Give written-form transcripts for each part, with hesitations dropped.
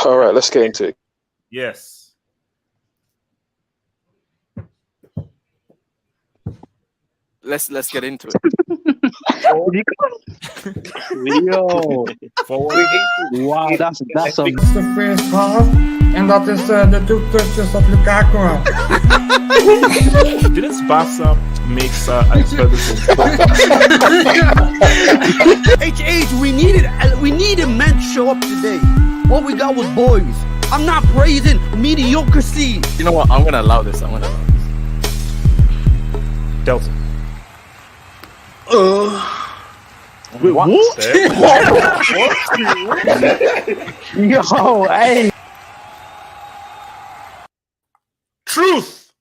All right, let's get into it. Yes. Let's get into it. Yo, wow, that's a the first half, and that is the 2 touches of Lukaku. Didn't Barca make Alex Ferguson? HH, we needed men to show up today. What we got was boys. I'm not praising mediocrity. You know what? I'm gonna allow this. Delta. Wait, what? Yo, hey. Truth.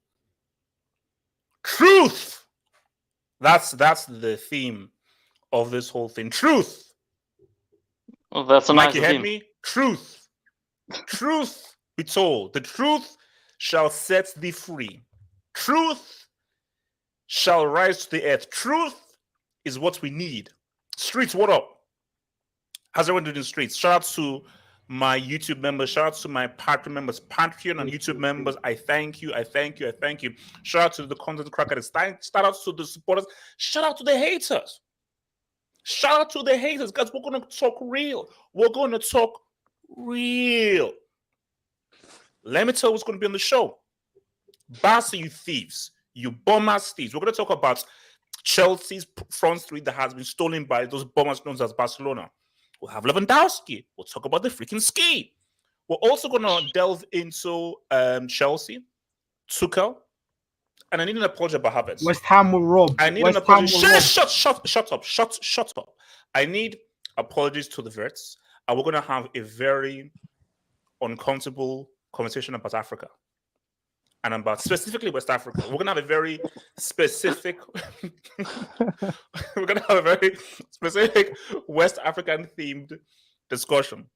That's the theme of this whole thing. Truth. Well, that's a Mike, nice you heard theme. me? Truth be told. The truth shall set thee free. Truth shall rise to the earth. Truth is what we need. Streets, what up? How's everyone doing in the streets? Shout out to my YouTube members. Shout out to my Patreon members. Patreon and YouTube members, I thank you. Shout out to the content crackers. Shout out to the supporters. Shout out to the haters. Guys, we're going to talk real. Let me tell you what's going to be on the show. Barca, you thieves. You bum-ass thieves. We're going to talk about Chelsea's front three that has been stolen by those bombers known as Barcelona. We'll have Lewandowski. We'll talk about the freaking ski. We're also going to delve into Chelsea, Tuchel, and I need an apology about Havertz. West Ham will rob. I need an apology. Shut up. I need apologies to the Verts, and we're going to have a very uncomfortable conversation about Africa. And about specifically West Africa. We're gonna have a very specific West African themed discussion.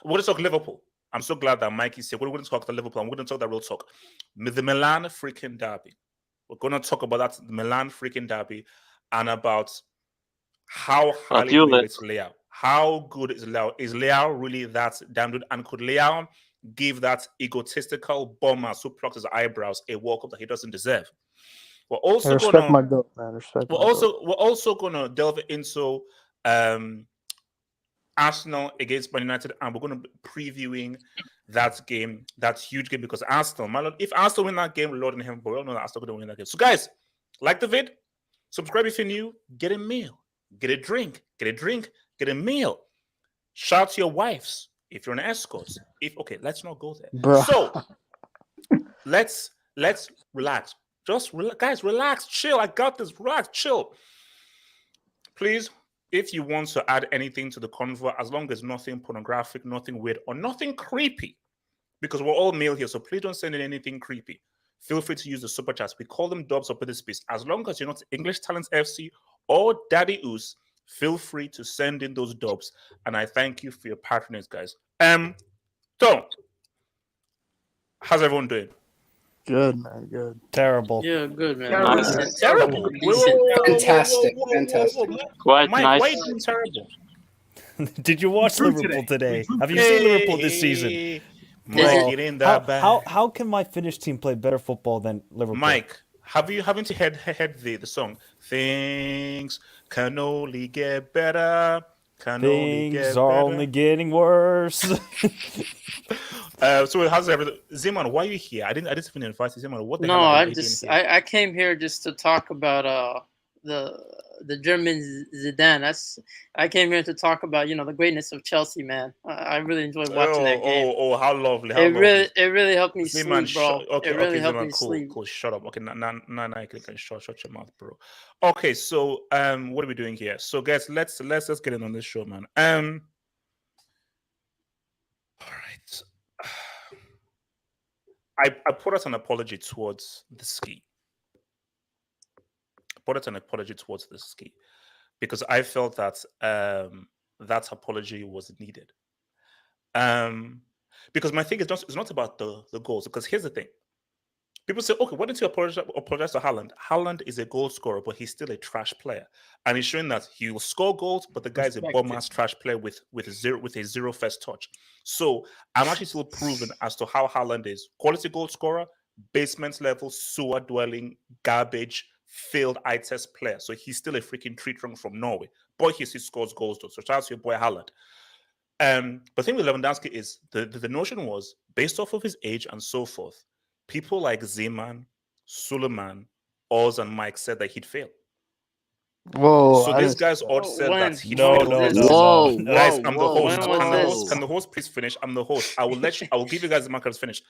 We're gonna talk Liverpool. I'm so glad that Mike is here. We're gonna talk the Liverpool, and we're gonna talk that real talk. The Milan freaking derby. We're gonna talk about that Milan freaking derby and about how highly rated Leao. How good is Leao? Is Leao really that damn good? And could Leao give that egotistical bomber who plucks his eyebrows a World Cup that he doesn't deserve? We're also respect my goat, man. We're also gonna delve into Arsenal against Man United, and we're gonna be previewing that game, that huge game, because Arsenal, my Lord, if Arsenal win that game, Lord in heaven, but we all know that Arsenal gonna win that game. So guys, like the vid, subscribe if you're new, get a meal, get a drink, get a meal. Shout to your wives if you're an escort. Let's not go there. Bruh. So let's relax. Guys, relax, chill. I got this. Relax, chill. Please, if you want to add anything to the convo, as long as nothing pornographic, nothing weird, or nothing creepy, because we're all male here, so please don't send in anything creepy. Feel free to use the super chats. We call them dubs up in this space. As long as you're not English Talents FC or Daddy Oos, feel free to send in those dubs. And I thank you for your patronage, guys. So, how's everyone doing? Good, man. Good. Terrible. Yeah, good, man. Nice. Terrible. Fantastic. Quite Mike, nice. why are you doing terrible? Did you watch Liverpool today? Have you seen Liverpool this season? Mike, how can my Finnish team play better football than Liverpool? Mike, haven't you heard the song? Things can only get better. Things are only getting worse. So how's everything? Zeman, why are you here? I didn't even invite you. Zeman, what the hell are you doing here? I came here just to talk about the the German Zidane. I came here to talk about the greatness of Chelsea, man. I really enjoyed watching that game. Oh, how lovely! How it really helped me Zeman, sleep, bro. okay, it really helped Zeman, me cool, sleep. cool. Shut up. Okay, now you can shut your mouth, bro. Okay, so what are we doing here? So guys, let's get in on this show, man. All right. I put out an apology towards the ski. Because I felt that that apology was needed. Because my thing is it's not about the goals. Because here's the thing. People say, okay, why didn't you apologize to Haaland? Haaland is a goal scorer, but he's still a trash player. And he's showing that he will score goals, but the guy is a bum-ass trash player with a zero first touch. So I'm actually still proven as to how Haaland is. Quality goal scorer, basement level, sewer dwelling, garbage, failed eye test player. So he's still a freaking tree trunk from Norway. Boy, he scores goals though. So shout out to your boy Haaland. But the thing with Lewandowski is the notion was based off of his age and so forth. People like Zeman, Suleiman, Oz, and Mike said that he'd fail. Whoa! So these guys all said that he'd No. Guys, I'm the host. Whoa. Can the host please finish? I'm the host. I will give you guys the markers finish.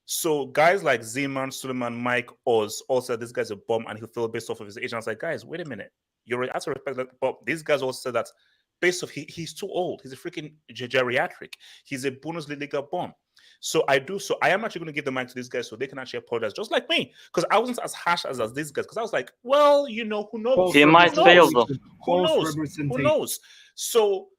So guys like Zeman, Suleiman, Mike, Oz all said this guy's a bum and he'll fail based off of his age. And I was like, guys, wait a minute. You have to respect that. But these guys all said that based off he's too old. He's a freaking geriatric. He's a Bundesliga bum. So I am actually going to give the mic to these guys so they can actually apologize, just like me, because I wasn't as harsh as these guys. Because I was like, well, who knows? He might fail though. Who knows? So,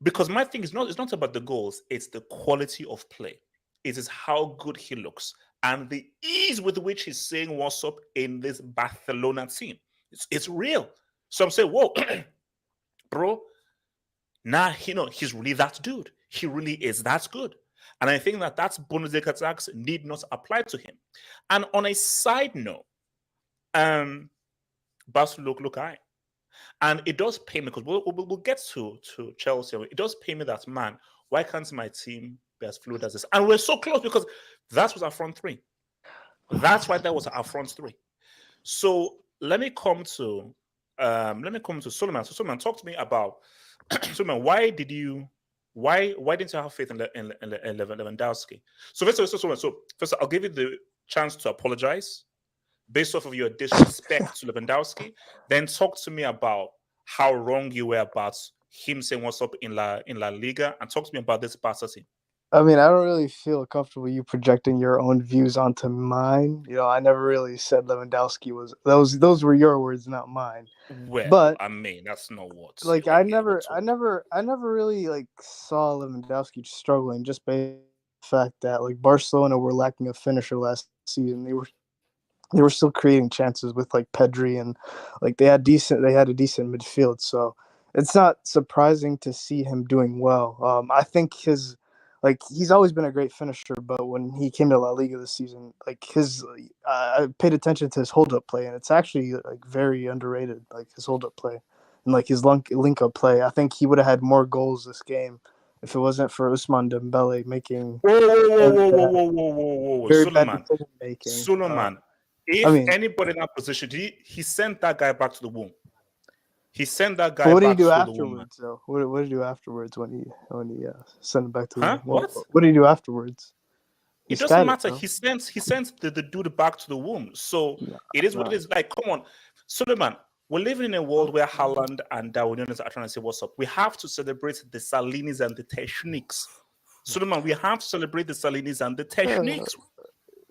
because my thing is it's not about the goals; it's the quality of play. It is how good he looks and the ease with which he's saying what's up in this Barcelona team. It's real. So I'm saying, whoa, bro. Nah, he's really that dude. He really is that good. And I think that's Bundesliga tax need not apply to him. And on a side note, Barcelona look high. And it does pay me, because we'll get to Chelsea. It does pay me that, man, why can't my team be as fluid as this? And we're so close because that was our front three. That's why that was our front three. So let me come to Suleiman. So Suleiman, talk to me about Suleiman, why didn't you have faith in Lewandowski? So first, I'll give you the chance to apologize based off of your disrespect to Lewandowski. Then talk to me about how wrong you were about him saying what's up in La Liga, and talk to me about this Barca team. I mean, I don't really feel comfortable you projecting your own views onto mine. I never really said Lewandowski was those were your words, not mine. Well, but I mean, that's not what. Like I never really saw Lewandowski struggling just based on the fact that like Barcelona were lacking a finisher last season. They were still creating chances with like Pedri, and like they had a decent midfield. So it's not surprising to see him doing well. I think he's always been a great finisher, but when he came to La Liga this season, I paid attention to his hold-up play, and it's actually like very underrated, like his hold-up play and like his link-up play. I think he would have had more goals this game if it wasn't for Ousmane Dembele making Whoa. very bad decision-making. Suleiman, if anybody in that position, he sent that guy back to the womb. He sent that guy. What did back he do to afterwards, though? What did he do afterwards when he sent him back to the womb? What? What did he do afterwards? It doesn't matter. He sent the dude back to the womb. So it is what it is. Like, come on, Suleiman. We're living in a world where Haaland and Darwinians are trying to say what's up. We have to celebrate the Salinis and the techniques. Suleiman, we have to celebrate the Salinis and the techniques.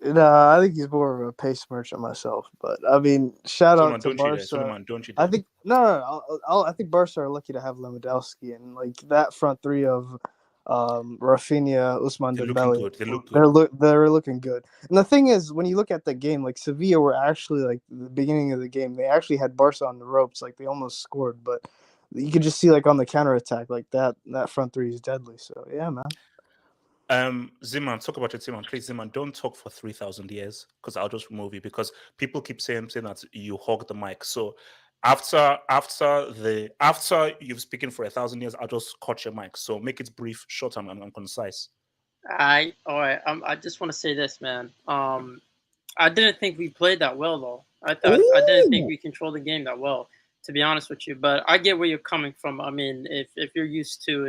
I think he's more of a pace merchant myself, but I mean, shout out to Barca. Don't you? I think I think Barca are lucky to have Lewandowski, and like that front three of Raphinha, Ousmane Dembele. They're looking good. And the thing is, when you look at the game, like Sevilla were actually like the beginning of the game, they actually had Barca on the ropes, like they almost scored, but you could just see like on the counterattack, like that front three is deadly. So yeah, man. Zeman, talk about your team, and please, Zeman, don't talk for 3,000 years because I'll just remove you, because people keep saying that you hog the mic. So after you've spoken for 1,000 years, I'll just cut your mic. So make it brief, short, and concise. All right. I just want to say this, man. I didn't think we played that well though. I didn't think we controlled the game that well, to be honest with you. But I get where you're coming from. I mean, if you're used to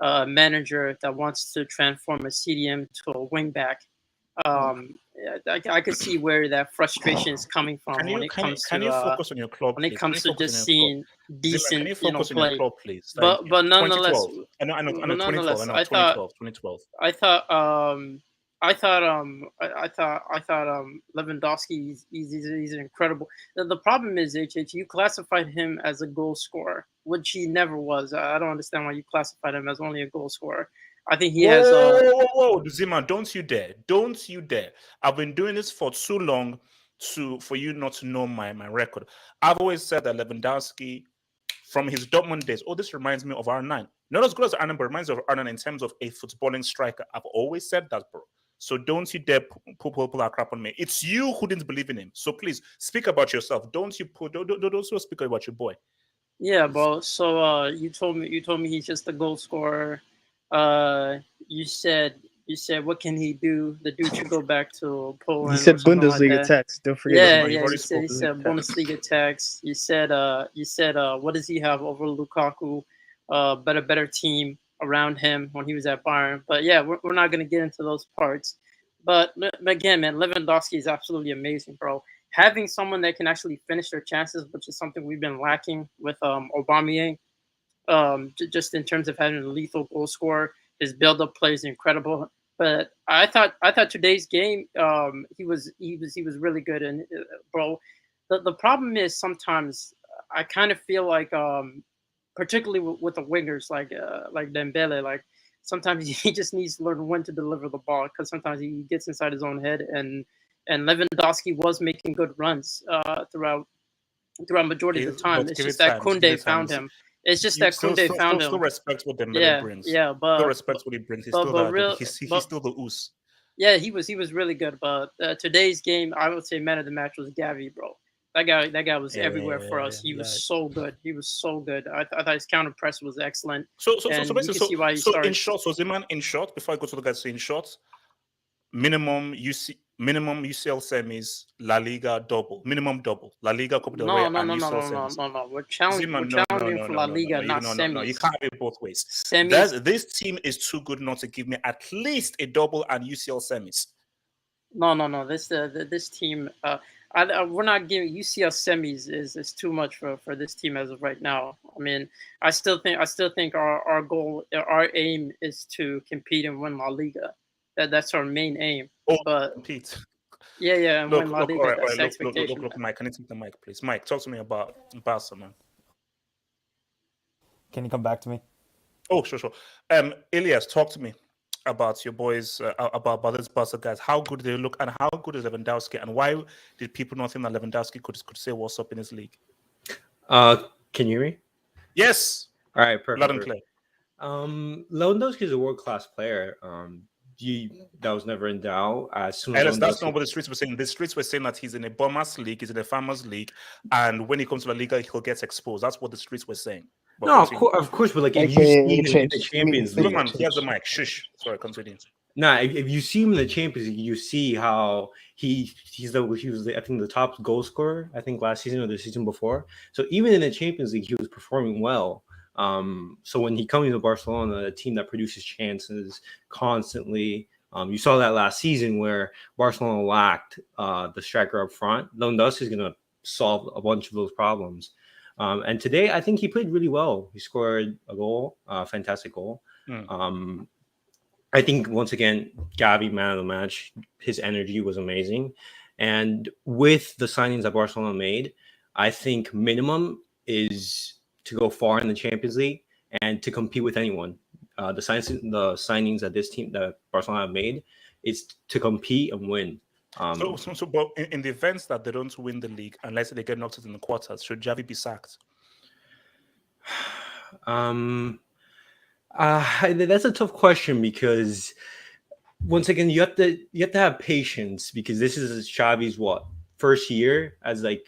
a manager that wants to transform a CDM to a wing back, I could see where that frustration is coming from Can you focus on your club, when it please? comes Can to you focus just on your club? seeing Zima, decent, can you focus on your play. club, please? But nonetheless, 2012. I know, but 2012. nonetheless, I know, 2012. I thought Lewandowski he's incredible. The problem is you classified him as a goal scorer, which he never was. I don't understand why you classified him as only a goal scorer. I think he has. Whoa, Zima! Don't you dare! Don't you dare! I've been doing this for too long for you not to know my record. I've always said that Lewandowski, from his Dortmund days, this reminds me of R9. Not as good as R9, but reminds me of R9 in terms of a footballing striker. I've always said that, bro. So don't you dare pull our crap on me. It's you who didn't believe in him. So please speak about yourself. Don't speak about your boy. Yeah, bro. So you told me he's just a goal scorer. You said what can he do? The dude should go back to Poland. He said or something Bundesliga like text. Don't forget. Yeah. He said Bundesliga text. You said what does he have over Lukaku? Better team around him when he was at Bayern. But yeah, we're not gonna get into those parts. But again, man, Lewandowski is absolutely amazing, bro. Having someone that can actually finish their chances, which is something we've been lacking with Aubameyang, just in terms of having a lethal goal scorer. His build-up play is incredible. But I thought today's game, he was really good. And bro, the problem is sometimes I kind of feel like, particularly with the wingers like Dembele, like sometimes he just needs to learn when to deliver the ball, because sometimes he gets inside his own head. And Lewandowski was making good runs throughout majority of the time. It's just that Koundé found him. It's just that Koundé found him. Still respect what Dembele brings. Yeah, but still respect what he brings. He's still the ooze. Yeah, he was really good. But today's game, I would say man of the match was Gavi, bro. That guy was everywhere for us. He was so good. He was so good. I thought his counter press was excellent. So in short, so Zeman, in short, before I go to the guys, so in short, minimum UCL semis, La Liga double, minimum double, La Liga Copa del Rey and UCL semis. No. We're challenging for La Liga, not semis. No, you can't have it both ways. Semis. This team is too good not to give me at least a double and UCL semis. No. This team, we're not giving UCL semis is too much for this team as of right now. I mean, I still think our goal, our aim is to compete and win La Liga. That's our main aim. But compete. Yeah. And win La Liga. That's the expectation. Look, Mike. Can you take the mic, please? Mike, talk to me about Barca, man. Can you come back to me? Oh, sure. Elias, talk to me about your boys, about these Barca guys. How good do they look, and how good is Lewandowski, and why did people not think that Lewandowski could say what's up in his league? Can you hear me? Yes. All right, perfect. Loud and clear. Lewandowski is a world-class player. That was never in doubt. That's not what the streets were saying. The streets were saying that he's in a bombers league, he's in a farmers league, and when he comes to La Liga, he'll get exposed. That's what the streets were saying. But no, of course, but like if you see him in the Champions League, man, here's the mic. Shush. Sorry, continue. Nah, if you see him in the Champions League, you see how he was I think the top goal scorer, I think last season or the season before. So even in the Champions League, he was performing well. So when he comes to Barcelona, a team that produces chances constantly, you saw that last season where Barcelona lacked the striker up front. Lewandowski is going to solve a bunch of those problems. And today, I think he played really well. He scored a goal, a fantastic goal. I think, once again, Gavi, man of the match, his energy was amazing. And with the signings that Barcelona made, I think minimum is to go far in the Champions League and to compete with anyone. The signings that this team, that Barcelona have made, is to compete and win. But in the events that they don't win the league, unless they get knocked out in the quarters, should Xavi be sacked? That's a tough question, because once again, you have to have patience, because this is Xavi's first year as a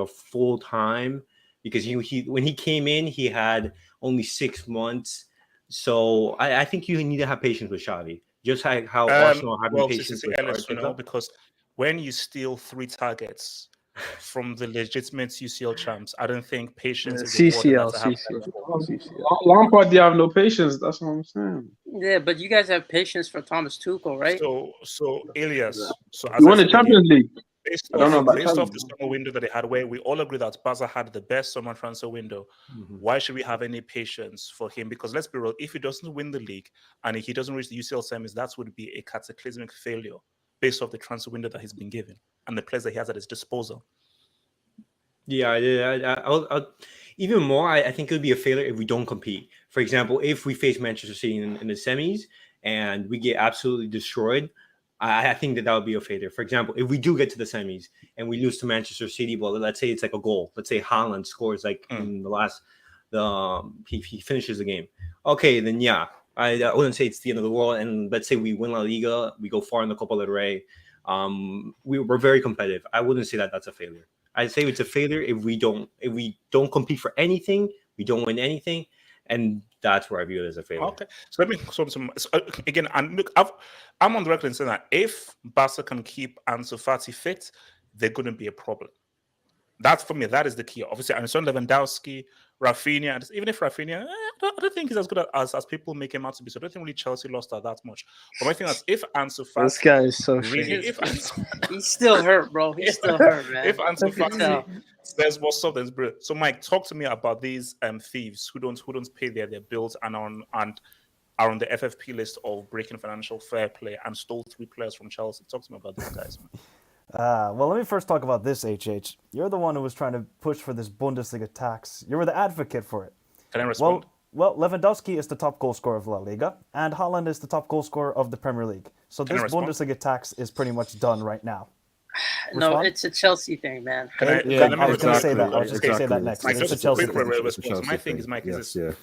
full time, because he when he came in, he had only 6 months. So I think you need to have patience with Xavi, just how Arsenal have patience with because when you steal 3 targets from the legitimate UCL champs. I don't think patience is CCL, important. CCL. Lampard, you have no patience. That's what I'm saying. Yeah, but you guys have patience for Thomas Tuchel, right? So Elias. So You won the Champions League. Based I don't know about off the Champions. summer window that they had, where we all agree that Barca had the best summer transfer window. Why should we have any patience for him? Because let's be real, if he doesn't win the league and if he doesn't reach the UCL semis, that would be a cataclysmic failure based off the transfer window that he's been given and the players that he has at his disposal. Yeah, I'll even more. I think it would be a failure if we don't compete. For example, if we face Manchester City in the semis and we get absolutely destroyed, I think that would be a failure. For example, if we do get to the semis and we lose to Manchester City, well, let's say it's like a goal. Let's say Haaland scores like in the last, he finishes the game. Okay, then yeah, I wouldn't say it's the end of the world. And let's say we win La Liga, we go far in the Copa del Rey. We're very competitive. I wouldn't say that that's a failure. I'd say it's a failure if we don't compete for anything, we don't win anything, and that's where I view it as a failure. Okay, so let me again. And look, I'm on the record in saying that if Barca can keep Ansu Fati fit, they're going to be a problem. That's for me. That is the key. Obviously, I understand Lewandowski, Raphinha, and even if Raphinha, I don't think he's as good as people make him out to be. So I don't think really Chelsea lost that much. But my thing is, if Ansu Fati, This guy is so really, he's still hurt, bro. He's still hurt, man. If Ansu Fati says what's up, then brilliant. So Mike, talk to me about these thieves who don't pay their bills and are on the FFP list of breaking financial fair play and stole 3 players from Chelsea. Talk to me about these guys, man. Well, let me first talk about this, HH. You're the one who was trying to push for this Bundesliga tax. You were the advocate for it. Can I respond? Well, Lewandowski is the top goal scorer of La Liga, and Haaland is the top goal scorer of the Premier League. So this Bundesliga tax is pretty much done right now. No, it's a Chelsea thing, man. I was going to say that. I was just going to say that next. Mike, it's a Chelsea thing. Response. My thing is, Mike, is this.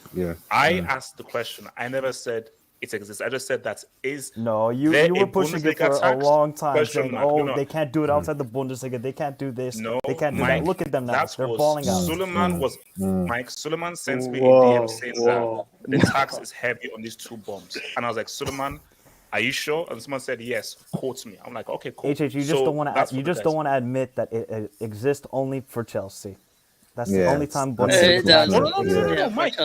I asked the question. I never said it exists. I just said that is. No, you were pushing it for a long time, saying, they can't do it outside the Bundesliga. They can't do this. No, they can't do that. Look at them now. They're balling out. Suleiman sends me a DM saying that the tax is heavy on these 2 bombs. And I was like, Suleiman, are you sure? And someone said, yes, quote me. I'm like, okay, cool. HH, you just don't want to admit that it exists only for Chelsea. That's the only time Bundesliga. No, Mike.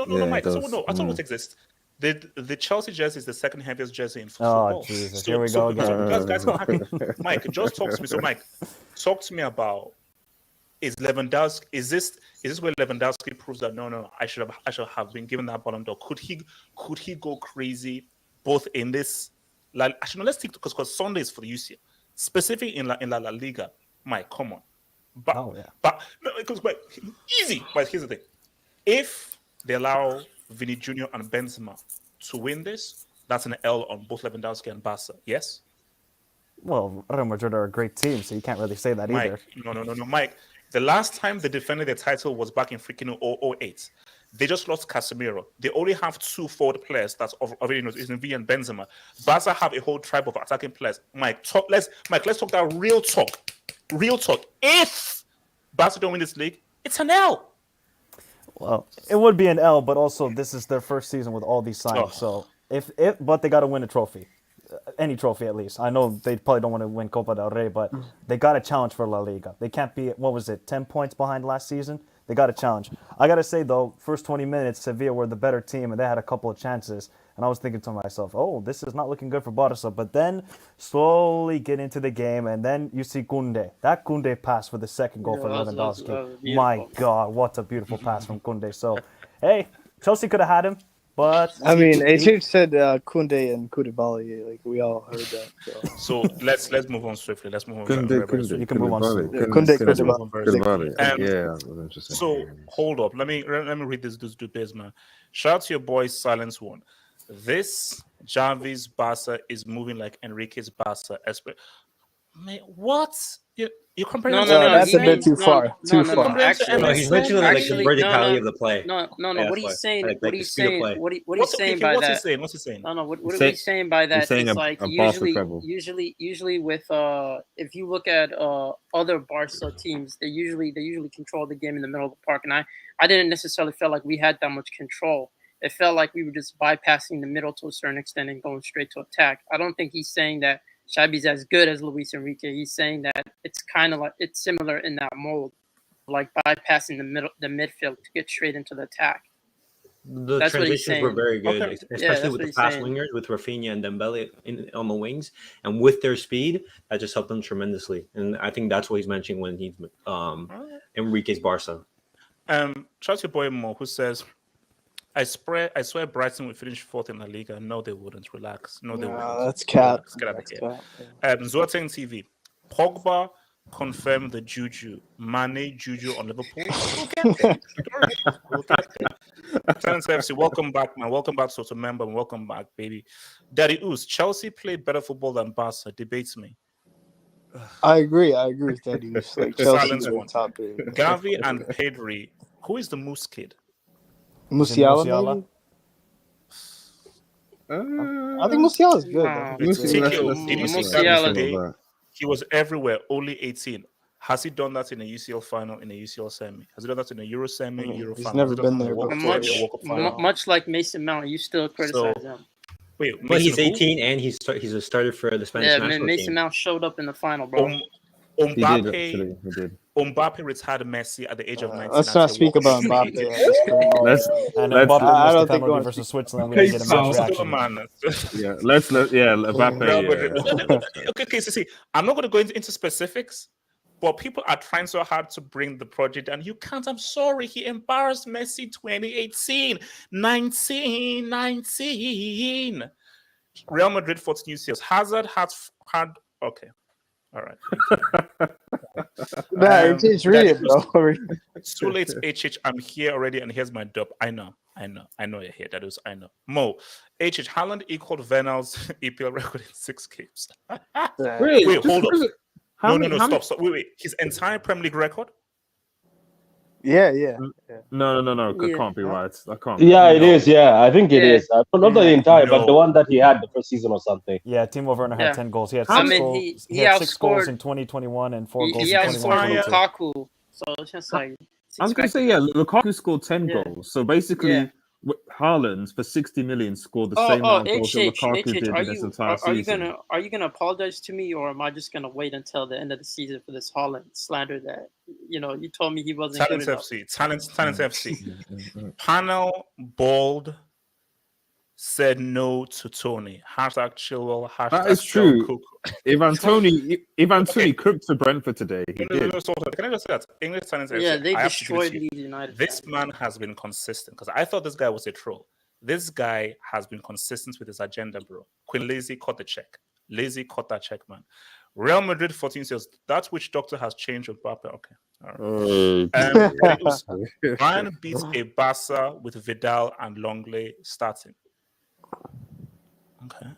No, Mike. I told what exists. The Chelsea jersey is the second heaviest jersey in football. Oh, Jesus. Here we go again. Guys, I'm happy. Mike, just talk to me. So, Mike, talk to me about, is Lewandowski, is this where Lewandowski proves that, no, I should have been given that Ballon d'Or? Could he go crazy both in this? Actually, no, let's take, because Sunday is for the UCL. Specifically in La Liga. Mike, come on. Easy. But here's the thing. If they allow Vinny Jr. and Benzema to win this, that's an L on both Lewandowski and Barca. Yes? Well, Real Madrid are a great team, so you can't really say that either. No, Mike. The last time they defended their title was back in freaking 08. They just lost Casemiro. They only have 2 forward players that's already known, is Vinny and Benzema. Barca have a whole tribe of attacking players. Let's talk that real talk. Real talk. If Barca don't win this league, it's an L. Well, it would be an L, but also this is their first season with all these signings. So but they got to win a trophy, any trophy at least. I know they probably don't want to win Copa del Rey, but they got a challenge for La Liga. They can't be 10 points behind last season. They got a challenge. I got to say though, first 20 minutes, Sevilla were the better team, and they had a couple of chances. And I was thinking to myself, this is not looking good for Barca. But then slowly get into the game, and then you see Koundé. That Koundé pass for the second goal for Lewandowski. My God, what a beautiful pass from Koundé. So, hey, Chelsea could have had him, but... I mean, AJ said Koundé and Koulibaly. Like, we all heard that. So let's move on swiftly. Let's move on. Koundé. You can move on swiftly. Koundé. Yeah. So, hold up. Let me read this bits, man. Shout out to your boy, Silence One. This Javi's Barca is moving like Enrique's Barca. Man, what? You comparing? No, that's a bit too far. Too far. Actually, he's mentioning like the verticality of the play. No. What he's saying? What he's saying? What he's saying by that? What's he saying? No. What he's saying by that is like usually with if you look at other Barca teams, they usually control the game in the middle of the park, and I didn't necessarily feel like we had that much control. It felt like we were just bypassing the middle to a certain extent and going straight to attack. I don't think he's saying that Xabi's as good as Luis Enrique. He's saying that it's kind of like it's similar in that mold, like bypassing the midfield to get straight into the attack. The That's what he's transitions were saying. very good, Okay. especially Yeah, that's with what the he's fast saying. wingers, with Raphinha and Dembele on the wings, and with their speed, that just helped them tremendously. And I think that's what he's mentioning when he's Enrique's Barca. Trust your boy Mo, who says, I swear Brighton would finish fourth in La Liga. No, they wouldn't. Relax. No, they wouldn't. That's cap. Relax. Get out of That's here. cap. Zoateng TV. Pogba confirmed the Juju. Mane Juju on Liverpool. We'll get there. We'll get there. Talents FC, welcome back, man. Welcome back, Soto member. Welcome back, baby. Daddy Oos, Chelsea played better football than Barca. Debates me. I agree with that. He's like Silence Chelsea's one. top three. Gavi and Pedri. Who is the Moose kid? Musiala, maybe? I think Musiala's good. No. Did you see Musiala. that today? He was everywhere, only 18. Has he done that in a UCL final, in a UCL semi? Has he done that in a Euro semi, Euro He's final? never Has he done been that in there a World before. Cup, World Cup final? Much like Mason Mount, you still criticize him. Wait, But he's Mason who? 18 and he's a starter for the Spanish Yeah, national Mason team. Mount showed up in the final, bro. Mbappe retired Messi at the age of 19. Let's not speak about Mbappe. And let's- Mbappe I missed don't the think penalty we're- versus Switzerland. We didn't get a match reaction. Mbappe. Okay, see, I'm not going to go into specifics, but people are trying so hard to bring the project, and you can't. I'm sorry, he embarrassed Messi 2018, 19. Real Madrid for new sales. Hazard had okay. All right. Just read it, bro. It's too late, HH. I'm here already, and here's my dub. I know you're here. That is, I know. Mo, HH, Haaland equaled Venal's EPL record in 6 games. Wait, hold up. No, stop. Wait. His entire Premier League record? Yeah. No. That Yeah. can't be right. That can't be. Yeah, it is. Yeah, I think it is. Not the entire, but No. the one that he had the first season or something. Yeah, Timo Werner had Yeah. 10 goals. He had I 6 mean, goals. he He had 6 goals outscored- in 2021 and 4 goals He in outscored 2022. Lukaku, so it's just like I was going to say, yeah, Lukaku scored 10 Yeah. goals. So basically, Yeah. Haaland for 60 million scored the same amount of goals that Lukaku did in his entire season. are you gonna apologize to me, or am I just gonna wait until the end of the season for this Haaland slander that you told me he wasn't Talent good enough? FC. Talent FC. Panel Bald said no to Tony. Hashtag Chilwell. Hashtag That is true. Cook. If Anthony cooked for Brentford today, he did. No, can I just say that? English Talent FC. Yeah, they I have to give it destroyed to you. Leeds United. This man has been consistent because I thought this guy was a troll. This guy has been consistent with his agenda, bro. Queen Lazy caught the check. Lazy caught that check, man. Real Madrid 14 says that which doctor has changed with Mbappe. Okay. All right. Bayern beats a Barca with Vidal and Longley starting. Okay.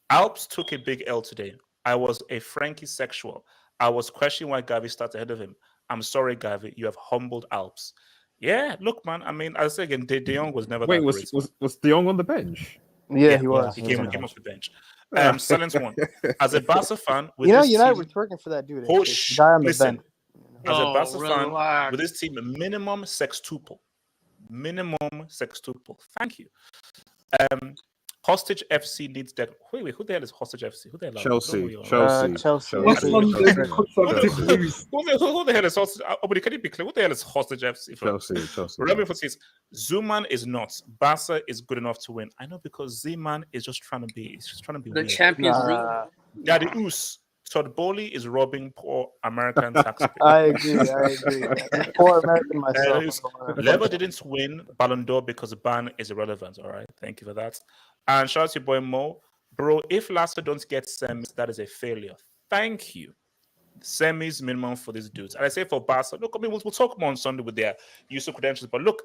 Alps took a big L today. I was a Frankie sexual. I was questioning why Gavi started ahead of him. I'm sorry, Gavi. You have humbled Alps. Yeah, look, man. I mean, I say again, De Jong was never Wait, that was great. De Jong on the bench? Yeah, he was. He came off the bench. Silence one. As a Barca fan, with United team, were twerking for that dude. Oh, The guy on the listen. bench. As a Barca fan, relax. with this team, minimum sextuple. Thank you. Hostage FC needs that. Wait, who the hell is Hostage FC? Who the hell? Chelsea. Chelsea. Chelsea. What's on the Who the hell is Hostage? But can you be clear? Who the hell is Hostage FC? Chelsea. Remember, for this, Zuman is not. Barca is good enough to win. I know because Z-Man is just trying to be. The weird. Champions League. Daddy Oos. Todd Bowley is robbing poor American taxpayers. I agree. Poor American myself. Lever didn't win Ballon d'Or because ban is irrelevant. All right, thank you for that. And shout out to your boy Mo, bro. If Leicester don't get semis, that is a failure. Thank you. Semis minimum for these dudes. And I say for Barca, look, I mean, we'll talk more on Sunday with their use of credentials, but look,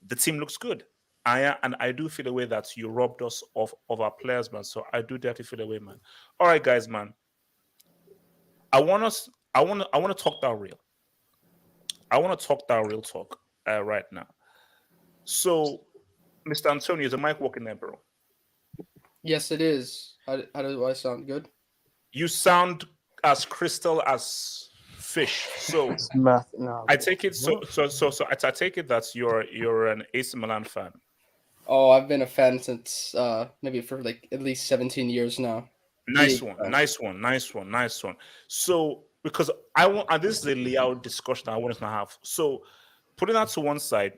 the team looks good. I do feel the way that you robbed us of our players, man. So I do definitely feel the way, man. All right, guys, man. I want to talk that real. I want to talk that real talk right now. So, Mr. Antonio, is the mic working there, bro? Yes, it is. How do I sound? Good? You sound as crystal as fish. So No. I take it. So I take it that you're an AC Milan fan. Oh, I've been a fan since maybe for like at least 17 years now. Nice one. So, because I want, and this is a Leao discussion I want us to have. So, putting that to one side,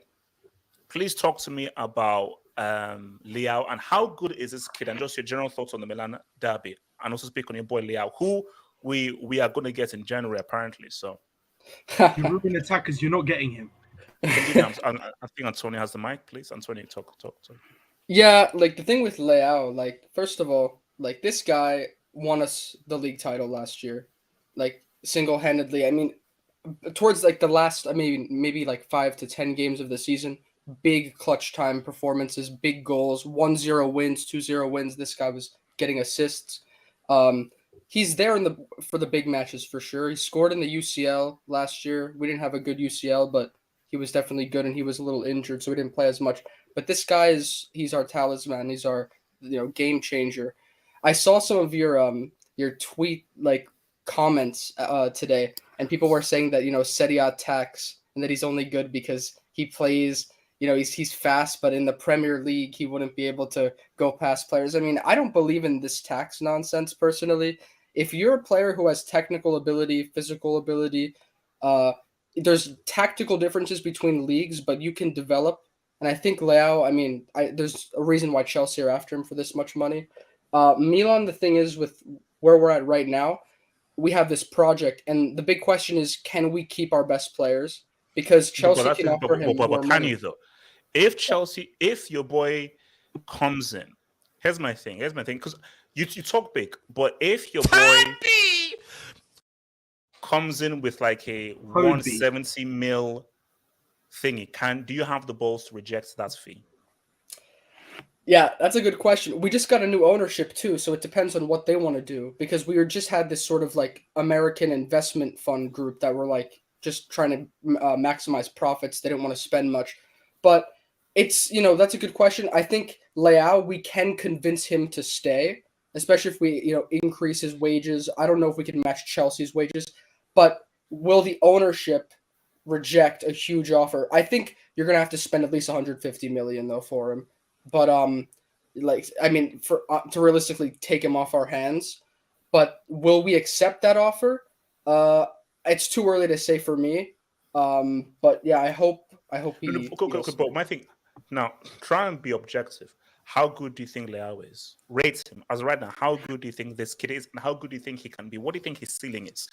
please talk to me about Leao and how good is this kid, and just your general thoughts on the Milan Derby, and also speak on your boy Leao, who we are going to get in January apparently. So, you ruin attackers, you're not getting him. I think Antonio has the mic, please. Antonio, talk. Yeah, like the thing with Leao, like first of all, like this guy won us the league title last year, like single-handedly. I mean, towards like the last, I mean, maybe like 5 to 10 games of the season, big clutch time performances, big goals, 1-0 wins, 2-0 wins. This guy was getting assists. He's there for the big matches for sure. He scored in the UCL last year. We didn't have a good UCL, but he was definitely good, and he was a little injured, so he didn't play as much. But this guy he's our talisman. He's our game changer. I saw some of your tweet like comments today, and people were saying that Serie attacks and that he's only good because he plays. He's fast, but in the Premier League he wouldn't be able to go past players. I mean, I don't believe in this tax nonsense personally. If you're a player who has technical ability, physical ability, there's tactical differences between leagues, but you can develop. And I think Leao, I mean, there's a reason why Chelsea are after him for this much money. Milan, the thing is with where we're at right now, we have this project. And the big question is, can we keep our best players? Because Chelsea can offer him more money. Can you though? If your boy comes in, here's my thing, because you talk big, but if your boy comes in with like a 170 mil thingy, do you have the balls to reject that fee? Yeah, that's a good question. We just got a new ownership too, so it depends on what they want to do, because we just had this sort of like American investment fund group that were like just trying to maximize profits. They didn't want to spend much, but it's that's a good question. I think Leao, we can convince him to stay, especially if we increase his wages. I don't know if we can match Chelsea's wages, but will the ownership reject a huge offer? I think you're gonna have to spend at least 150 million though for him. But to realistically take him off our hands. But will we accept that offer? It's too early to say for me. But yeah, I hope he. But my thing now, try and be objective. How good do you think Leao is? Rate him as right now. How good do you think this kid is, and how good do you think he can be? What do you think his ceiling is?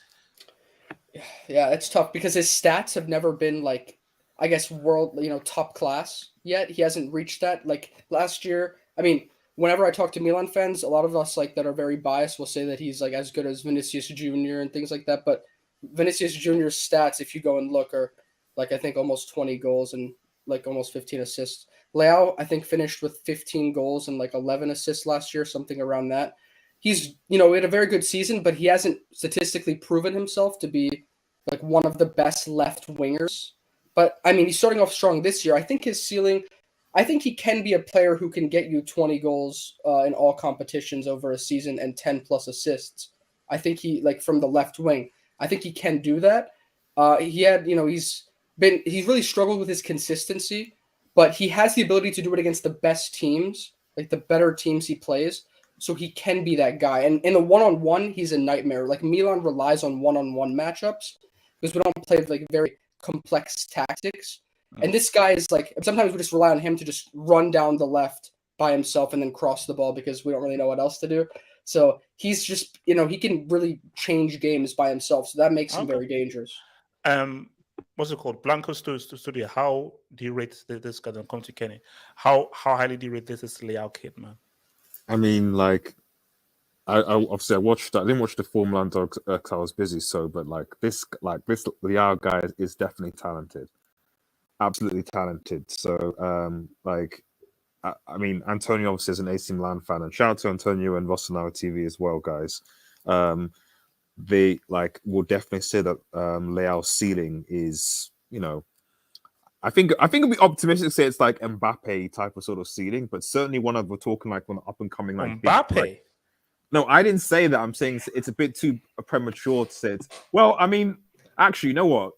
Yeah, it's tough because his stats have never been like, I guess, world, top class yet. He hasn't reached that. Like last year, I mean, whenever I talk to Milan fans, a lot of us like that are very biased will say that he's like as good as Vinicius Jr. and things like that. But Vinicius Jr.'s stats, if you go and look, are like I think almost 20 goals and like almost 15 assists. Leao, I think, finished with 15 goals and like 11 assists last year, something around that. He's, he had a very good season, but he hasn't statistically proven himself to be like one of the best left wingers. But I mean, he's starting off strong this year. I think his ceiling, I think he can be a player who can get you 20 goals in all competitions over a season and 10 plus assists. I think he, like from the left wing, I think he can do that. He's really struggled with his consistency, but he has the ability to do it against the best teams, like the better teams he plays. So he can be that guy. And in a one-on-one, he's a nightmare. Like Milan relies on one-on-one matchups because we don't play like very complex tactics. And this guy is like, sometimes we just rely on him to just run down the left by himself and then cross the ball because we don't really know what else to do. So he's just, he can really change games by himself. So that makes him very dangerous. What's it called? Blanco Studio. How do you rate this guy? Come to Kenny. How highly do you rate this Leao kid, man? I mean, like, I obviously I didn't watch the Formula Dogs because I was busy. So, but this Leao guy is definitely talented, absolutely talented. So, I mean, Antonio obviously is an AC Milan fan, and shout out to Antonio and Asenal TV as well, guys. They will definitely say that Leao's ceiling is, I think it'd be optimistic to say it's like Mbappe type of sort of ceiling, but certainly we're talking like one up and coming like Mbappe. No, I didn't say that. I'm saying it's a bit too premature to say it. Well, I mean, actually, you know what?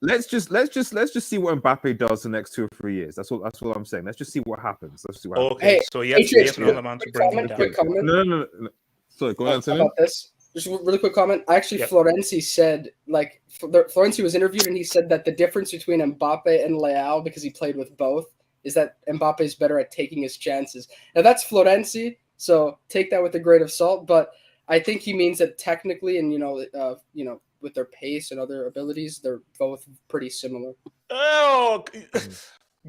let's just see what Mbappe does the next 2 or 3 years. That's what I'm saying. Let's just see what happens. Let's see what happens. Okay, so yes, another man to bring him down. Quick comment. No. Sorry, go ahead, about this. Just a really quick comment. Actually, Florenzi said, like, Florenzi was interviewed and he said that the difference between Mbappe and Leao, because he played with both, is that Mbappe is better at taking his chances. Now that's Florenzi, so take that with a grain of salt. But I think he means that technically, and with their pace and other abilities, they're both pretty similar. Oh,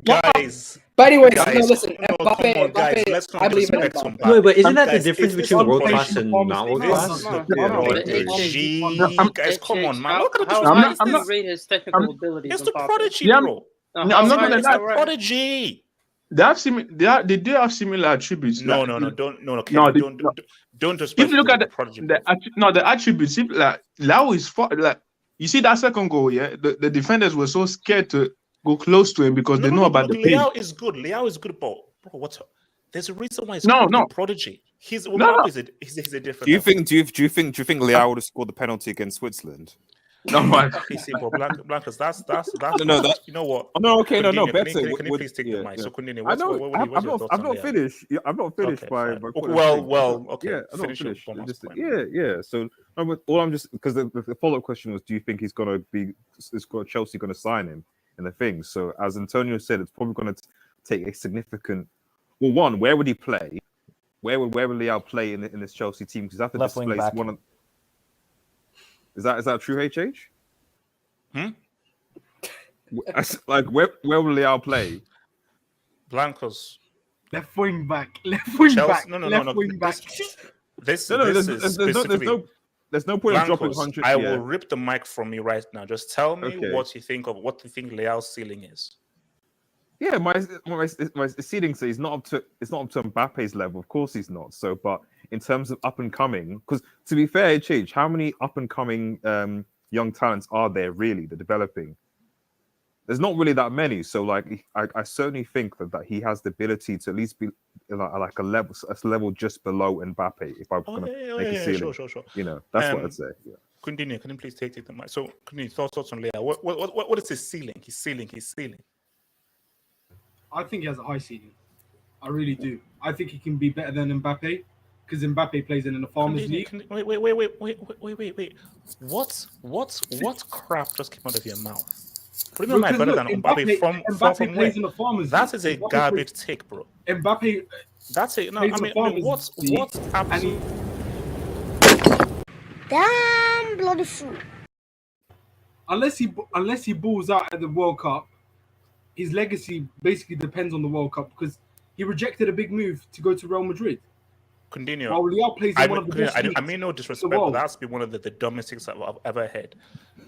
guys. But anyways, listen, Mbappe, I believe in Mbappe. Wait, but isn't that the difference between world class and not world class? Guys, come on, man. How do you rate his technical abilities? It's the prodigy, bro. I'm not gonna lie. Prodigy. They do have similar attributes. No. Don't just. If you look at the attributes, if, like Leao is like you see that second goal, the defenders were so scared to go close to him because they know about the pain. Leao is good. Leao is good, bro. What's up? There's a reason why he's prodigy. He's a different. Do you think Leao would have scored the penalty against Switzerland? No, man. Bro, Blancas, that's no. You know what? No, okay, no. Better. Can you please take the mic? So, Kunini, I'm not finished. I'm not finished by. Okay. Yeah, I'm not finished. So, all I'm just because the follow-up question was, do you think Chelsea going to sign him in the thing? So, as Antonio said, it's probably going to take a significant. Well, one, where would he play? Where would Leao play in this Chelsea team? Because after displace one of. Is that true, HH? Like, where will Leao play? Blancos. Left wing back. Back. No. Wing back. There's no point in dropping 100. I will rip the mic from you right now. Just tell me what you think Leao's ceiling is. Yeah, my ceiling says it's not up to Mbappe's level. Of course he's not. So, but in terms of up and coming, because to be fair, HH, how many up and coming young talents are there really? They're developing. There's not really that many. So, like, I certainly think that he has the ability to at least be like a level just below Mbappe. If I'm going to make a ceiling, sure. You know, that's what I'd say. Yeah. Continue. Can you please take the mic? So, continue. Thoughts on Leao? What is his ceiling? His ceiling. I think he has a high ceiling. I really do. I think he can be better than Mbappe because Mbappe plays in the Farmers League. Wait. What crap just came out of your mouth? What do you mean better than Mbappe? From plays in the Farmers That is a garbage take, bro. Mbappe. That's it. No, I mean what's absolute? Damn bloody fool. Unless he balls out at the World Cup, his legacy basically depends on the World Cup because he rejected a big move to go to Real Madrid. Continue. While Leao plays in one of the best I mean no disrespect, but that's been one of the dumbest things I've ever had.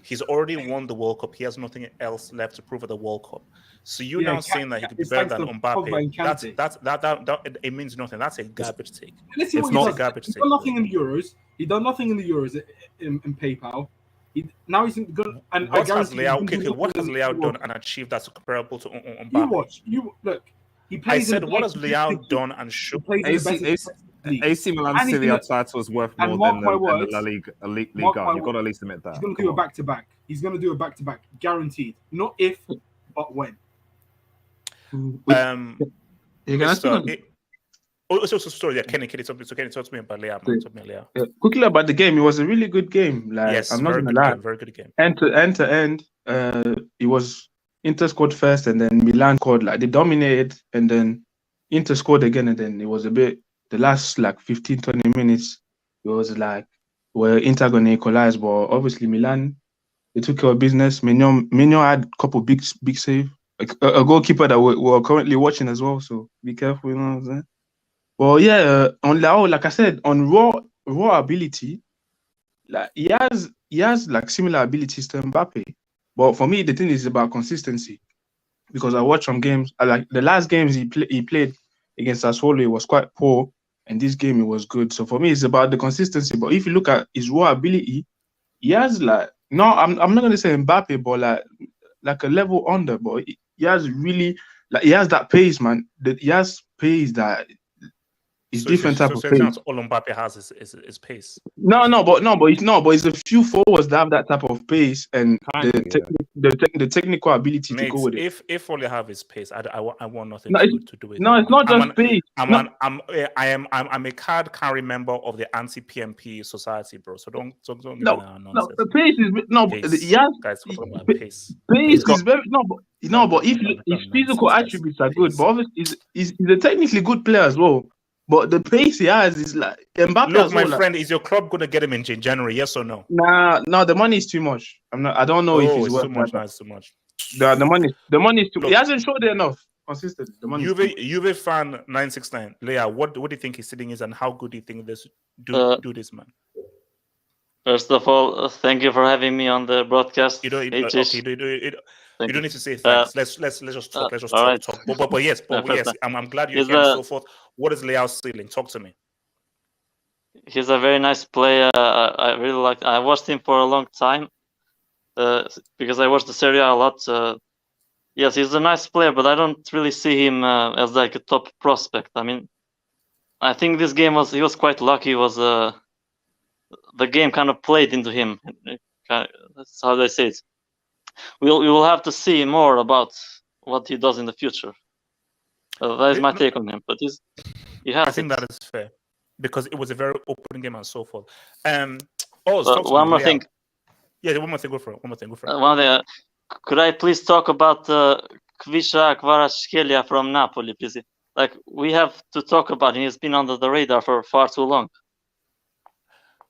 He's already won the World Cup. He has nothing else left to prove at the World Cup. So you're now saying that he could be better than Mbappe. That it means nothing. That's a garbage take. It's not a garbage take. He's done nothing in the Euros. He done nothing in the Euros in PayPal. Now he's good. And what has Leao done and achieved that's comparable to Mbappe? You look. He plays. I said, what has Leao done and shown? AC Milan Serie title is worth more than the La Liga. You've got to at least admit that. He's going to do a back-to-back. He's going to do a back-to-back, guaranteed. Not if, but when. Sorry, Kenny, talk to me about Leao. Quickly about the game, it was a really good game. Like, yes, I'm not going to lie. Very good game. End to end, it was Inter scored first, and then Milan scored. Like they dominated, and then Inter scored again, and then it was a bit. The last 15-20 minutes, it was like where Inter going to equalize, but obviously Milan, they took care of business. Mignon had a couple big save. A goalkeeper that we're currently watching as well, so be careful, you know what I'm saying? Well, yeah, on Leao, like I said, on raw ability, like he has like similar abilities to Mbappe. But for me, the thing is about consistency, because I watched some games. Like the last games he played against Sassuolo, it was quite poor, and this game it was good. So for me, it's about the consistency. But if you look at his raw ability, he has I'm not gonna say Mbappe, but like a level under. But he has really he has that pace, man. He has pace that It's different type of pace. All Mbappe has is pace. But it's a few forwards that have that type of pace and the technical ability to go with it. If all you have is pace, I want nothing to do with it. No, it's not just pace. I'm a card-carrying member of the anti-PMP society, bro. So don't nonsense. The pace is guys, talking about pace. Pace is very but if his physical attributes are good, but obviously he's a technically good player as well. But the pace he has is like Mbappe. Look, my friend, is your club going to get him in January? Yes or no? Nah, the money is too much. I don't know if it's worth too much. It's too much. The money is too. He hasn't showed it enough consistently. The money. Juve fan 969. Leah, what do you think his sitting is, and how good do you think this do this man? First of all, thank you for having me on the broadcast. You don't need to say thanks. Let's just talk. Let's just talk. But yes, I'm glad you're here and so forth. What is Leao's ceiling? Talk to me. He's a very nice player. I really like. I watched him for a long time because I watched the Serie a lot. Yes, he's a nice player, but I don't really see him as like a top prospect. I mean, I think this game he was quite lucky. The game kind of played into him. That's how they say it. We will have to see more about what he does in the future. That is my take on him. But I think that is fair because it was a very open game and so forth. One more thing. Yeah, one more thing. Go for it. Could I please talk about Kvisha Kvaratskhelia from Napoli, please? Like we have to talk about him. He's been under the radar for far too long.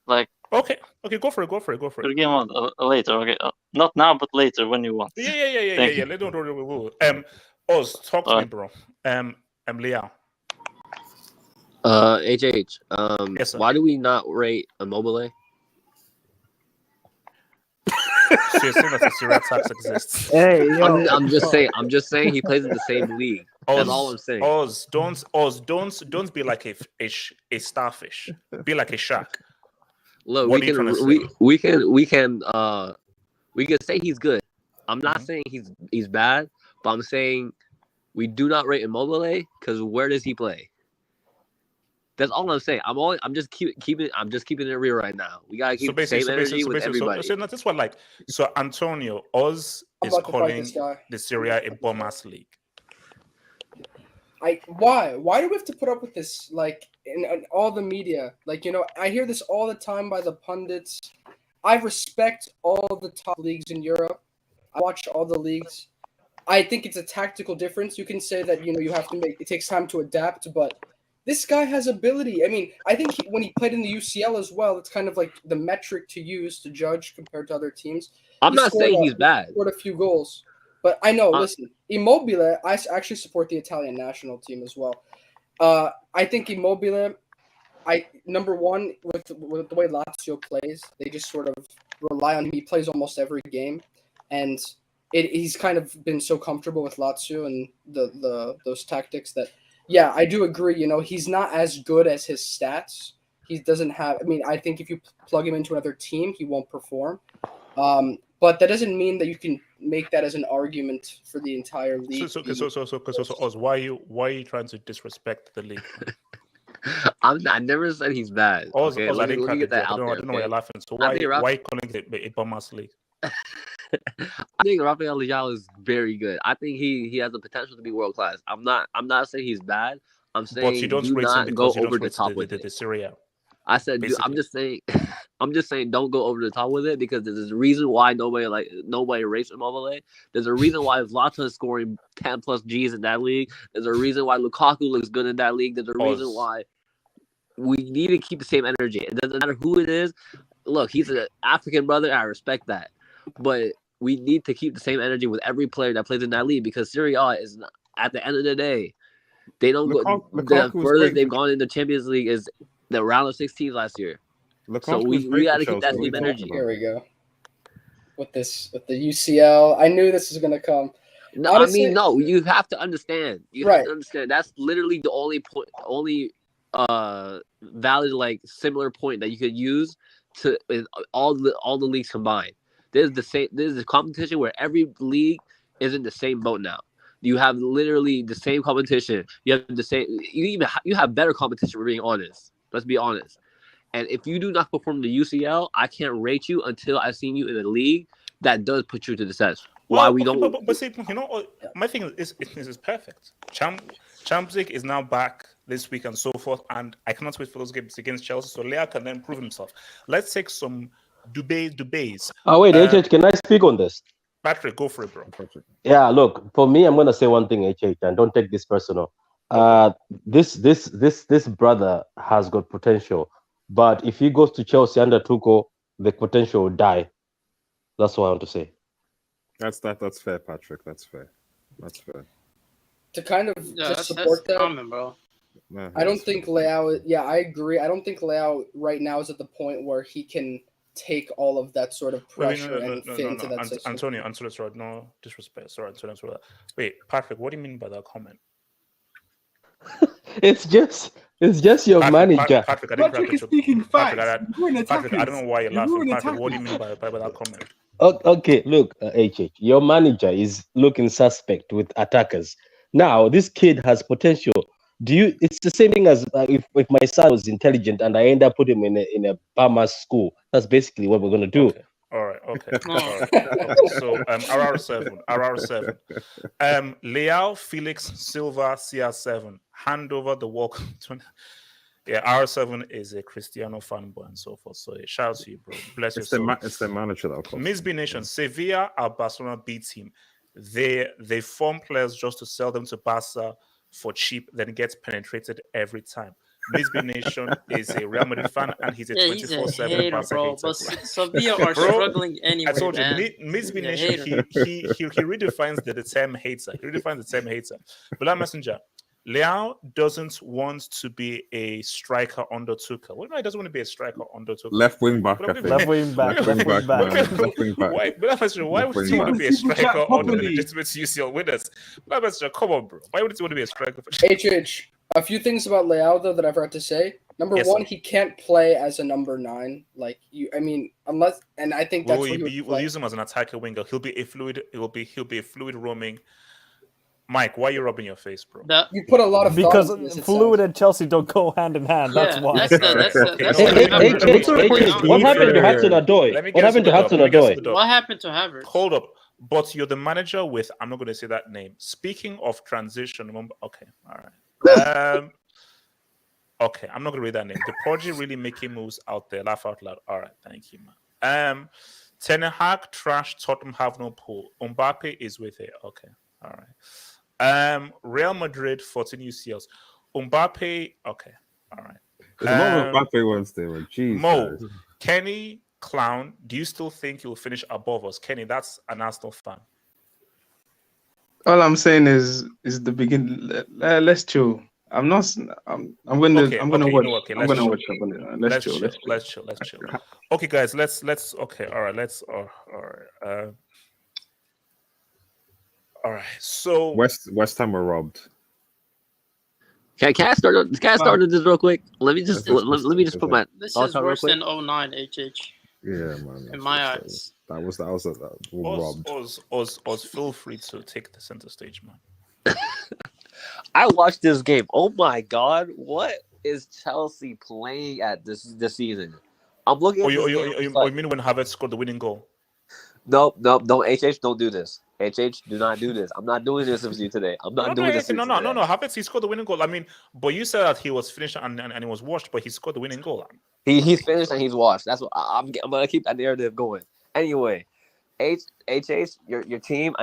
Like okay, go for it. We'll get on later. Okay, not now, but later when you want. Yeah. Oz, talk to me, bro. Leao. HH. Yes, sir. Why do we not rate Immobile? So you're saying that the Serie tax exists? Hey, yo. I'm just saying he plays in the same league. That's all I'm saying. Oz, don't be like a starfish. Be like a shark. Look, we can say he's good. I'm not saying he's bad, but I'm saying we do not rate Immobile because where does he play? That's all I'm saying. I'm just keeping it real right now. We gotta keep the same energy with everybody. So that's what So Antonio, Oz is calling the Serie a bum-ass league. Why do we have to put up with this? Like in all the media, I hear this all the time by the pundits. I respect all the top leagues in Europe. I watch all the leagues. I think it's a tactical difference. You can say that you have to it takes time to adapt, but this guy has ability. I mean, I think when he played in the UCL as well, it's kind of like the metric to use to judge compared to other teams. I'm not saying he's bad. He scored a few goals. But I know, listen, Immobile, I actually support the Italian national team as well. I think Immobile, number one, with the way Lazio plays, they just sort of rely on him. He plays almost every game. And he's kind of been so comfortable with Lazio and those tactics that, yeah, I do agree. He's not as good as his stats. He doesn't have – I mean, I think if you plug him into another team, he won't perform. But that doesn't mean that you can make that as an argument for the entire league. So Oz, why are you trying to disrespect the league? I never said he's bad. Oz, okay? I didn't get that out there. I don't know why you're laughing. So why are you calling it a bum-ass league? I think Raphael Leao is very good. I think he has the potential to be world class. I'm not saying he's bad. I'm saying but you don't do not go over the top with the Serie. I said, dude, I'm just saying, don't go over the top with it because there's a reason why nobody rates Immobile. There's a reason why Zlatan is scoring 10 plus G's in that league. There's a reason why Lukaku looks good in that league. There's a reason why we need to keep the same energy. It doesn't matter who it is. Look, he's an African brother. I respect that, but we need to keep the same energy with every player that plays in that league because Serie A is not, at the end of the day, they don't go. The furthest they've gone in the Champions League is the round of 16 last year. So we got to keep that same energy. Here we go. With the UCL, I knew this was gonna come. No, honestly, no. You have to understand. You have to understand. That's literally the only valid similar point that you could use to all the leagues combined. There's a competition where every league is in the same boat now. You have literally the same competition. You have the same. You have better competition. For being honest, let's be honest. And if you do not perform the UCL, I can't rate you until I've seen you in a league that does put you to the test. Why we don't? But see, you know, my thing is perfect. Champions League is now back this week and so forth, and I cannot wait for those games against Chelsea, so Leao can then prove himself. Let's take some debates. Oh wait, HH, can I speak on this? Patrick, go for it, bro. Yeah, look, for me, I'm gonna say one thing, HH, and don't take this personal. This brother has got potential, but if he goes to Chelsea under Tuchel, the potential will die. That's what I want to say. That's fair, Patrick. That's fair. To kind of just support that, common, bro. I don't think Leao. Yeah, I agree. I don't think Leao right now is at the point where he can take all of that sort of pressure and fit into that system. Antonio, sorry, no disrespect. Sorry, Antonio, sorry. Wait, Patrick, what do you mean by that comment? It's just your manager. Patrick is speaking facts. Patrick, I don't know why you're laughing. Patrick, what do you mean by that comment? Okay, look, HH, your manager is looking suspect with attackers. Now, this kid has potential. It's the same thing as if my son was intelligent and I end up putting him in a Bama school. That's basically what we're gonna do. Okay. All right. So RR7. Leao, Felix, Silva, CR7. Hand over the walk. Yeah, R7 is a Cristiano fanboy and so forth. So shout out to you, bro. Bless you. It's the manager that Misby Nation, Sevilla are Barcelona B team. They form players just to sell them to Barca for cheap, then gets penetrated every time. Misby Nation is a Real Madrid fan and he's a 24/7 Barca hater. But Sevilla are struggling anyway. I told you, man. Misby Nation, he redefines the term hater. He redefines the term hater. But Messenger, Leao doesn't want to be a striker under Tuchel. Well, no, he doesn't want to be a striker under Tuchel. Left wing back, I think. Left wing back. Why would he want to be a striker under the legitimate UCL winners? Come on, bro. Why would he want to be a striker? HH, a few things about Leao, though, that I forgot to say. Number one, he can't play as a number 9. Like unless, and I think that's we'll use him as an attacker winger. He'll be a fluid. He'll be a fluid roaming. Mike, why are you rubbing your face, bro? You put a lot of because fluid and Chelsea don't go hand in hand. That's why. What happened to Hudson-Odoi? What happened to Hudson-Odoi? What happened to Havertz? Hold up. But you're the manager with, I'm not going to say that name. Speaking of transition, okay, all right. Okay, I'm not going to read that name. The project really making moves out there. Laugh out loud. All right, thank you, man. Ten Hag trash. Tottenham have no pull. Mbappe is with it. Okay, all right. Real Madrid 14 UCLs. Mbappe, okay, all right. Mbappe ones there. Jeez, Mo, Kenny Clown, do you still think you'll finish above us? Kenny, that's an Arsenal fan. All I'm saying is the beginning. Let's chill. I'm gonna watch. Let's chill. Let's chill. Okay, guys, let's. Okay, all right. All right. All right, so West Ham were robbed. Can I start this real quick? Let me just put my. This is worse than 09 HH. Yeah, man. In my eyes, that was robbed. Oz, feel free to take the center stage, man. I watched this game. Oh my god, what is Chelsea playing at this season? I'm looking. You mean when Havertz scored the winning goal? Nope. Don't HH. Don't do this. HH, do not do this. I'm not doing this with you today. I'm not doing this. No. Havertz, he scored the winning goal. I mean, but you said that he was finished and he was washed, but he scored the winning goal. He's finished and he's washed. That's what I'm gonna keep that narrative going. Anyway, HH, your team,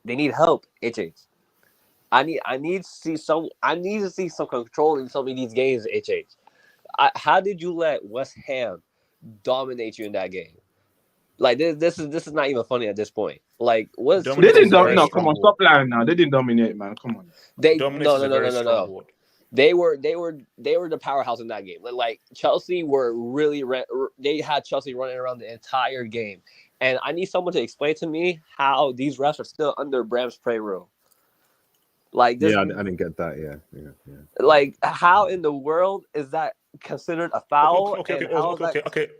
they need help. HH, I need to see some control in some of these games. HH, how did you let West Ham dominate you in that game? Like this is not even funny at this point. Like what? They didn't dominate. No, come on, stop lying now. They didn't dominate, man. Come on. No. They were the powerhouse in that game. Like Chelsea were really they had Chelsea running around the entire game, and I need someone to explain to me how these refs are still under Bram's pay rule. Like this, I didn't get that. Yeah. Like how in the world is that considered a foul? Okay.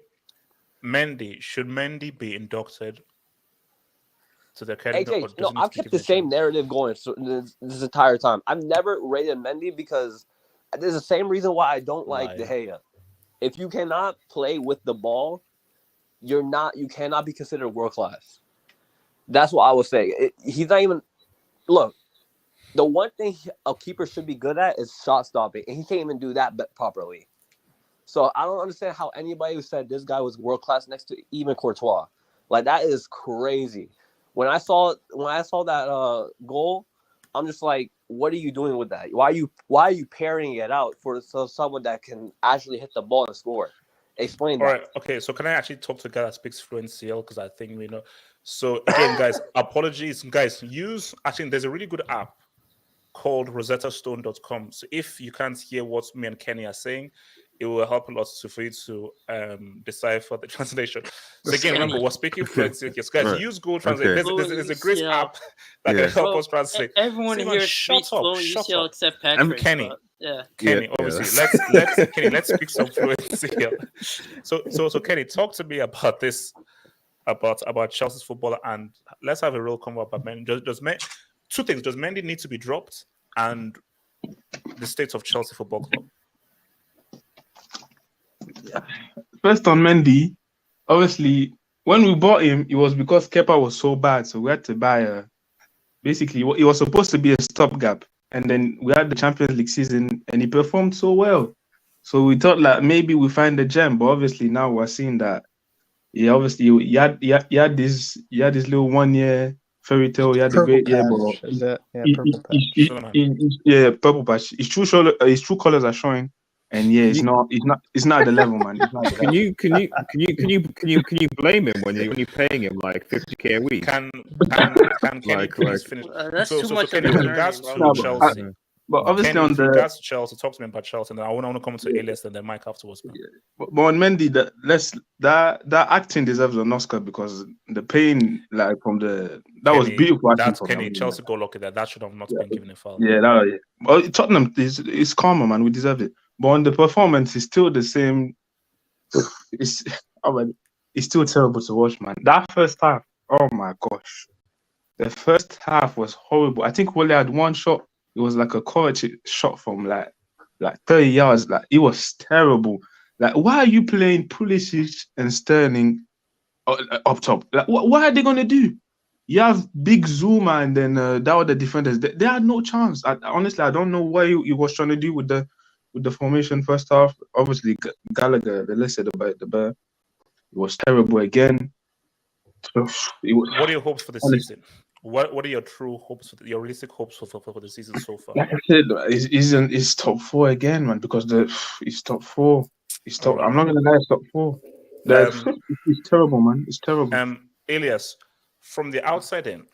Mendy, should Mendy be inducted? So they're carrying AJ, or no, doesn't I've give kept the it a same chance? narrative going this entire time. I've never rated Mendy because there's the same reason why I don't like De Gea. If you cannot play with the ball, you cannot be considered world class. That's what I would say. He's not even look. The one thing a keeper should be good at is shot stopping, and he can't even do that properly. So I don't understand how anybody who said this guy was world class next to even Courtois, like that is crazy. When I saw that goal, I'm just like, what are you doing with that? Why are you pairing it out for someone that can actually hit the ball and score? Explain All that. right, okay. So can I actually talk to a guy that speaks fluent CL because I think we know. So again, guys, apologies, guys. There's a really good app called rosettastone.com. So if you can't hear what me and Kenny are saying, it will help a lot for you to decipher the translation. So again, remember, we're speaking fluent CL. Guys, Right. use Google Translate. There's a great app that can help us translate. Everyone Simon, here shut speaks up, fluent shut UCL up. except Patrick. Kenny, but, yeah. Kenny, obviously, let's speak some fluency here. So Kenny, talk to me about this, about Chelsea's footballer, and let's have a real convo about Mendy. Two things: does Mendy need to be dropped, and the state of Chelsea Football Club? First on Mendy, obviously, when we bought him, it was because Kepa was so bad, so we had to buy basically, it was supposed to be a stopgap, and then we had the Champions League season, and he performed so well. So we thought like maybe we find a gem, but obviously now we're seeing that. Yeah, obviously you had this little 1 year fairy tale. He had a great year, but purple patch. purple patch. His true colors are showing, and yeah, it's not at the level, man. It's not at the Can you blame him when you're paying him like 50k a week? Can Kenny please finish? That's too much Kenny, of with a regards journey, to bro. Chelsea. But obviously Kenny, on with the regards to Chelsea, talk to me about Chelsea, and then I want to come to Elias and then Mike afterwards. Man. But on Mendy, that acting deserves an Oscar because the pain, like was beautiful acting That's from Kenny. him. Chelsea go lucky there. That should have not been given a foul. Yeah, well, Tottenham is calmer, man. We deserve it. But on the performance, it's still the same. It's still terrible to watch, man. That first half, oh my gosh, the first half was horrible. I think Wole had one shot. It was like a Kovacic shot from like 30 yards. Like it was terrible. Like, why are you playing Pulisic and Sterling up top? Like, what are they gonna do? You have Big Zuma and then that other defenders. They had no chance. Honestly, I don't know what he was trying to do with the formation first half. Obviously, Gallagher, the less said about the bear. It was terrible again. So what are your hopes for the season? What are your true hopes, your realistic hopes for the season so far? Like I said, it's top 4 again, man. Because it's top 4. It's top. I'm not gonna lie, it's top 4. It's terrible, man. It's terrible. Elias, from the outside in,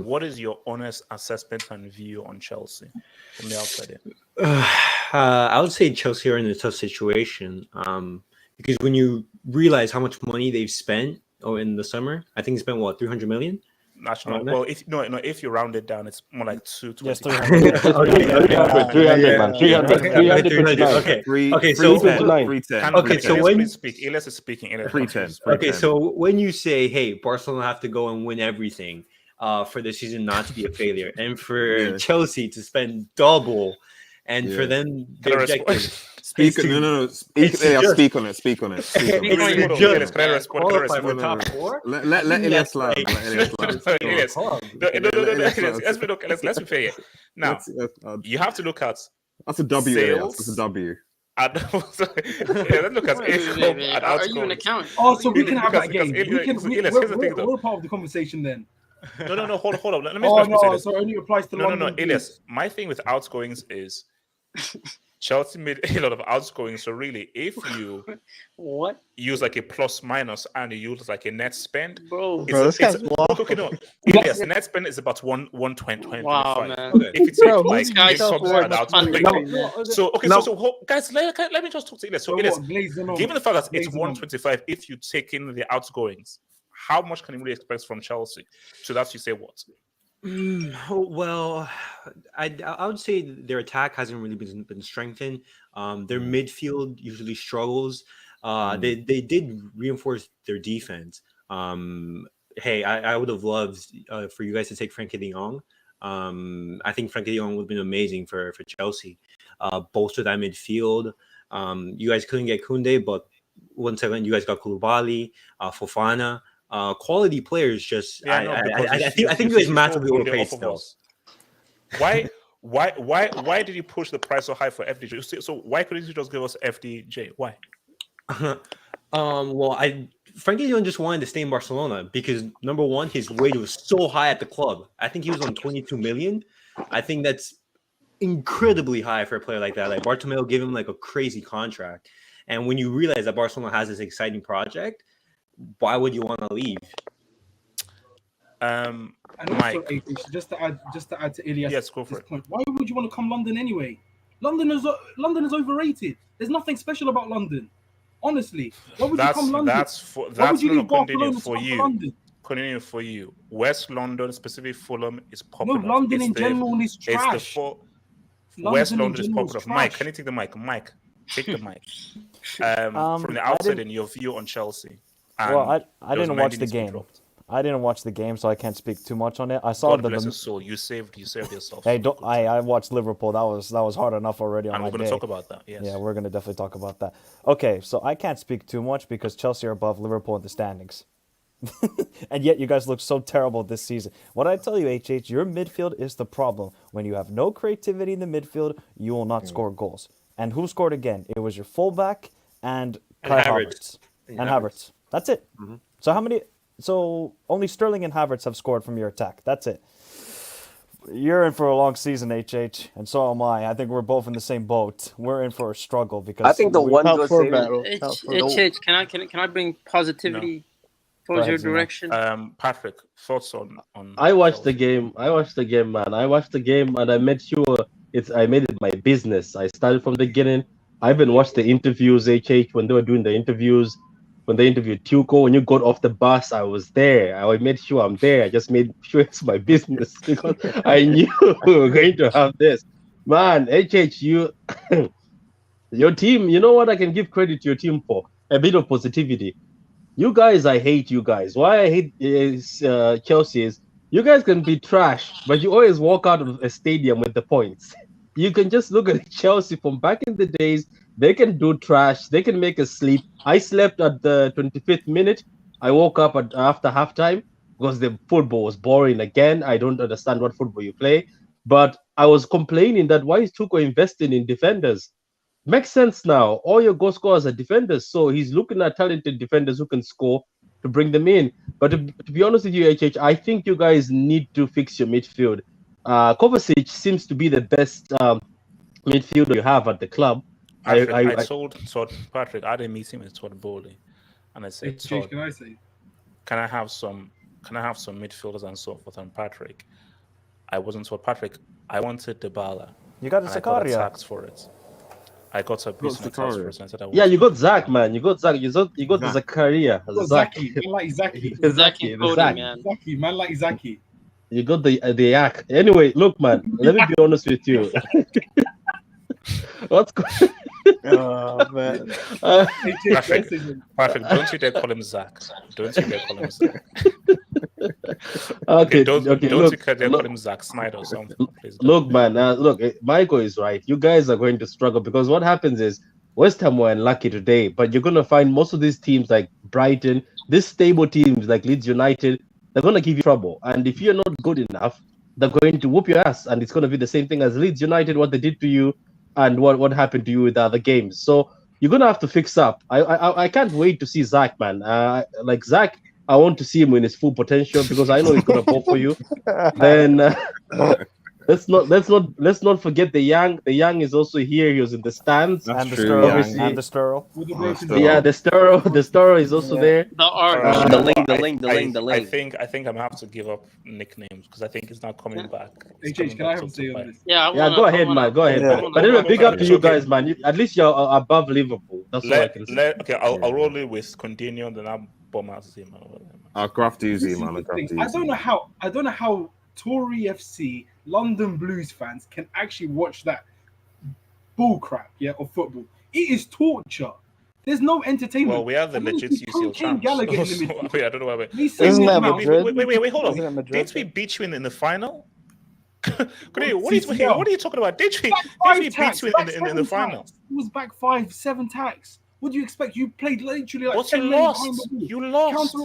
what is your honest assessment and view on Chelsea from the outside in? I would say Chelsea are in a tough situation because when you realize how much money they've spent in the summer, I think they spent 300 million. National. Well, if you round it down, it's more like 220. Yes, 300, man. 300. Okay, so when speak, Elias is speaking. 310. Okay, so when you say, "Hey, Barcelona have to go and win everything for the season not to be a failure," and for Chelsea to spend double, and for them their objective. Speak on it. Speak on it. Qualify for top 4. Let Elias slide. Let's be fair. Now you have to look at. That's a W. Sales. That's a W. Let's look at are you an accountant? Oh, so we can have that game. We're part of the conversation then. No, hold up. Let me so it only applies to London. No, Elias. My thing with outgoings is Chelsea made a lot of outgoings. So really, if you use like a plus minus and you use like a net spend, this guy's Elias, net spend is about 120. Wow, man. If you take like guys, let me just talk to Elias. So Elias, given the fact that it's 125, if you take in the outgoings, how much can you really expect from Chelsea? So that's you say what? Well, I would say their attack hasn't really been strengthened. Their midfield usually struggles. They did reinforce their defense. hey, I would have loved for you guys to take Frankie de Jong. I think Frankie de Jong would have been amazing for Chelsea. Bolster that midfield. You guys couldn't get Koundé, but once again, you guys got Koulibaly, Fofana. Quality players. Just Yeah, I think you guys massively overpaid still. Why did you push the price so high for FDJ? So why couldn't you just give us FDJ? Why? Well, Frankie de Jong just wanted to stay in Barcelona because number one, his wage was so high at the club. I think he was on 22 million. I think that's incredibly high for a player like that. Like Bartomeu gave him like a crazy contract, and when you realize that Barcelona has this exciting project, why would you want to leave? And Mike, also, just to add to Ilias' yes, go for it. point, why would you want to come London anyway? London is overrated. There's nothing special about London. Honestly, why would you come London? That's for you. West London, specifically Fulham, is popular. No, London in general is trash. West London is popular. Mike, can you take the mic? Mike, take the mic. From the outside, in your view on Chelsea. Well, I didn't watch the game. I didn't watch the game, so I can't speak too much on it. I saw God bless his soul. You saved yourself. Hey, I watched Liverpool. That was hard enough already on my day. And we're going to talk about that. Yes. Yeah, we're going to definitely talk about that. Okay, so I can't speak too much because Chelsea are above Liverpool in the standings. And yet you guys look so terrible this season. What I tell you, HH, your midfield is the problem. When you have no creativity in the midfield, you will not score goals. And who scored again? It was your fullback and Havertz. And Havertz. That's it. Mm-hmm. So only Sterling and Havertz have scored from your attack. That's it. You're in for a long season, HH, and so am I. I think we're both in the same boat. We're in for a struggle because I think the one good HH, can I bring positivity towards your direction? Patrick, thoughts on I watched the game, man. I watched the game and I made sure I made it my business. I started from the beginning. I even watched the interviews, HH, when they were doing the interviews. When they interviewed Tuchel, when you got off the bus, I was there. I made sure I'm there. I just made sure it's my business because I knew we were going to have this. Man, HH, your team, you know what I can give credit to your team for? A bit of positivity. You guys, I hate you guys. Why I hate Chelsea is you guys can be trash, but you always walk out of a stadium with the points. You can just look at Chelsea from back in the days. They can do trash. They can make us sleep. I slept at the 25th minute. I woke up after halftime because the football was boring again. I don't understand what football you play. But I was complaining that why is Tuchel investing in defenders? Makes sense now. All your goal scorers are defenders. So he's looking at talented defenders who can score to bring them in. But to be honest with you, HH, I think you guys need to fix your midfield. Kovacic seems to be the best midfielder you have at the club. I told Patrick, I didn't meet him at Todd Bowley, and I said, Todd, can I have some midfielders and so forth? And Patrick, I wasn't told. Patrick, I wanted Dybala. You got a Zakaria. I got attacked for it. I got a piece of for it. And I said you got Zach, man. You got Zach. You got Zakaria. Zaki. Man like Zaki. Zaki, man. Zaki, man like Zaki. You got the Yak. Anyway, look, man. Let me be honest with you. What's going? Oh man. Patrick, don't you dare call him Zach. Don't you dare call him Zach. Okay, don't look, you dare call him Zach Snyder or something. Please look, man. Look, Michael is right. You guys are going to struggle because what happens is West Ham were unlucky today, but you're going to find most of these teams like Brighton, these stable teams like Leeds United, they're going to give you trouble. And if you're not good enough, they're going to whoop your ass. And it's going to be the same thing as Leeds United, what they did to you and what happened to you with the other games. So you're going to have to fix up. I can't wait to see Zach, man. Like Zach, I want to see him in his full potential because I know he's going to go for you. Then let's not forget the Young. The Young is also here. He was in the stands. And the Sturl. Yeah, the Sturl is also there. The link. I think I'm gonna have to give up nicknames because I think it's not coming back. Can I have a say on this? Yeah, go ahead, man. Go ahead. Yeah. But anyway, big up to you guys, man. At least you're above Liverpool. That's all I can say. Okay, I'll roll it with Continuo, then I'll bomb out Zima. I'll craft easy, man. I don't know how Tory FC London Blues fans can actually watch that bull crap, of football. It is torture. There's no entertainment. Well, we have the And then legit you throw UCL Kane champs. Gallagher in the So, midfield. wait, I don't know why. He's saying Isn't this that man- Madrid? Wait, hold Isn't it on. Madrid? Didn't we beat you in the final? What are CCL. you talking about? Did we Back five beat tax, you back in seven the final? tax. It was back 5-7 tax. What do you expect? You played literally like But 10 you minutes lost. behind the ball. You lost.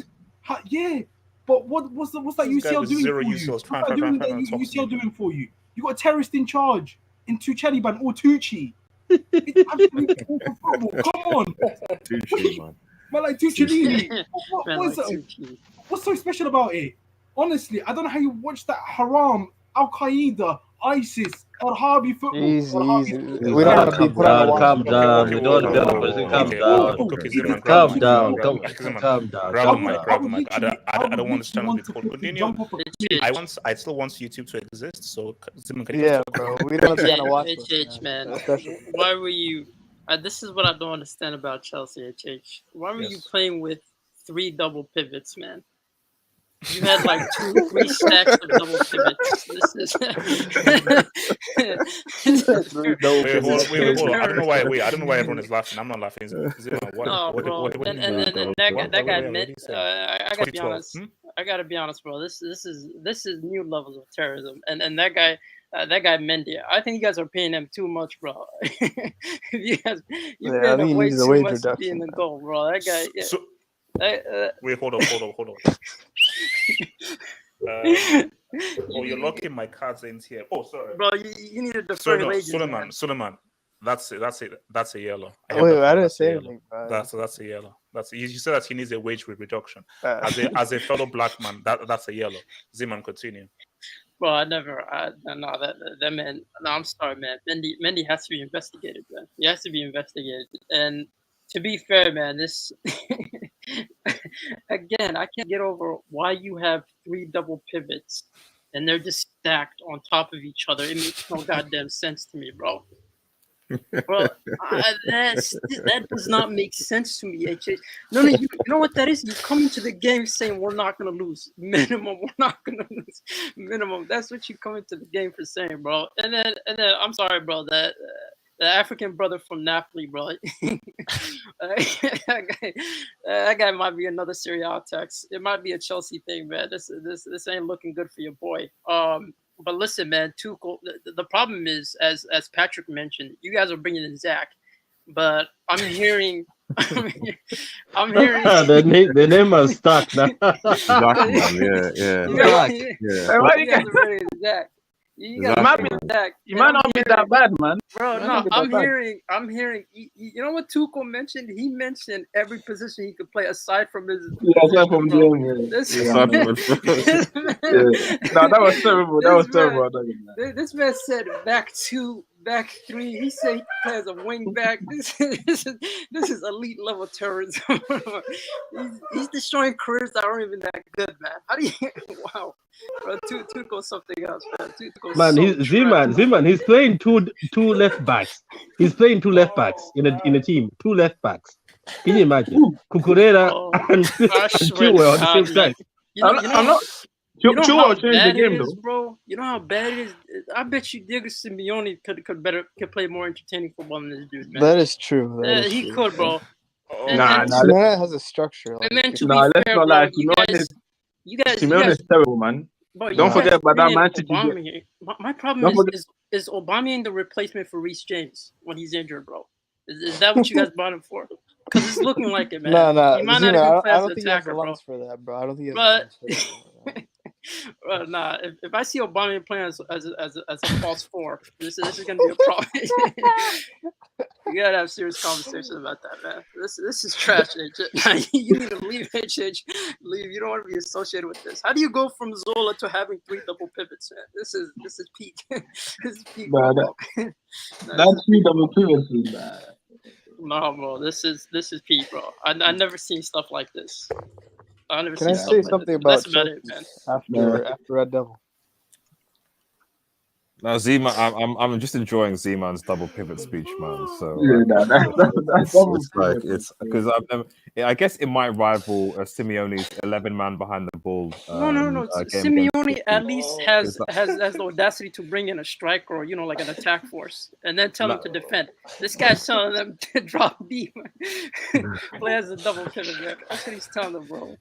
Yeah, but what's that This guy UCL with doing zero for you? UCLs What's trying that to doing talk to UCL me. doing for you? You got a terrorist in charge in Tuchel ban or Tucci. It's absolutely awful football. Come on, Tucci, man. man, like Tucci. Man, What's so special about it? Honestly, I don't know how you watch that haram, Al Qaeda, ISIS, Al Harbi football. Easy, Al easy. Harbi We don't want to be put on the watch. Calm down. Okay, We don't want to be on the position. Calm down. Calm down. Calm down. Grab the mic. Grab the mic. literally- I don't want this channel to be literally told. want to Continue. jump off a cliff. I still want YouTube to exist. So, Simon, can you Yeah, talk? bro. We don't want to be on the watch list, HH, man. man. Especially. Why were you? This is what I don't understand about Chelsea, HH. Why were you Yes. playing with 3 double pivots, man? You had like 2-3 stacks of double pivots. This is. Wait, hold on. I don't know why. Wait, I don't know why everyone is laughing. I'm not laughing. Is it what? No, bro. What And that guy meant. I gotta be 2012. honest. I gotta be honest, bro. This is new levels of terrorism. And that guy Mendy. I think you guys are paying him too much, bro. You guys, you Yeah, I paid think he him way needs a too wage much to be in reduction. the goal, bro. That guy. Yeah. So, wait, hold on. Oh, you're locking my cards in here. Oh, sorry. Bro, you need to defer So, no, wages, man. Suleiman. That's it. That's a yellow. Wait, I didn't say anything, bro. That's a yellow. You said that he needs a wage reduction. As a fellow black man, that's a yellow. Ziman, continue. Bro, that man. No, I'm sorry, man. Mendy has to be investigated, man. He has to be investigated. And to be fair, man, this again, I can't get over why you have 3 double pivots and they're just stacked on top of each other. It makes no goddamn sense to me, bro. Bro, that does not make sense to me, HH. No, you know what that is? You come into the game saying we're not gonna lose. Minimum, we're not gonna lose. Minimum. That's what you come into the game for saying, bro. And then I'm sorry, bro, that the African brother from Napoli, bro. that guy might be another Serie A tax. It might be a Chelsea thing, man. This ain't looking good for your boy. But listen, man, Tuchel. The problem is, as Patrick mentioned, you guys are bringing in Zach, but I'm hearing. The name is stuck now. Zach. You might not be that bad, man. Bro, no, I'm hearing. You know what Tuchel mentioned? He mentioned every position he could play aside from his. Aside from Jim. No, that was terrible. That was terrible. This man said back 2, back 3. He said he plays a wing back. This is elite level terrorism. he's destroying careers that aren't even that good, man. How do you? Wow. Bro, Tuchel's something else, man. Ziman, he's playing two left backs. He's playing 2 left backs in a team. 2 left backs. Can you imagine? Cucurella and Chilwell at the same time. I'm not. Chilwell changed the game, though. Bro, you know how bad it is. I bet you Diego Simeone could play more entertaining football than this dude, man. That is true. He could, bro. Simeone has a structure. And then to let's be fair, not bro, lie. you guys, Simeone is terrible, man. Bro, Don't forget about that match. My problem is Aubameyang the replacement for Reece James when he's injured, bro? Is that what you guys bought him for? Because it's looking like it, man. No. He might Zena, not I don't think he has attacker, the bro. lungs for that, bro. I don't think he has the lungs for that. Bro, nah. If I see Aubameyang playing as a false 4, this is gonna be a problem. You gotta have serious conversations about that, man. This is trash, HH. You need to leave, HH. Leave. You don't want to be associated with this. How do you go from Zola to having 3 double pivots, man? This is peak. This is peak. That's 3 double pivots, man. No, bro. This is peak, bro. I never seen stuff like this. I never Can seen I say stuff something like this. about That's about it, man. after Red Devil? Now, Zima, I'm just enjoying Zeman's double pivot speech, man. So it's because I guess it might rival Simeone's 11-man behind the ball. No. Game against Simeone City. at least has the audacity to bring in a striker or like an attack force, and then tell them to defend. This guy's telling them to drop deep, play as a double pivot. Man. That's what he's telling them, bro.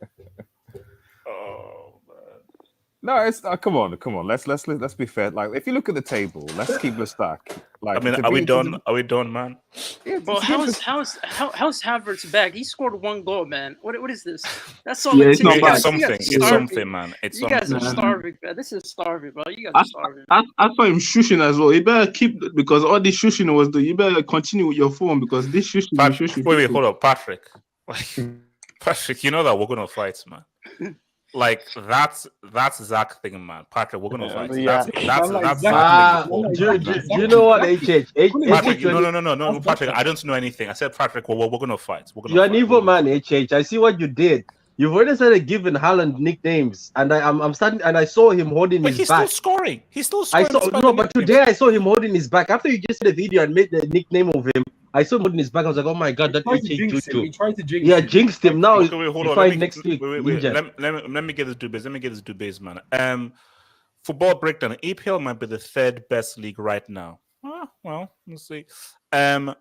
No, it's come on. Let's be fair. Like, if you look at the table, let's keep the stack. Like, I mean, are we done? Are we done, man? Yeah, bro, how's Havertz back? He scored 1 goal, man. What is this? That's all. Yeah, it it's not takes. bad. It's something, man. It's you guys something. are starving, man. This is starving, bro. You guys are starving. I saw him shushing as well. You better keep because all this shushing was you better continue with your form because this shushing. Wait, hold up, Patrick. Patrick, you know that we're gonna fight, man. Like that's Zach thing, man. Patrick, we're gonna fight. Yeah. That's Zach. Do you know what, HH? Patrick, no, Patrick. I don't know anything. I said, Patrick, we're gonna fight. You're an evil man, HH. I see what you did. You've already started giving Haaland nicknames, and I'm starting. And I saw him holding his back. He's still scoring. He's still scoring. But today I saw him holding his back. After you just did the video and made the nickname of him, I saw him holding his back. I was like, oh my god, that He tried to jinx him. Yeah, jinxed him. Now Okay, wait, hold on. next week. Wait. Let me get this debate, man. Football breakdown. EPL might be the 3rd best league right now. Well, let's see. Senosi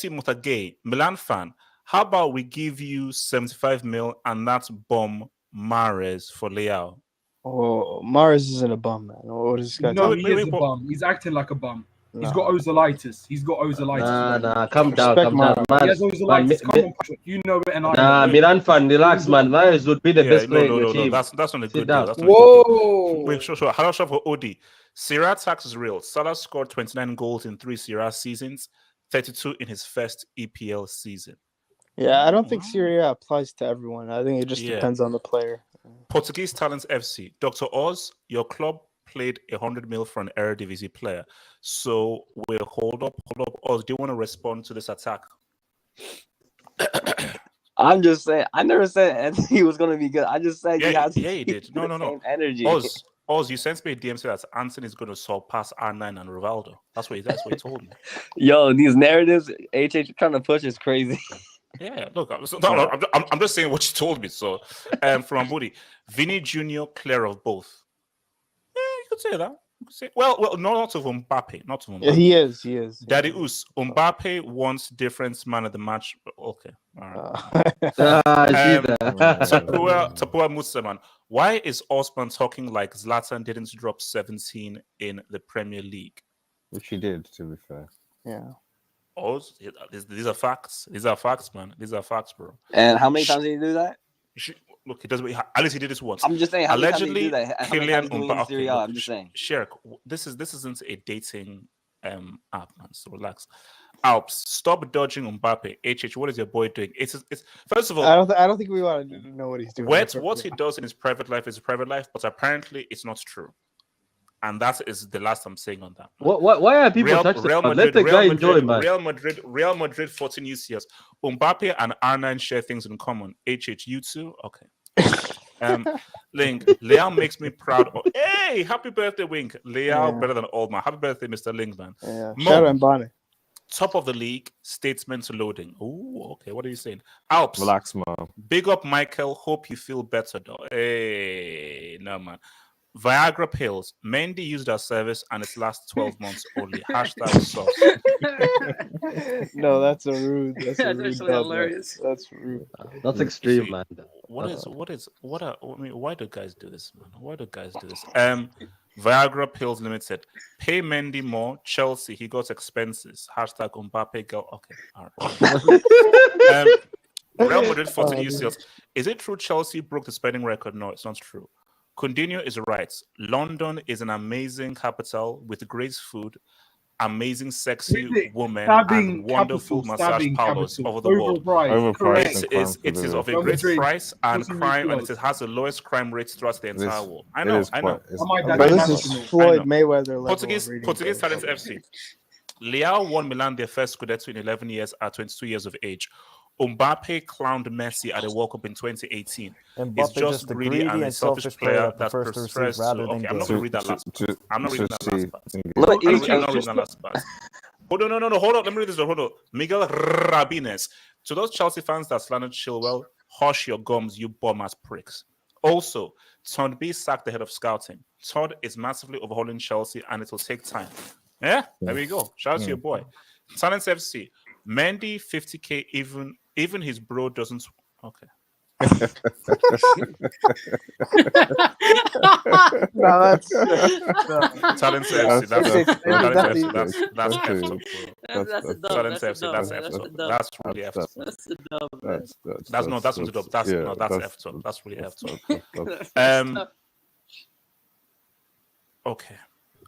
Mutagay, Milan fan. How about we give you 75 mil and that's bomb Mahrez for Leao? Oh, Mahrez isn't a bum, man. What is this guy No, talking he is a bum. He's acting like a bum. He's got ozolitis. Nah, calm down. He has ozolitis. Come on, Patrick. You know it, and I know it. Milan fan, relax, man. Mahrez would be the best player in your team. That's not a good deal. Whoa! Wait, sure. How about for Odi? Serie tax is real. Salah scored 29 goals in 3 Serie seasons, 32 in his first EPL season. Yeah, I don't think Serie applies to everyone. I think it just depends on the player. Portuguese Talents FC. Dr. Oz, your club played 100 mil for an Eredivisie player. So we'll hold up. Oz, do you want to respond to this attack? I'm just saying. I never said he was going to be good. I just said he has. Yeah, you did. No. Energy. Oz, you sent me a DM saying that Anthony is going to surpass R9 and Rivaldo. That's what he told me. Yo, these narratives HH trying to push is crazy. Yeah, look, I'm just saying what you told me. So, from Ambudi, Vinny Jr. clear of both. Yeah, you could say that. Well, not of Mbappe, not of Mbappe. Yeah, he is. Daddy Us, Mbappe wants different man of the match. Okay, all right. Tapua Musaman, why is Osman talking like Zlatan didn't drop 17 in the Premier League? Which he did, to be fair. Yeah. Oh, these are facts. These are facts, man. These are facts, bro. And how many times did he do that? Look, he does. At least he did this once. I'm just saying. How Allegedly, many times did he do that? Kylian Mbappe. I'm just saying. Sherk, this isn't a dating app, man. So relax. Alps, stop dodging Mbappe. HH, what is your boy doing? It's first of all, I don't think we want to know what he's doing. What he does in his private life is private life, but apparently it's not true. And that is the last I'm saying on that. Why are people touching? Let the guy enjoy, man. Real Madrid 14 UCS. Mbappe and R9 share things in common. HH, you too? Okay. Link, Leao makes me proud. Hey, happy birthday, Wink. Leao better than old man. Happy birthday, Mr. Link, man. Yeah. Shout out Mbane. Top of the league, statements loading. Oh, okay. What are you saying? Alps. Relax, man. Big up, Michael. Hope you feel better, though. Hey, no, man. Viagra pills. Mendy used our service and its last 12 months only. Hashtag sauce. No, that's a rude. That's actually hilarious. That's rude. That's extreme, man. Why do guys do this, man? Why do guys do this? Viagra pills limited. Pay Mendy more. Chelsea, he got expenses. Hashtag Mbappe girl. Okay, all right. Real Madrid 14 UCLs. Is it true Chelsea broke the spending record? No, it's not true. Coutinho is right. London is an amazing capital with great food, amazing sexy women, and wonderful massage parlors over the world. It is of a great price and crime, and it has the lowest crime rates throughout the entire world. I know. But this is Floyd Mayweather level. Portuguese Talents FC. Leao won Milan their first Scudetto in 11 years at 22 years of age. Mbappe clowned Messi at the World Cup in 2018. Mbappe It's just just a greedy greedy and a and selfish selfish player player that that prefers to receive prefers to. rather than Okay, I'm not give. going to read that last part. I'm not reading that last part. Look, I'm H, not reading that last part. Hold on, no. Hold on. Let me read this. Hold on. Miguel Rabines. To those Chelsea fans that slandered Chilwell, hush your gums, you bum-ass pricks. Also, Todd B sacked the head of scouting. Todd is massively overhauling Chelsea, and it will take time. Yeah, there we go. Shout out to your boy. Talents FC. Mendy, 50K, even his bro doesn't... Okay. No, that's Talent FC. That's really F. That's not to dub. That's F top. That's really F top. Okay.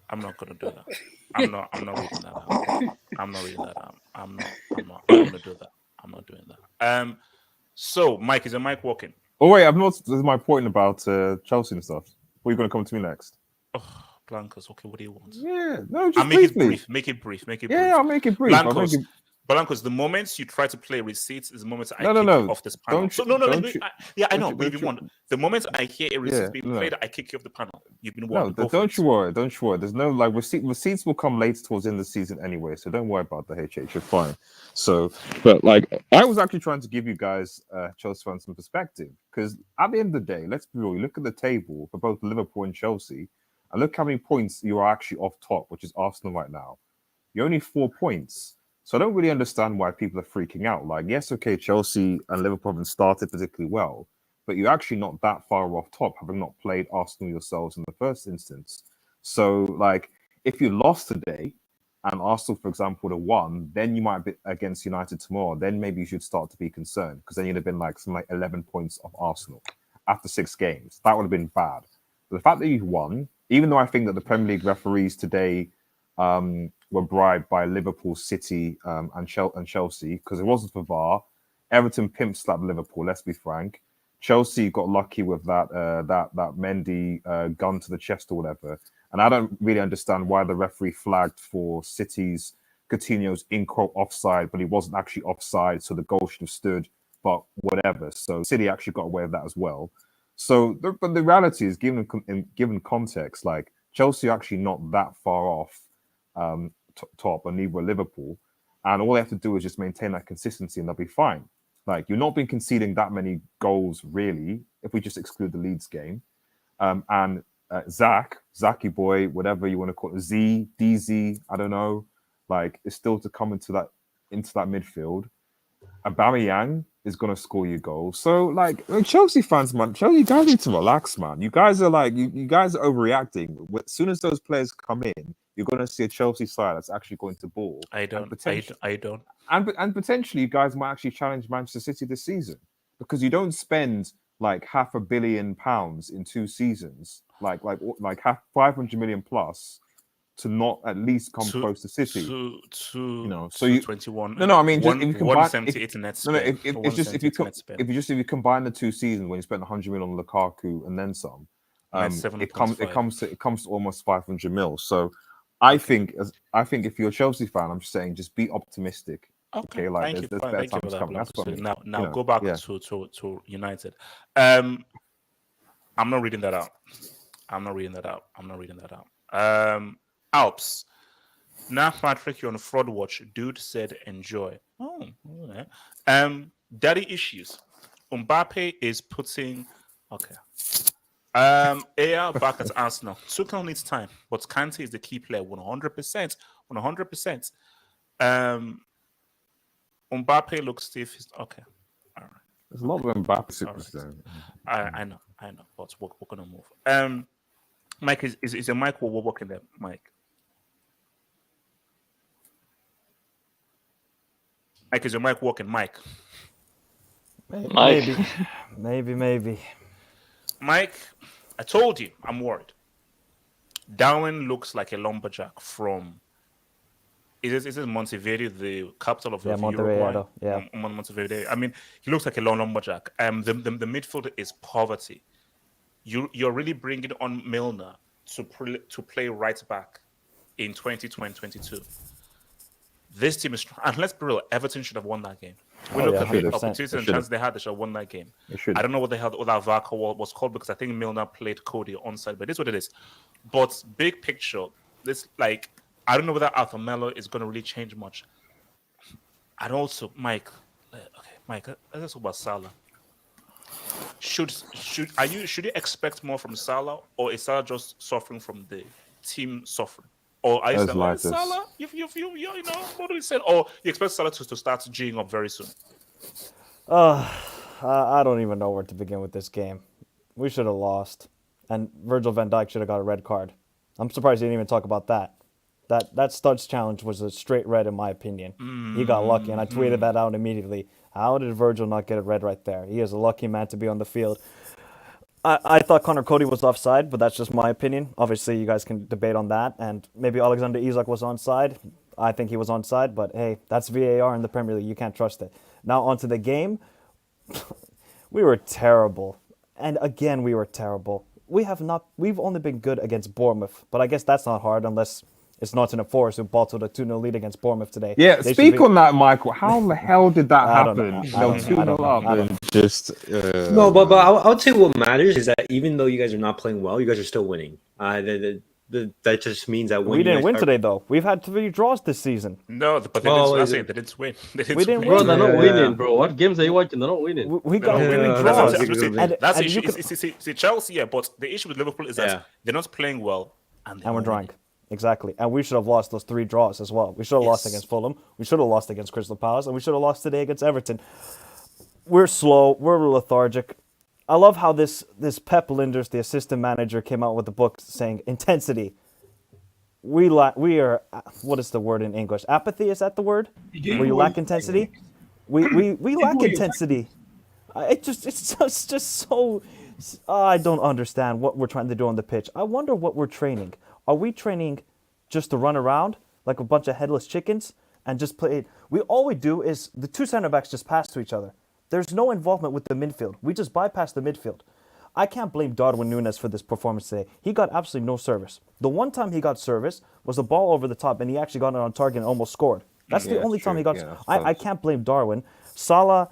I'm not gonna do that. I'm not reading that out. I'm not reading that out. I'm not gonna do that. I'm not doing that. So Mike, is your mic working? Oh wait, I've not. This is my point about Chelsea and stuff. What are you going to come to me next? Oh, Blancos. Okay, what do you want? Yeah, no, just make it briefly. brief. Make it brief. Yeah, I'll make it brief. Blancos, the moment you try to play receipts is the moment I kick you off this panel. I know. But if you want, the moment I hear a receipt being played, I kick you off the panel. You've been warned. No, don't you worry. There's no receipts will come later towards the end of the season anyway, so don't worry about the HH. You're fine. So, but I was actually trying to give you guys Chelsea fans some perspective because at the end of the day, let's be real. You look at the table for both Liverpool and Chelsea, and look how many points you are actually off top, which is Arsenal right now. You're only 4 points. So I don't really understand why people are freaking out. Yes, okay, Chelsea and Liverpool haven't started particularly well, but you're actually not that far off top, having not played Arsenal yourselves in the first instance. So, if you lost today, and Arsenal, for example, would have won, then you might be against United tomorrow. Then maybe you should start to be concerned, because then you'd have been 11 points off Arsenal after 6 games. That would have been bad. But the fact that you've won, even though I think that the Premier League referees today were bribed by Liverpool, City, and Chelsea, because it wasn't for VAR. Everton pimp slapped Liverpool. Let's be frank. Chelsea got lucky with that Mendy gun to the chest or whatever, and I don't really understand why the referee flagged for City's Coutinho's in quote offside, but he wasn't actually offside, so the goal should have stood. But whatever. So City actually got away with that as well. So, but the reality is, given context, Chelsea are actually not that far off top, and neither Liverpool, and all they have to do is just maintain that consistency and they'll be fine. You're not been conceding that many goals really, if we just exclude the Leeds game. And Zachy boy, whatever you want to call it, DZ, I don't know, is still to come into that midfield. Aubameyang is going to score you goals. So, Chelsea fans, man, you guys need to relax, man. You guys are you guys are overreacting. As soon as those players come in, you're going to see a Chelsea side that's actually going to ball. I don't. And potentially, you guys might actually challenge Manchester City this season, because you don't spend £500 million in 2 seasons, like 500 million plus, to not at least come close to City. So you 21. No. I mean, just if you combine 178 net spend. If you combine the 2 seasons when you spent 100 million on Lukaku and then some, it comes to almost 500 mil. So I think if you're a Chelsea fan, I'm just saying, just be optimistic. Okay, there's better times coming. That's what now go back to United. I'm not reading that out. Alps. Now, Patrick, you're on fraud watch. Dude said enjoy. Oh, okay. Daddy issues. Mbappe is putting. Okay. Aya back at Arsenal. Tuchel needs time, but Kante is the key player. 100%. 100%. Mbappe looks stiff. Okay. All right. There's a lot of Mbappe. Right. I know. But we're gonna move. Mike, is your mic working there, Mike? Mike, is your mic working, Mike? Maybe. Mike, I told you, I'm worried. Darwin looks like a lumberjack from. Is it Montevideo, the capital of Uruguay? Yeah. Montevideo. I mean, he looks like a lumberjack. The midfield is poverty. You're really bringing on Milner to play right back in 2022. This team is strong. And let's be real, Everton should have won that game. We Oh, look yeah, at the 100%. opportunities and chance they had, they should have won that game. I don't know what the hell that VAR call was called because I think Milner played Cody onside, but it's what it is. But big picture, this like I don't know whether Arthur Melo is going to really change much. And also, Mike, Mike, let's talk about Salah. Should you expect more from Salah, or is Salah just suffering from the team suffering? Or are you saying, oh, Salah, you know, what do we say? Or you expect Salah to start G'ing up very soon? I don't even know where to begin with this game. We should have lost, and Virgil van Dijk should have got a red card. I'm surprised he didn't even talk about that. That studs challenge was a straight red in my opinion. He got lucky, and I tweeted that out immediately. How did Virgil not get a red right there? He is a lucky man to be on the field. I thought Connor Cody was offside, but that's just my opinion. Obviously, you guys can debate on that, and maybe Alexander Isak was onside. I think he was onside, but hey, that's VAR in the Premier League. You can't trust it. Now onto the game. We were terrible, and again we were terrible. We've only been good against Bournemouth, but I guess that's not hard unless it's Nottingham Forest who bottled a 2-0 lead against Bournemouth today. Yeah, speak on that, Michael. How the hell did that happen? They were 2-0 up and just... No, but I would say what matters is that even though you guys are not playing well, you guys are still winning. That just means that when we didn't win today, though. We've had 3 draws this season. No, but they didn't win. We didn't Bro, win. they're not winning, bro. What games are you watching? They're not winning. We got winning draws. That's the issue. See, Chelsea, yeah, but the issue with Liverpool is that they're not playing well. And we're drawing. Exactly. And we should have lost those 3 draws as well. We should have lost against Fulham. We should have lost against Crystal Palace. And we should have lost today against Everton. We're slow. We're lethargic. I love how this Pep Linders, the assistant manager, came out with a book saying intensity. We are, what is the word in English? Apathy, is that the word? Where you lack intensity? We lack intensity. It's just so... I don't understand what we're trying to do on the pitch. I wonder what we're training. Are we training just to run around like a bunch of headless chickens and just play? All we do is the 2 center backs just pass to each other. There's no involvement with the midfield. We just bypass the midfield. I can't blame Darwin Núñez for this performance today. He got absolutely no service. The one time he got service was a ball over the top, and he actually got it on target and almost scored. That's the only time he got. I can't blame Darwin. Salah.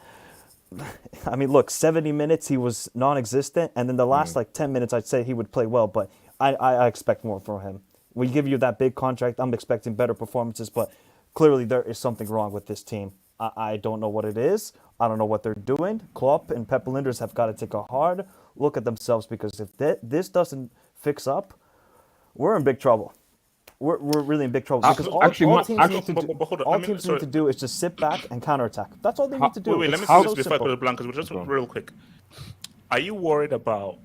I mean, look, 70 minutes he was non-existent, and then the last 10 minutes I'd say he would play well, but I expect more from him. We give you that big contract. I'm expecting better performances, but clearly there is something wrong with this team. I don't know what it is. I don't know what they're doing. Klopp and Pep Linders have got to take a hard look at themselves, because if this doesn't fix up, we're in big trouble. We're really in big trouble, because all teams need to do is just sit back and counterattack. That's all they need to do. Wait, let me say this before I put it blank, because just real quick. Are you worried about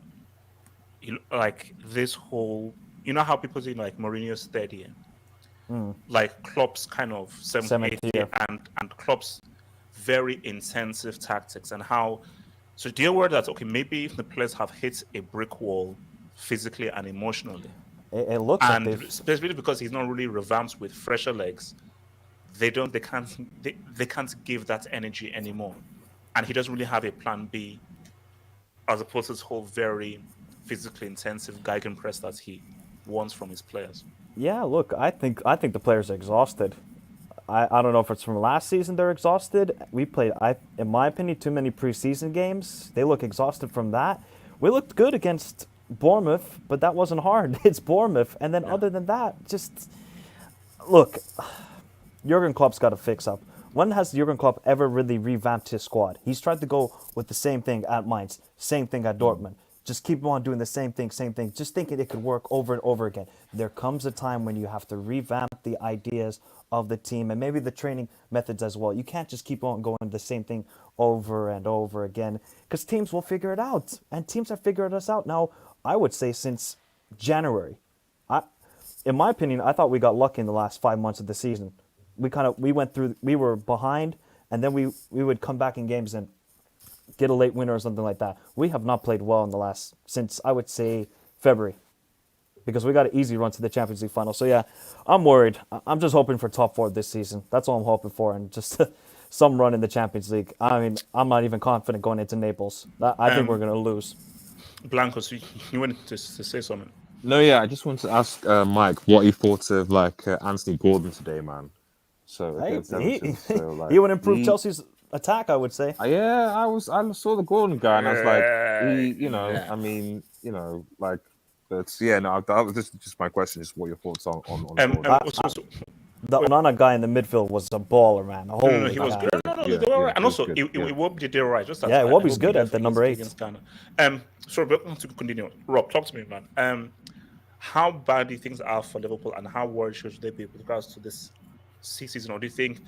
like this whole, you know how people say like Mourinho's third year, like Klopp's kind of 7th, 8th year, and Klopp's very intensive tactics, and how, so do you worry that, okay, maybe if the players have hit a brick wall physically and emotionally, it looks and like especially because he's not really revamped with fresher legs, they can't give that energy anymore, and he doesn't really have a plan B, as opposed to this whole very physically intensive Gegenpress that he wants from his players. Yeah, look, I think the players are exhausted. I don't know if it's from last season they're exhausted. We played, in my opinion, too many preseason games. They look exhausted from that. We looked good against Bournemouth, but that wasn't hard. It's Bournemouth. And then other than that, just... Look, Jurgen Klopp's got to fix up. When has Jurgen Klopp ever really revamped his squad? He's tried to go with the same thing at Mainz, same thing at Dortmund. Just keep on doing the same thing, just thinking it could work over and over again. There comes a time when you have to revamp the ideas of the team and maybe the training methods as well. You can't just keep on going the same thing over and over again, because teams will figure it out, and teams have figured us out now, I would say, since January. In my opinion, I thought we got lucky in the last 5 months of the season. We went through, we were behind, and then we would come back in games and get a late winner or something like that. We have not played well in the last, since I would say February, because we got an easy run to the Champions League final. So yeah, I'm worried. I'm just hoping for top 4 this season. That's all I'm hoping for, and just some run in the Champions League. I mean, I'm not even confident going into Naples. I think we're going to lose. Blancos, you wanted to say something? No, yeah, I just wanted to ask Mike what he thought of Anthony Gordon today, man. So he would improve Chelsea's attack, I would say. Yeah, I saw the Gordon guy, and I was like, Yeah. I mean, like that's no. That was just my question. Just what your thoughts on Gordon? The Onana guy in the midfield was a baller, man. No, he was good. No, they were right. And also, Iwobi did right. Just yeah, Iwobi's good at the number 8. Sorry, but to continue. Rob, talk to me, man. How bad do you think are for Liverpool, and how worried should they be with regards to this season? Or do you think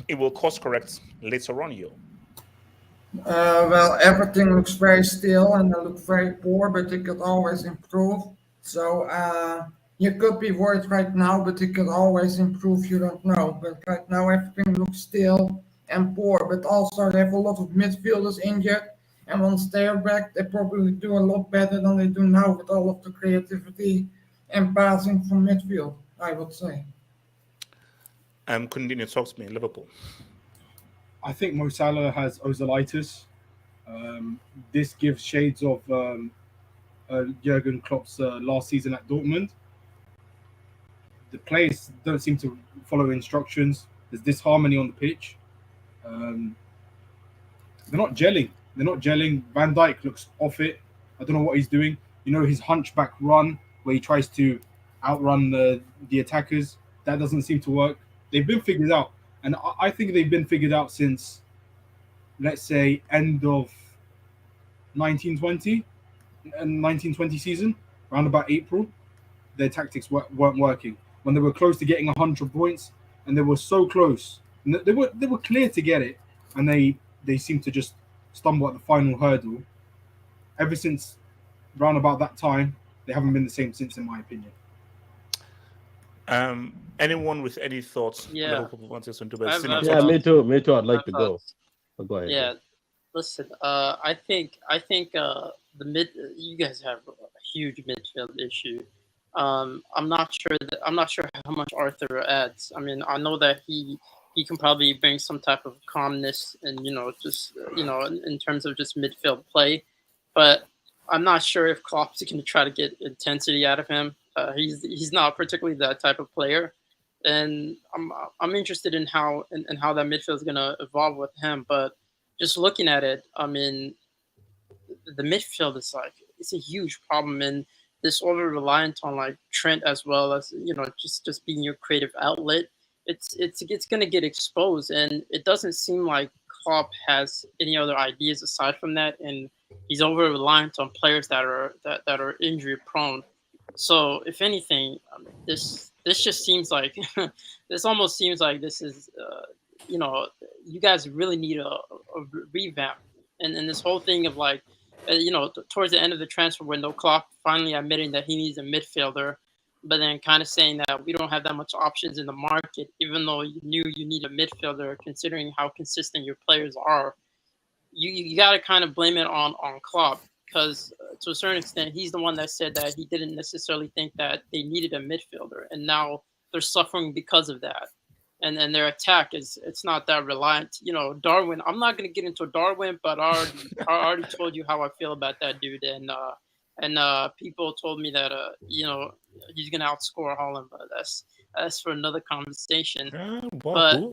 it will course correct later on, yo? Well, everything looks very still and they look very poor, but it could always improve. So you could be worried right now, but it could always improve. You don't know. But right now, everything looks still and poor. But also, they have a lot of midfielders injured. And once they are back, they probably do a lot better than they do now with all of the creativity and passing from midfield, I would say. Continue, talk to me, Liverpool. I think Mo Salah has ozolitis. This gives shades of Jurgen Klopp's last season at Dortmund. The players don't seem to follow instructions. There's disharmony on the pitch. They're not gelling. Van Dijk looks off it. I don't know what he's doing. His hunchback run where he tries to outrun the attackers. That doesn't seem to work. They've been figured out. And I think they've been figured out since, let's say, end of 1920 season, around about April. Their tactics weren't working. When they were close to getting 100 points, and they were so close. They were clear to get it, and they seemed to just stumble at the final hurdle. Ever since around about that time, they haven't been the same since, in my opinion. Anyone with any thoughts? Yeah. Yeah, me too. I'd like to go. But go ahead. Yeah. Listen, I think you guys have a huge midfield issue. I'm not sure how much Arthur adds. I mean, I know that he can probably bring some type of calmness and in terms of just midfield play, but I'm not sure if Klopp's going to try to get intensity out of him. He's not particularly that type of player, and I'm interested in how that midfield is going to evolve with him. But just looking at it, I mean, the midfield is it's a huge problem, and this over reliant on Trent as well as just being your creative outlet. It's going to get exposed, and it doesn't seem like Klopp has any other ideas aside from that, and he's over reliant on players that are injury prone. So if anything, this just seems like this almost seems like this is you guys really need a revamp, and this whole thing of towards the end of the transfer window, Klopp finally admitting that he needs a midfielder, but then kind of saying that we don't have that much options in the market, even though you knew you need a midfielder, considering how consistent your players are. You got to kind of blame it on Klopp, because to a certain extent, he's the one that said that he didn't necessarily think that they needed a midfielder, and now they're suffering because of that. And their attack it's not that reliant. Darwin, I'm not going to get into Darwin, but I already told you how I feel about that dude, and people told me that he's going to outscore Haaland, but that's for another conversation. But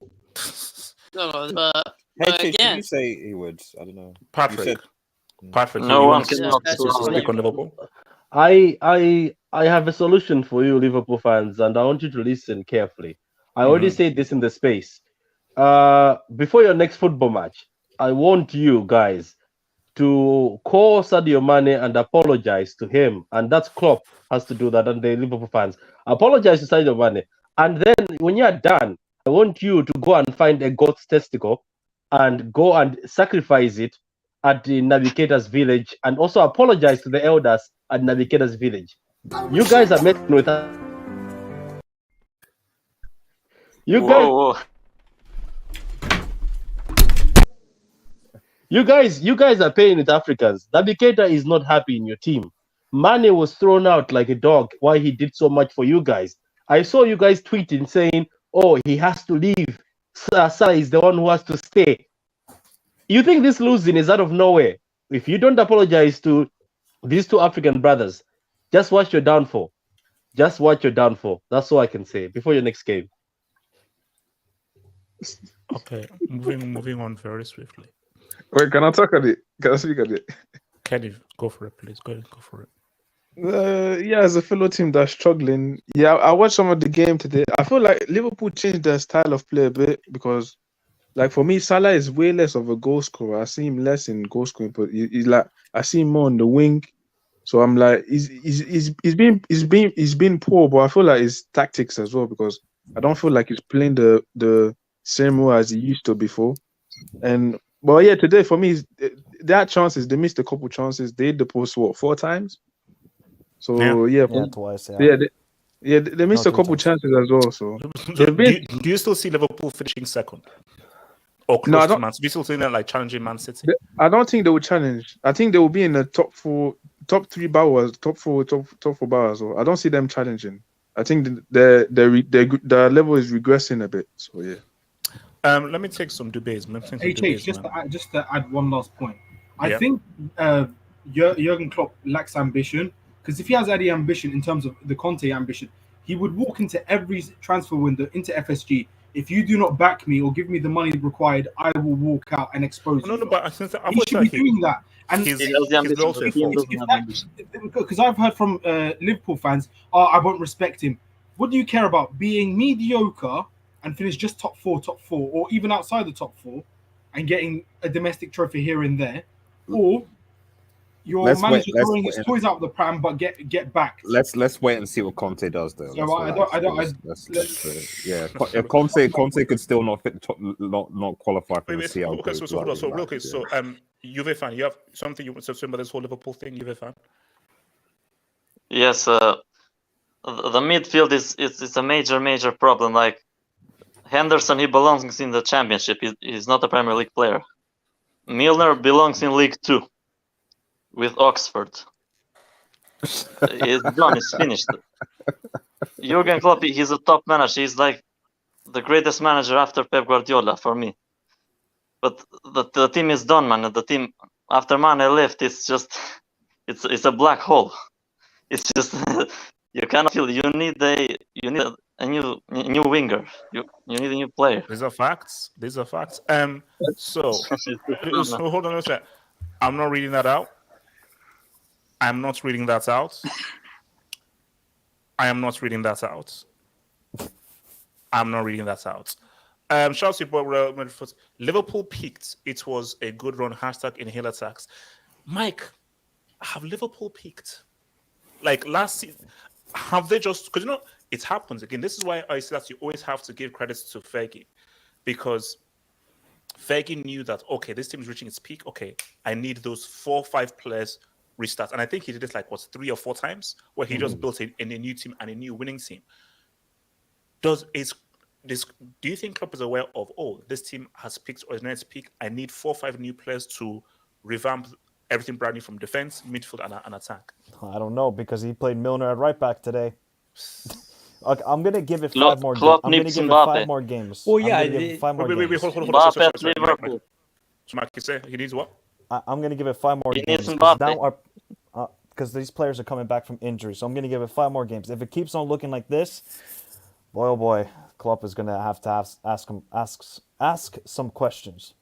again, you say he would. I don't know. Patrick, no one can speak on Liverpool. I have a solution for you, Liverpool fans, and I want you to listen carefully. I already said this in the space. Before your next football match, I want you guys to call Sadio Mane and apologize to him, and that's Klopp has to do that, and the Liverpool fans apologize to Sadio Mane. And then when you're done, I want you to go and find a goat's testicle and go and sacrifice it at the Navigator's village, and also apologize to the elders at Navigator's village. You guys are messing with us. You guys are paying with Africans. Navigator is not happy in your team. Mane was thrown out like a dog. Why he did so much for you guys? I saw you guys tweeting saying, "Oh, he has to leave. Salah is the one who has to stay." You think this losing is out of nowhere? If you don't apologize to these two African brothers, just watch your downfall. Just watch your downfall. That's all I can say before your next game. Okay, moving on very swiftly. Wait, can I talk on it? Can I speak on it? Kenny, go for it, please. Go for it. Yeah, as a fellow team that's struggling, yeah, I watched some of the game today. I feel like Liverpool changed their style of play a bit because, like, for me, Salah is way less of a goal scorer. I see him less in goal scoring, but he's like I see him more on the wing. So I'm like, he's been poor, but I feel like his tactics as well because I don't feel like he's playing the same role as he used to before. But yeah, today for me, they had chances. They missed a couple chances. They hit the post 4 times. So yeah, twice. They missed a couple chances as well. So do you still see Liverpool finishing second or close No, I to don't- Man City? Do you still see them like challenging Man City? I don't think they will challenge. I think they will be in the top 3 bowers, top four bowers. So I don't see them challenging. I think the level is regressing a bit. So yeah. Let me take some debates. Just to add one last point. I Yeah. think Jurgen Klopp lacks ambition because if he has any ambition in terms of the Conte ambition, he would walk into every transfer window into FSG. If you do not back me or give me the money required, I will walk out and expose you. But I think he should be doing that. And he's because I've heard from Liverpool fans, I won't respect him. What do you care about? Being mediocre and finish just top four, or even outside the top 4, and getting a domestic trophy here and there, or your manager throwing his toys out the pram but get backed. Let's wait and see what Conte does though. So If Conte could still not fit the top, not qualify for the CL. Okay, so hold on. So real quick, so Juve fan, you have something you want to say about this whole Liverpool thing, Juve fan? Yes, the midfield is a major problem. Like Henderson, he belongs in the Championship. He's not a Premier League player. Milner belongs in League 2 with Oxford. He's done. He's finished. Jurgen Klopp, he's a top manager. He's like the greatest manager after Pep Guardiola for me. But the team is done, man. The team after Mane left, it's just it's a black hole. It's just you cannot feel. You need a new winger. You need a new player. These are facts. So hold on a second. I'm not reading that out. I am not reading that out. Chelsea Liverpool peaked. It was a good run. #inhale attacks. Mike, have Liverpool peaked? Like last season, have they just? Because it happens again. This is why I say that you always have to give credit to Fergie, because Fergie knew that this team is reaching its peak. Okay, I need those 4 or 5 players restart, and I think he did this 3 or 4 times where he just built a new team and a new winning team. Do you think Klopp is aware of this team has peaked or is near its peak? I need 4 or 5 new players to revamp everything brand new from defense, midfield, and attack. I don't know because he played Milner at right back today. Okay, I'm gonna give it 5 more. Klopp I'm gonna needs give it Mbappe. 5 more games. Well, yeah, I'm gonna give it 5 more games. Wait, hold on. Mbappe at Liverpool. So Mike, you say he needs what? I'm gonna give it 5 more He games. needs Mbappe. Because these players are coming back from injury, so I'm gonna give it 5 more games. If it keeps on looking like this, boy oh boy, Klopp is gonna have to ask some questions.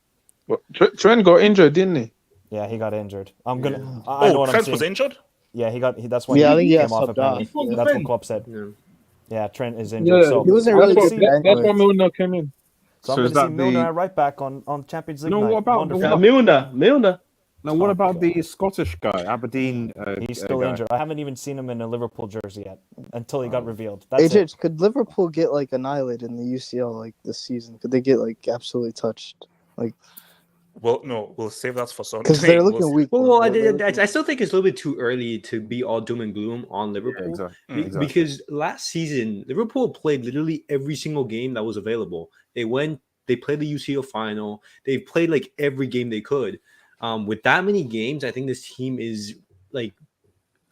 Well, Trent got injured, didn't he? Yeah, he got injured. I know what I'm Trent saying. was injured? Yeah, that's why I think he he came off subbed apparently. off. That's what Klopp said. Yeah, Trent is injured. So he wasn't really good. That's why Milner came in. So I'm going to see Milner at right back on Champions League night. what about Milner? Now, what about the Scottish guy, Aberdeen? He's still injured. I haven't even seen him in a Liverpool jersey yet until he got revealed. That's AJ, could Liverpool get annihilated in the UCL this season? Could they get absolutely touched? Well, no, we'll save that for Sunday. Because they're looking weak. Well, I still think it's a little bit too early to be all doom and gloom on Liverpool. Yeah, exactly. Because last season, Liverpool played literally every single game that was available. They played the UCL final. They played every game they could. With that many games, I think this team is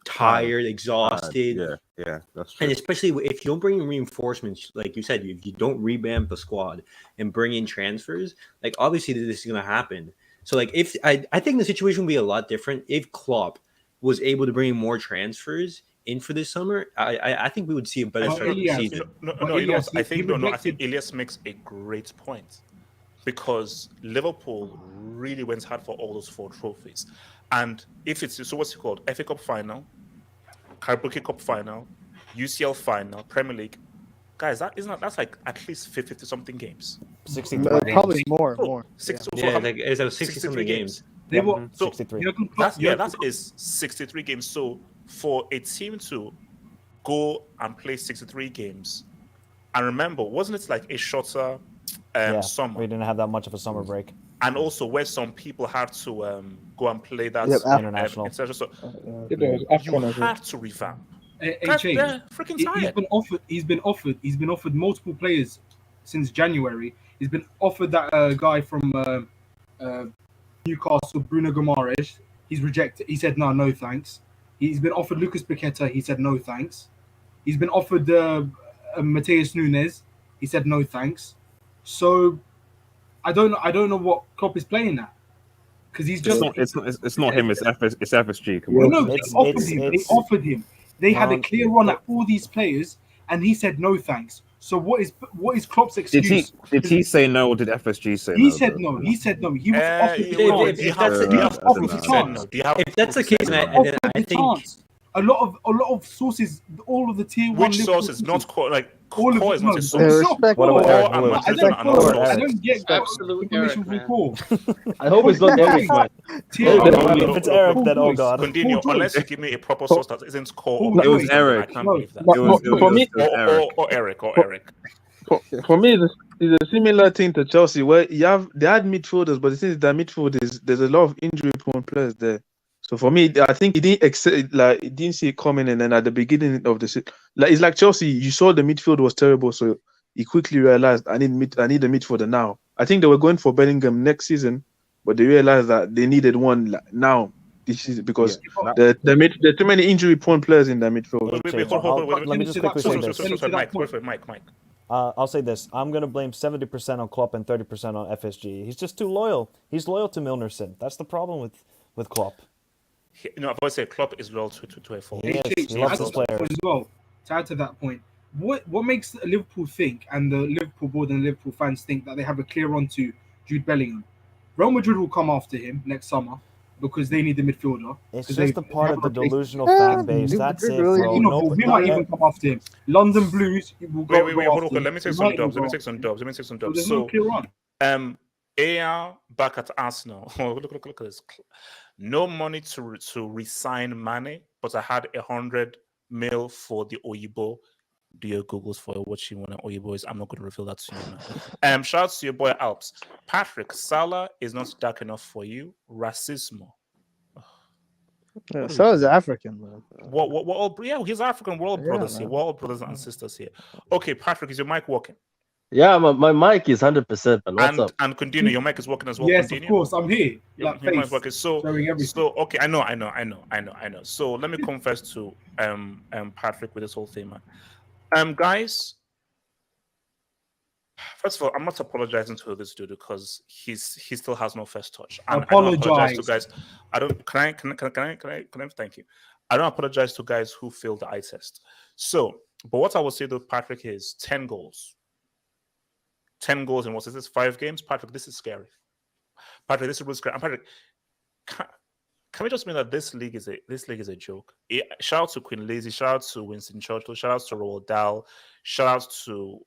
tired, exhausted. Yeah, that's true. And especially if you don't bring in reinforcements, like you said, if you don't revamp the squad and bring in transfers, obviously this is going to happen. So I think the situation would be a lot different if Klopp was able to bring in more transfers in for this summer, I think we would see a better start to the season. I think Elias makes a great point, because Liverpool really went hard for all those 4 trophies. And if it's, so what's it called? FA Cup final, Carabao Cup final, UCL final, Premier League. Guys, that's like at least 50 something games. 63 probably games. more. It's 60 something games. They were 63. That is 63 games. So for a team to go and play 63 games, and remember, wasn't it like a shorter summer? We didn't have that much of a summer break. And also where some people had to go and play that international. So Afcon you as well. had to revamp. HH, They're freaking tired. He's been offered multiple players since January. He's been offered that guy from Newcastle, Bruno Guimaraes. He's rejected. He said no thanks. He's been offered Lucas Paqueta. He said no thanks. He's been offered Mateus Nunes. He said no thanks. So I don't know what Klopp is playing at, because he's just it's not him. It's FSG. Come well, on. no, they offered him. They had a clear run at all these players, and he said no thanks. So what is Klopp's excuse? Did he say no, or did FSG say no? He said no. He said no. He was offered the chance. If that's the case, then I think a lot of sources, all of the tier 1 Which Liverpool sources? Not core, like all of core is not a them. source. What about Eric Blue? I don't get Absolute information from Core. I hope it's not Eric, man. If it's Eric, then oh god. Continue, unless you give me a proper source that isn't core. It was Eric. I can't believe that. For me, Or Eric. For me, it's a similar thing to Chelsea, where they had midfielders, but the thing is that there's a lot of injury-prone players there. So for me, I think he didn't see it coming, and then at the beginning of the season, it's like Chelsea. You saw the midfield was terrible, so he quickly realized I need a midfielder now. I think they were going for Bellingham next season, but they realized that they needed one now this season, because there are too many injury-prone players in that midfield. Wait, let me just quickly say this. Sorry, Mike. I'll say this. I'm going to blame 70% on Klopp and 30% on FSG. He's just too loyal. He's loyal to Milnerson. That's the problem with Klopp. I've always said Klopp is loyal to a fault. He loves his players. As well, to add to that point, what makes Liverpool think, and the Liverpool board and Liverpool fans think, that they have a clear run to Jude Bellingham? Real Madrid will come after him next summer because they need the midfielder. It's just a part of the delusional fan base. That's it, bro. We might even come after him. London Blues will go. Wait, hold on. Let me take some dubs. So, AR back at Arsenal. Look at this. No money to resign Mane, but I had 100 mil for the Oyibo. Do your Googles for what you want an Oyibo is. I'm not going to reveal that to you now. Shout out to your boy Alps. Patrick, Salah is not dark enough for you. Racismo. Yeah, so is African, man. He's African. We're all brothers here. We're all brothers and sisters here. Okay, Patrick, is your mic working? Yeah, my mic is 100%. And what's up? And continue. Your mic is working as well. Yes, continue. of course. I'm here. Your mic is working. So okay. I know. So let me confess to Patrick with this whole thing, man. Guys. First of all, I'm not apologizing to this dude because he still has no first touch. And I don't apologize to guys. Can I thank you? I don't apologize to guys who failed the eye test. So, but what I will say to Patrick is 10 goals. 10 goals in what is this? 5 games? Patrick, this is scary. Patrick, this is really scary. And Patrick, can we just mean that this league is a joke? Shout out to Queen Lazy, shout out to Winston Churchill, shout out to Roald Dahl, shout out to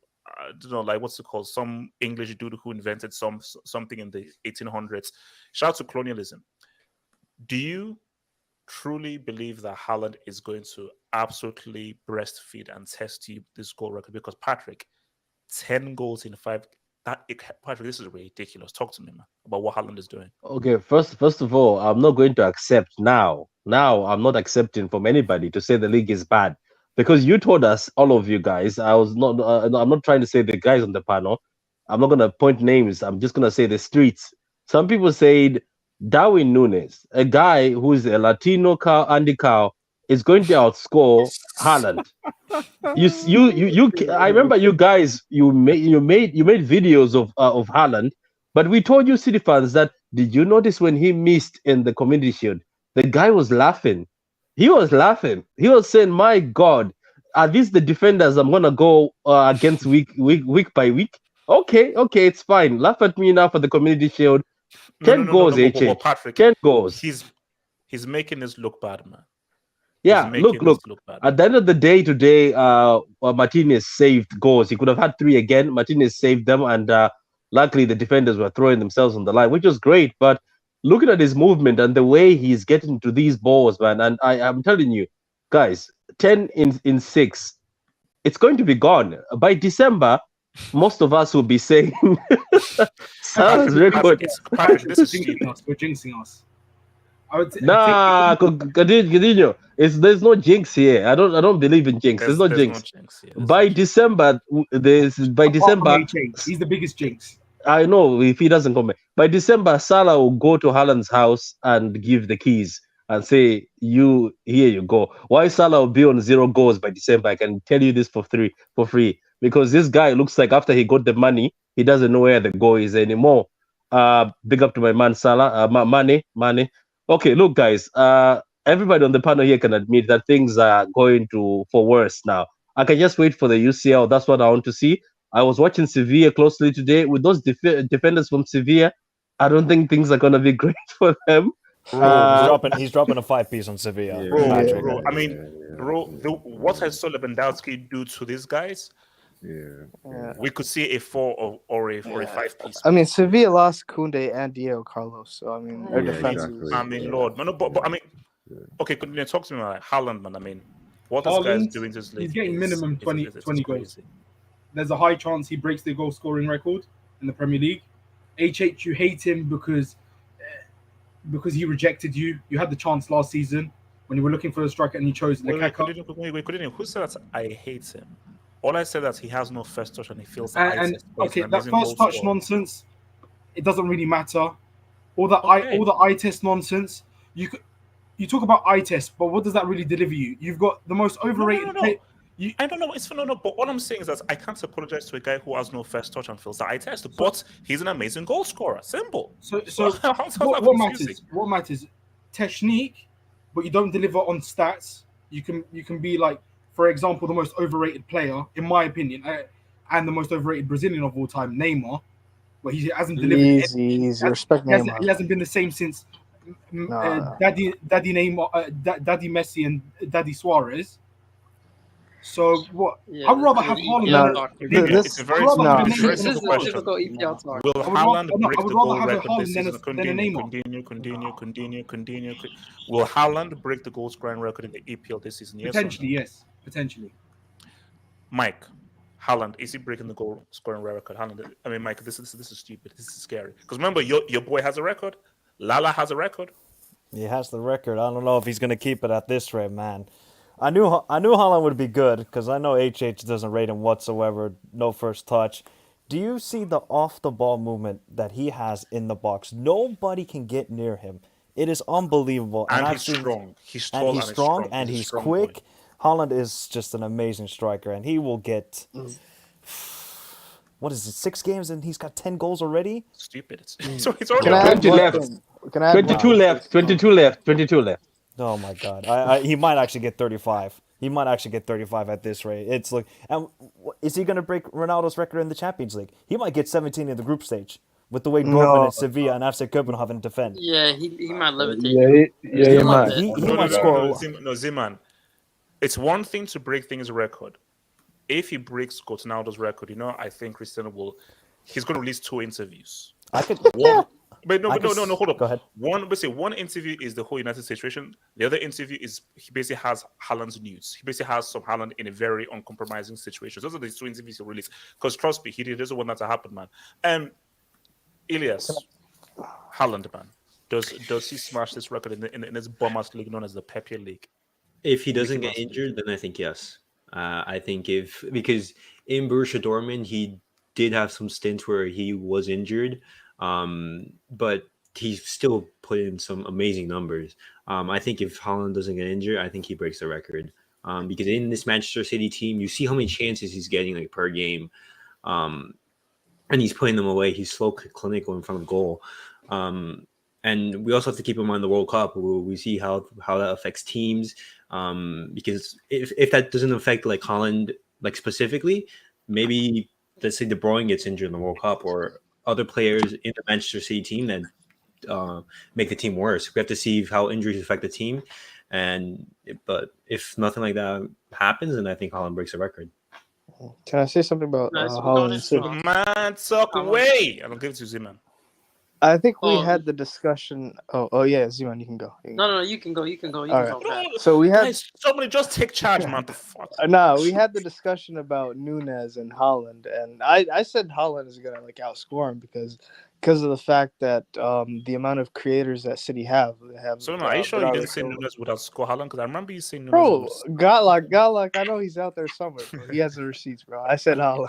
what's it called? Some English dude who invented something in the 1800s. Shout out to colonialism. Do you truly believe that Haaland is going to absolutely breastfeed and test you this goal record? Because Patrick, 10 goals in 5. Patrick, this is ridiculous. Talk to me, man, about what Haaland is doing. Okay, first of all, I'm not going to accept now. Now, I'm not accepting from anybody to say the league is bad, because you told us, all of you guys. I'm not trying to say the guys on the panel. I'm not going to point names. I'm just going to say the streets. Some people said Darwin Núñez, a guy who is a Latino cow, Andy cow, is going to outscore Haaland. I remember you guys. You made videos of Haaland, but we told you City fans that, did you notice when he missed in the Community Shield? The guy was laughing. He was laughing. He was saying, "My God, are these the defenders I'm gonna go against week by week?" Okay, it's fine. Laugh at me now for the Community Shield. 10 goals, but Patrick, 10 goals. He's making this look bad, man. Yeah, look. Bad, at the end of the day today, Martinez saved goals. He could have had 3 again. Martinez saved them, and luckily the defenders were throwing themselves on the line, which was great. But looking at his movement and the way he's getting to these balls, man, and I'm telling you, guys, 10 in 6, it's going to be gone by December. Most of us will be saying Salah's record. Patrick, this is We're jinxing us. Nah, Coutinho. There's no jinx here. I don't believe in jinx. There's no jinx. By December, he's the biggest jinx. I know if he doesn't come. By December, Salah will go to Haaland's house and give the keys and say, here you go. Why Salah will be on 0 goals by December? I can tell you this for free. Because this guy looks like after he got the money, he doesn't know where the goal is anymore. Big up to my man Salah, Mane. Okay, look, guys. Everybody on the panel here can admit that things are going for worse now. I can just wait for the UCL. That's what I want to see. I was watching Sevilla closely today. With those defenders from Sevilla, I don't think things are going to be great for them. He's dropping a 5-piece on Sevilla. Bro. I mean, what I saw Lewandowski do to these guys, we could see a 4 or a 5-piece. I mean, Sevilla lost Koundé and Diego Carlos, so I mean, their defense. Exactly. I mean, Lord, but I mean, okay, could you talk to me about Haaland, man? I mean, what this guy's doing this league? He's getting minimum 20 goals. There's a high chance he breaks the goal scoring record in the Premier League. HH, you hate him because he rejected you. You had the chance last season when you were looking for a striker and you chose Lukaku. Who said that I hate him? All I said that he has no first touch and he feels and okay, that first touch nonsense, it doesn't really matter. All the eye test nonsense. You talk about eye test, but what does that really deliver you? You've got the most overrated. I don't know. It's no. But all I'm saying is that I can't apologize to a guy who has no first touch and feels the eye test. But he's an amazing goal scorer. Simple. So what matters? What matters? Technique, but you don't deliver on stats. You can be like, for example, the most overrated player, in my opinion, and the most overrated Brazilian of all time, Neymar, where he hasn't delivered. Easy. Respect Neymar. He hasn't been the same since Daddy Neymar, Daddy Messi, and Daddy Suarez. So what? Yeah, I'd rather have Haaland. It's a very simple question. Difficult EPL talk. Will Haaland break the goal have a record this season? Continue. Will Haaland break the goal scoring record in the EPL this season? Yes. Potentially, yes. Potentially. Mike, Haaland, is he breaking the goal scoring record? Haaland, I mean, Mike, this is stupid. This is scary. Because remember, your boy has a record. Lala has a record. He has the record. I don't know if he's gonna keep it at this rate, man. I knew Haaland would be good because I know HH doesn't rate him whatsoever. No first touch. Do you see the off-the-ball movement that he has in the box? Nobody can get near him. It is unbelievable. And he's strong. He's tall and he's strong. And he's quick. Boy. Haaland is just an amazing striker, and he will get... What is it, 6 games and he's got 10 goals already? Stupid. So he's already 22 left. Oh my God! He might actually get 35. He might actually get 35 at this rate. It's like, and is he going to break Ronaldo's record in the Champions League? He might get 17 in the group stage with the way Dortmund and Sevilla and FC Copenhagen defend. Yeah, he might levitate. He might. He might score. No, Ziman. It's one thing to break things record. If he breaks Ronaldo's record, I think Cristiano he's going to release 2 interviews. I could. But no, hold up. Go ahead. One interview is the whole United situation. The other interview is he basically has Haaland's news. He basically has some Haaland in a very uncompromising situation. Those are the 2 interviews he released. Because trust me, he doesn't want that to happen, man. Ilias, Haaland, man, does he smash this record in this bum-ass league known as the Premier League? If he doesn't get injured, then I think yes. I think because in Borussia Dortmund he did have some stints where he was injured. But he's still put in some amazing numbers. I think if Haaland doesn't get injured, I think he breaks the record. Because in this Manchester City team, you see how many chances he's getting per game. And he's putting them away. He's slow, clinical in front of goal. And we also have to keep in mind the World Cup. We see how that affects teams. Because if that doesn't affect like Haaland like specifically, maybe let's say De Bruyne gets injured in the World Cup or other players in the Manchester City team that make the team worse. We have to see how injuries affect the team. But if nothing like that happens, then I think Haaland breaks the record. Can I say something about Nice. Haaland and City? Man, suck away. I'll give it to Zeman. I think we had the discussion. Oh yeah, Zeman, you can go. No, you can go. You can go. All Go, right. man. So we had somebody just take charge, man. The fuck. No, we had the discussion about Nunes and Haaland, and I said Haaland is gonna like outscore him because of the fact that the amount of creators that City have. They have. So, are you sure you Bernardo didn't say Silva. Nunes without score Haaland? Because I remember you saying Nunes. Bro, Galak, I know he's out there somewhere, bro. He has the receipts, bro. I said Haaland.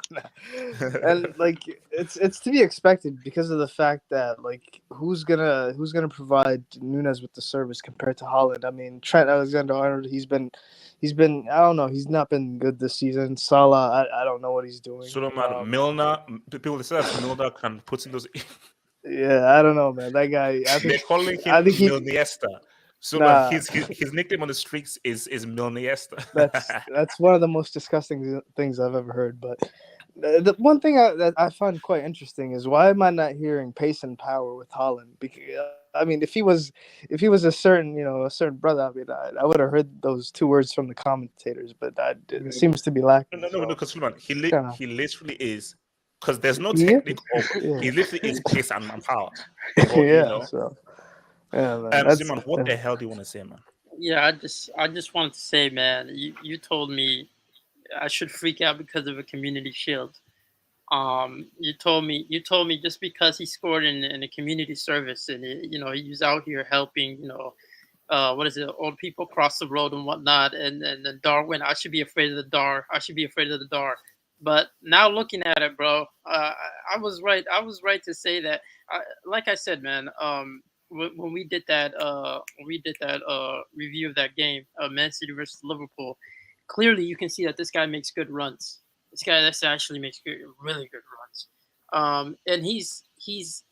And like it's to be expected because of the fact that like who's gonna provide Nunes with the service compared to Haaland? I mean, Trent Alexander-Arnold, he's been I don't know, he's not been good this season. Salah, I don't know what he's doing. So, man, Milner, people say that Milner can put in those. Yeah, I don't know, man. That guy, They're calling him Milniesta. So his nickname on the streets is Milniesta. That's one of the most disgusting things I've ever heard. But the one thing that I find quite interesting is why am I not hearing pace and power with Haaland? Because I mean, if he was a certain brother, I mean, I would have heard those two words from the commentators, but it seems to be lacking. No, because he literally is. Because there's no technique, he literally is pace and power. But, man. Simon, what the hell do you want to say, man? Yeah, I just wanted to say, man, you told me I should freak out because of a community shield. You told me just because he scored in a community service and he was out here helping old people cross the road and whatnot, and the Darwin, I should be afraid of the Dar. But now looking at it, bro, I was right. I was right to say that. Like I said, man, when we did that review of that game, Man City versus Liverpool, clearly you can see that this guy makes good runs. This actually makes really good runs. And he's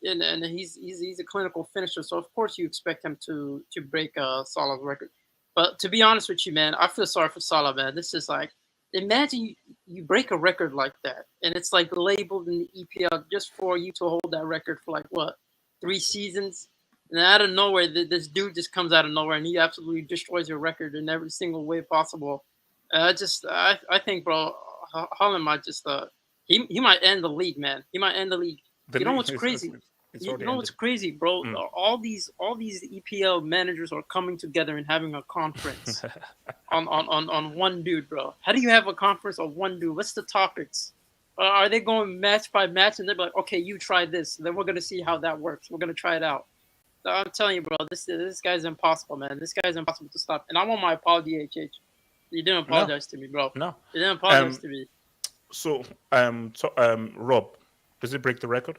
a clinical finisher, so of course you expect him to break Salah's record. But to be honest with you, man, I feel sorry for Salah, man. This is like, imagine you break a record like that, and it's like labeled in the EPL just for you to hold that record for like what, 3 seasons, and out of nowhere, this dude just comes out of nowhere and he absolutely destroys your record in every single way possible. I think, bro, Haaland might just he might end the league, man. He might end the league. You know what's crazy? You know what's crazy, bro? All these EPL managers are coming together and having a conference on one dude, bro. How do you have a conference on one dude? What's the topics? Are they going match by match and they're like, okay, you try this, then we're gonna see how that works. We're gonna try it out. I'm telling you, bro, this guy's impossible, man. This guy's impossible to stop. And I want my apology, HH. You didn't apologize to me, bro. No, you didn't apologize to me. So, Rob, does it break the record?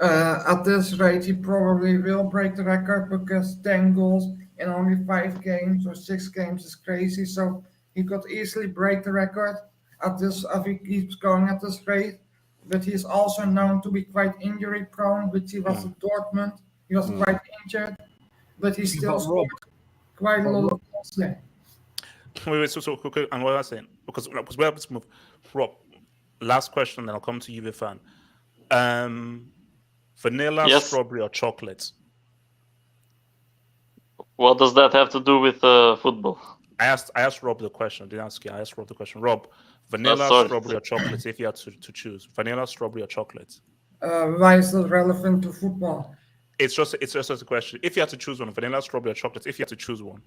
At this rate, he probably will break the record because 10 goals in only 5 games or 6 games is crazy. So he could easily break the record if he keeps going at this rate. But he's also known to be quite injury prone, which he was at Dortmund. He was quite injured, but he still scored quite a lot of goals there. Wait, so okay, and what I was saying, because we're able to move. Rob, last question, then I'll come to you, fan. Vanilla, strawberry, or chocolate? What does that have to do with football? I asked Rob the question. I didn't ask you. I asked Rob the question. Rob, vanilla, strawberry, or chocolate? If you had to choose, vanilla, strawberry, or chocolate? Why is that relevant to football? It's just a question. If you had to choose one, vanilla, strawberry, or chocolate? If you had to choose one,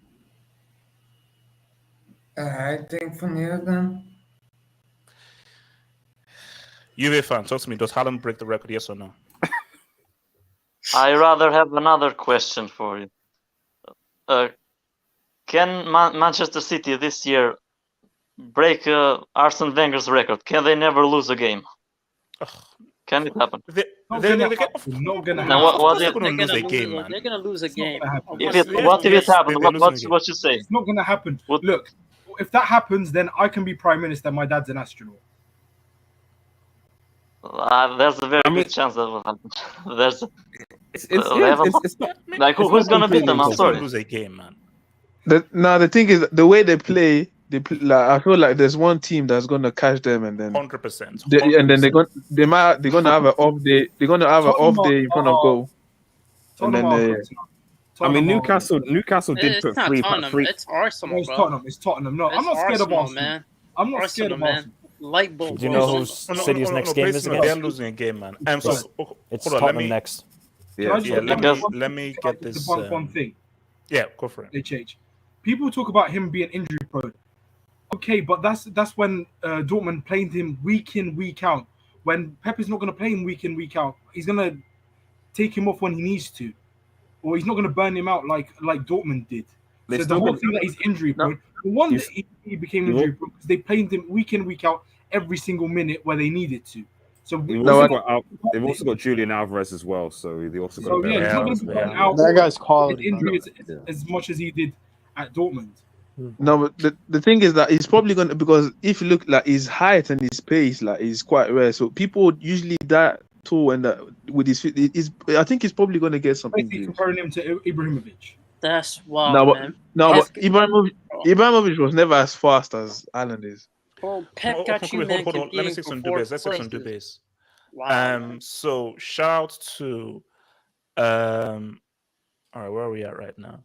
I think vanilla then. UV fan, talk to me. Does Haaland break the record? Yes or no? I rather have another question for you. Can Manchester City this year break Arsene Wenger's record? Can they never lose a game? Can it happen? They're not gonna happen. What They're gonna lose a game. What if it happens? What you say? It's not gonna happen. Look, if that happens, then I can be prime minister. My dad's an astronaut. There's a very I mean, good chance that will happen. There's it's they have a it's not like it's who's not gonna beat completely them? I'm Still sorry. lose a game, man. The thing is, the way they play, like I feel like there's one team that's gonna catch them, and then 100%. and then they're gonna have an off day. They're gonna have an Tottenham off day in front of goal, and Tottenham then are good tonight. I mean, Tottenham Newcastle did It's put not three. Tottenham. It's Arsenal, it's bro. Tottenham. It's Tottenham. No, I'm It's not scared of Arsenal, Arsenal. man. I'm not scared of man. Arsenal. Light bulb, Do you bro. know who City's next game is They're against? losing a game, man. Sorry. So, It's hold on, let Tottenham me next. Can I just let me get this. debunk one thing? Yeah, go for it. HH. People talk about him being injury prone. Okay, but that's when Dortmund played him week in, week out. When Pep is not going to play him week in, week out, he's going to take him off when he needs to, or he's not going to burn him out like Dortmund did. So the whole thing that he's injury prone, the one that he became injury prone because they played him week in, week out every single minute where they needed to. So They've also got Julian Alvarez as well, so they also got. So yeah, he's not going to be burnt out. That guy's quality. Injury as much as he did at Dortmund. No, but the thing is that he's probably gonna, because if you look like his height and his pace, like he's quite rare. So people usually that tall and that with his feet, I think he's probably gonna get some Basically injuries. comparing him to Ibrahimovic. That's wild, No, man. but Ibrahimovic was never as fast as Haaland is. Bro, Pep got you, man. Hold on. Let me say some debates. Let's say some debates. So shout out to all right, where are we at right now?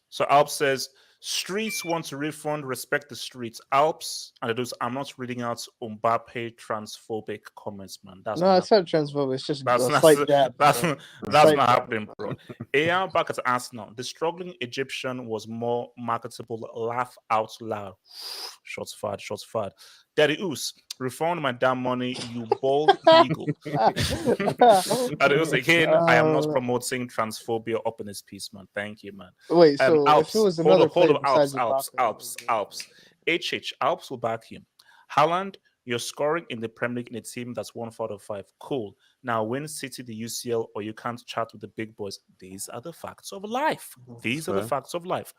So Alp says streets want to refund, respect the streets. Alps and those, I'm not reading out Mbappe transphobic comments, man. That's No, it's not transphobic. It's just that's a not slight jab. that's bro. that's Slight not jab. happening, bro. AR back at Arsenal. The struggling Egyptian was more marketable. Laugh out loud. Shots fired. Shots fired. Daddy Oos, refund my damn money, you bald eagle. Daddy Oos again. I am not promoting transphobia up in this piece, man. Thank you, man. Wait, so Alps, if it was another hold player on, Alps, besides Alps, Mbappe, Alps. HH, Alps will back you. Haaland, you're scoring in the Premier League in a team that's 1 out of 5. Cool. Now win City the UCL or you can't chat with the big boys. These are the facts of life. These are the facts of life.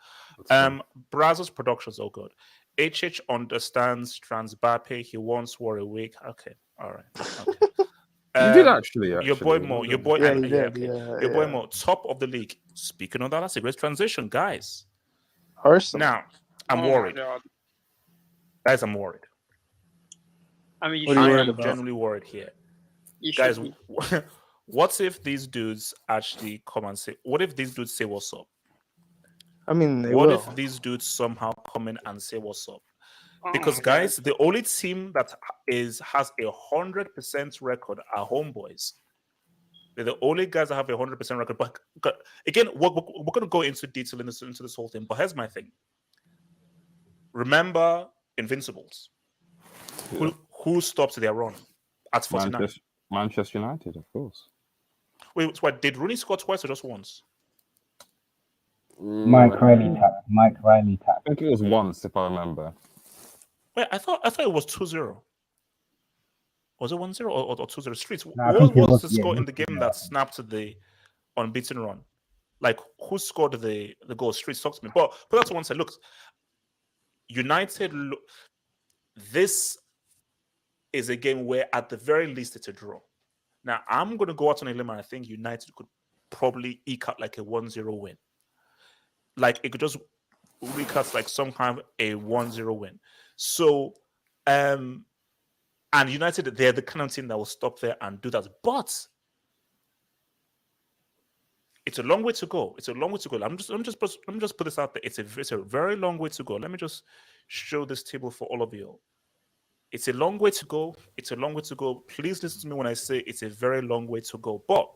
Brazos Productions, oh god. HH understands Transbape. He once wore a wig. Okay, all right. Okay. You did actually. Your boy Mo. Your boy. Yeah, and, he did, your boy Mo. Top of the league. Speaking of that, that's a great transition, guys. Arsenal. Now, I'm Oh my worried. God. Guys, I'm worried. I mean, you What are you should worried be. about? Genuinely worried here. You should Guys, be. what if these dudes actually come and say, what if these dudes say what's up? I mean, they What will. if these dudes somehow come in and say what's up? Oh Because my guys, the only team that has 100% record are homeboys. They're the only guys that have 100% record. But again, we're going to go into detail into this whole thing. But here's my thing. Remember Invincibles. Who stopped their run at 49? Manchester United, of course. Wait, what? Did Rooney score twice or just once? Mike Riley tap. I think it was once, if I remember. Wait, I thought it was 2-0. Was it 1-0 or 2-0? Streets. No, I What think it was was- the yeah, score it in was the game that snapped the unbeaten run? Like, who scored the goal? Streets, talk to me. But that's one side. Look, United. This is a game where, at the very least, it's a draw. Now, I'm going to go out on a limb, and I think United could probably eke out like a 1-0 win. Like, it could just eke out like some kind of a 1-0 win. So, and United, they're the kind of team that will stop there and do that. But it's a long way to go. It's a long way to go. Let me just put this out there. It's a very long way to go. Let me just show this table for all of you. It's a long way to go. It's a long way to go. Please listen to me when I say it's a very long way to go. But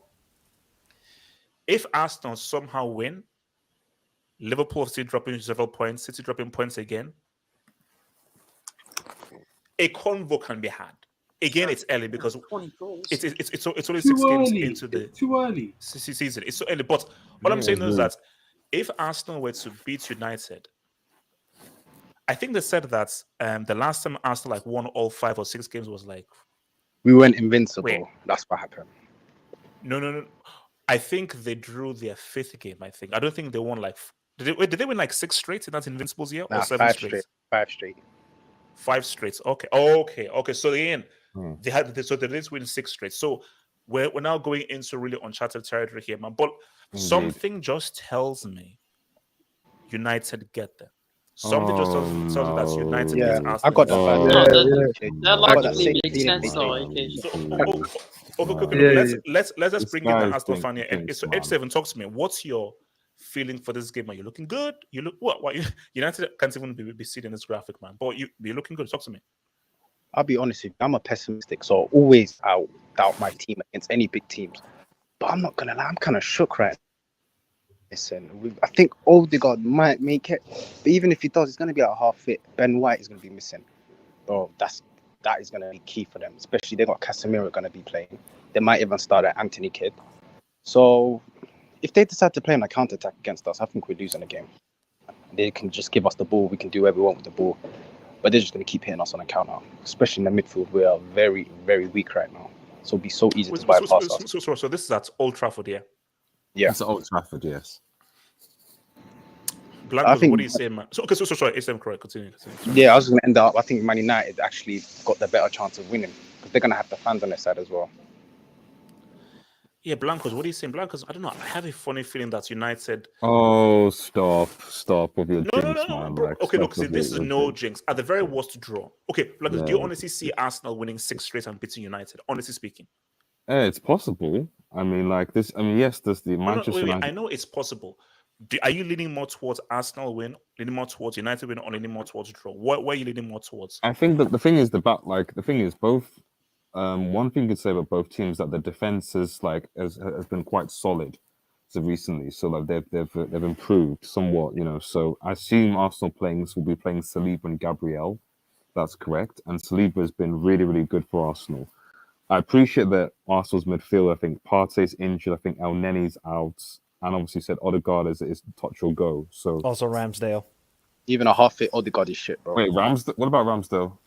if Arsenal somehow win, Liverpool still dropping several points, City dropping points again, a convo can be had. Again, it's early because it's only 6 games into the too early season. It's so early. But all I'm saying is that if Arsenal were to beat United, I think they said that the last time Arsenal won all 5 or 6 games was like we went invincible. Wait. That's what happened. No. I think they drew their 5th game. I don't think they won did they win 6 straight in that Invincibles year or 7 straight? 5 straight. 5 straight. Okay. So again, So they did win 6 straight. So we're now going into really uncharted territory here, man. But Indeed. something just tells me United get there. Something just tells me that United Yeah, gets Arsenal. I got that vibe. No, I that got that logically same makes feeling, sense, though. AKG. Okay, let's just This bring in the guy Arsenal fan here. thinks, So man. H7, talk to me. What's your feeling for this game? Are you looking good? You look what? United can't even be seen in this graphic, man. But you're looking good. Talk to me. I'll be honest with you, I'm a pessimistic, so always I doubt my team against any big teams. But I'm not gonna lie, I'm kind of shook right now. Listen, I think Odegaard might make it, but even if he does, it's gonna be at half fit. Ben White is gonna be missing. Bro, that is gonna be key for them. Especially they got Casemiro gonna be playing. They might even start at Anthony Kidd. So if they decide to play on a counter-attack against us, I think we're losing the game. They can just give us the ball. We can do whatever we want with the ball. But they're just going to keep hitting us on the counter. Especially in the midfield, we are very, very weak right now. So it'll be so easy to bypass us. So this is at Old Trafford, yeah? Yeah. It's at Old Trafford, yes. Blanco, what do you say, man? So sorry, it's correct. Continue. Yeah, I was going to end up. I think Man United actually got the better chance of winning because they're going to have the fans on their side as well. Yeah, Blancos, what are you saying? Blancos, I don't know. I have a funny feeling that United. Oh, stop with your No, jinx, no, man. bro. Like, Okay, look, stop see, with this is your no jinx. jinx. At the very worst, draw. Okay, Blancos, Yeah. do you honestly see Arsenal winning 6 straight and beating United? Honestly speaking. Yeah, it's possible. I mean, like this. I mean, yes, there's the Manchester Wait, United. I know it's possible. Are you leaning more towards Arsenal win, leaning more towards United win, or leaning more towards draw? Where are you leaning more towards? I think that the thing is both. One thing you could say about both teams that the defense has been quite solid, so recently. So like they've improved somewhat, you know. So I assume Arsenal will be playing Saliba and Gabriel. That's correct, and Saliba has been really, really good for Arsenal. I appreciate that Arsenal's midfield. I think Partey's injured. I think El Neni's out, and obviously said Odegaard is touch or go. So Also Ramsdale. Even a half fit Odegaard is shit, bro. wait, Ramsdale. What about Ramsdale?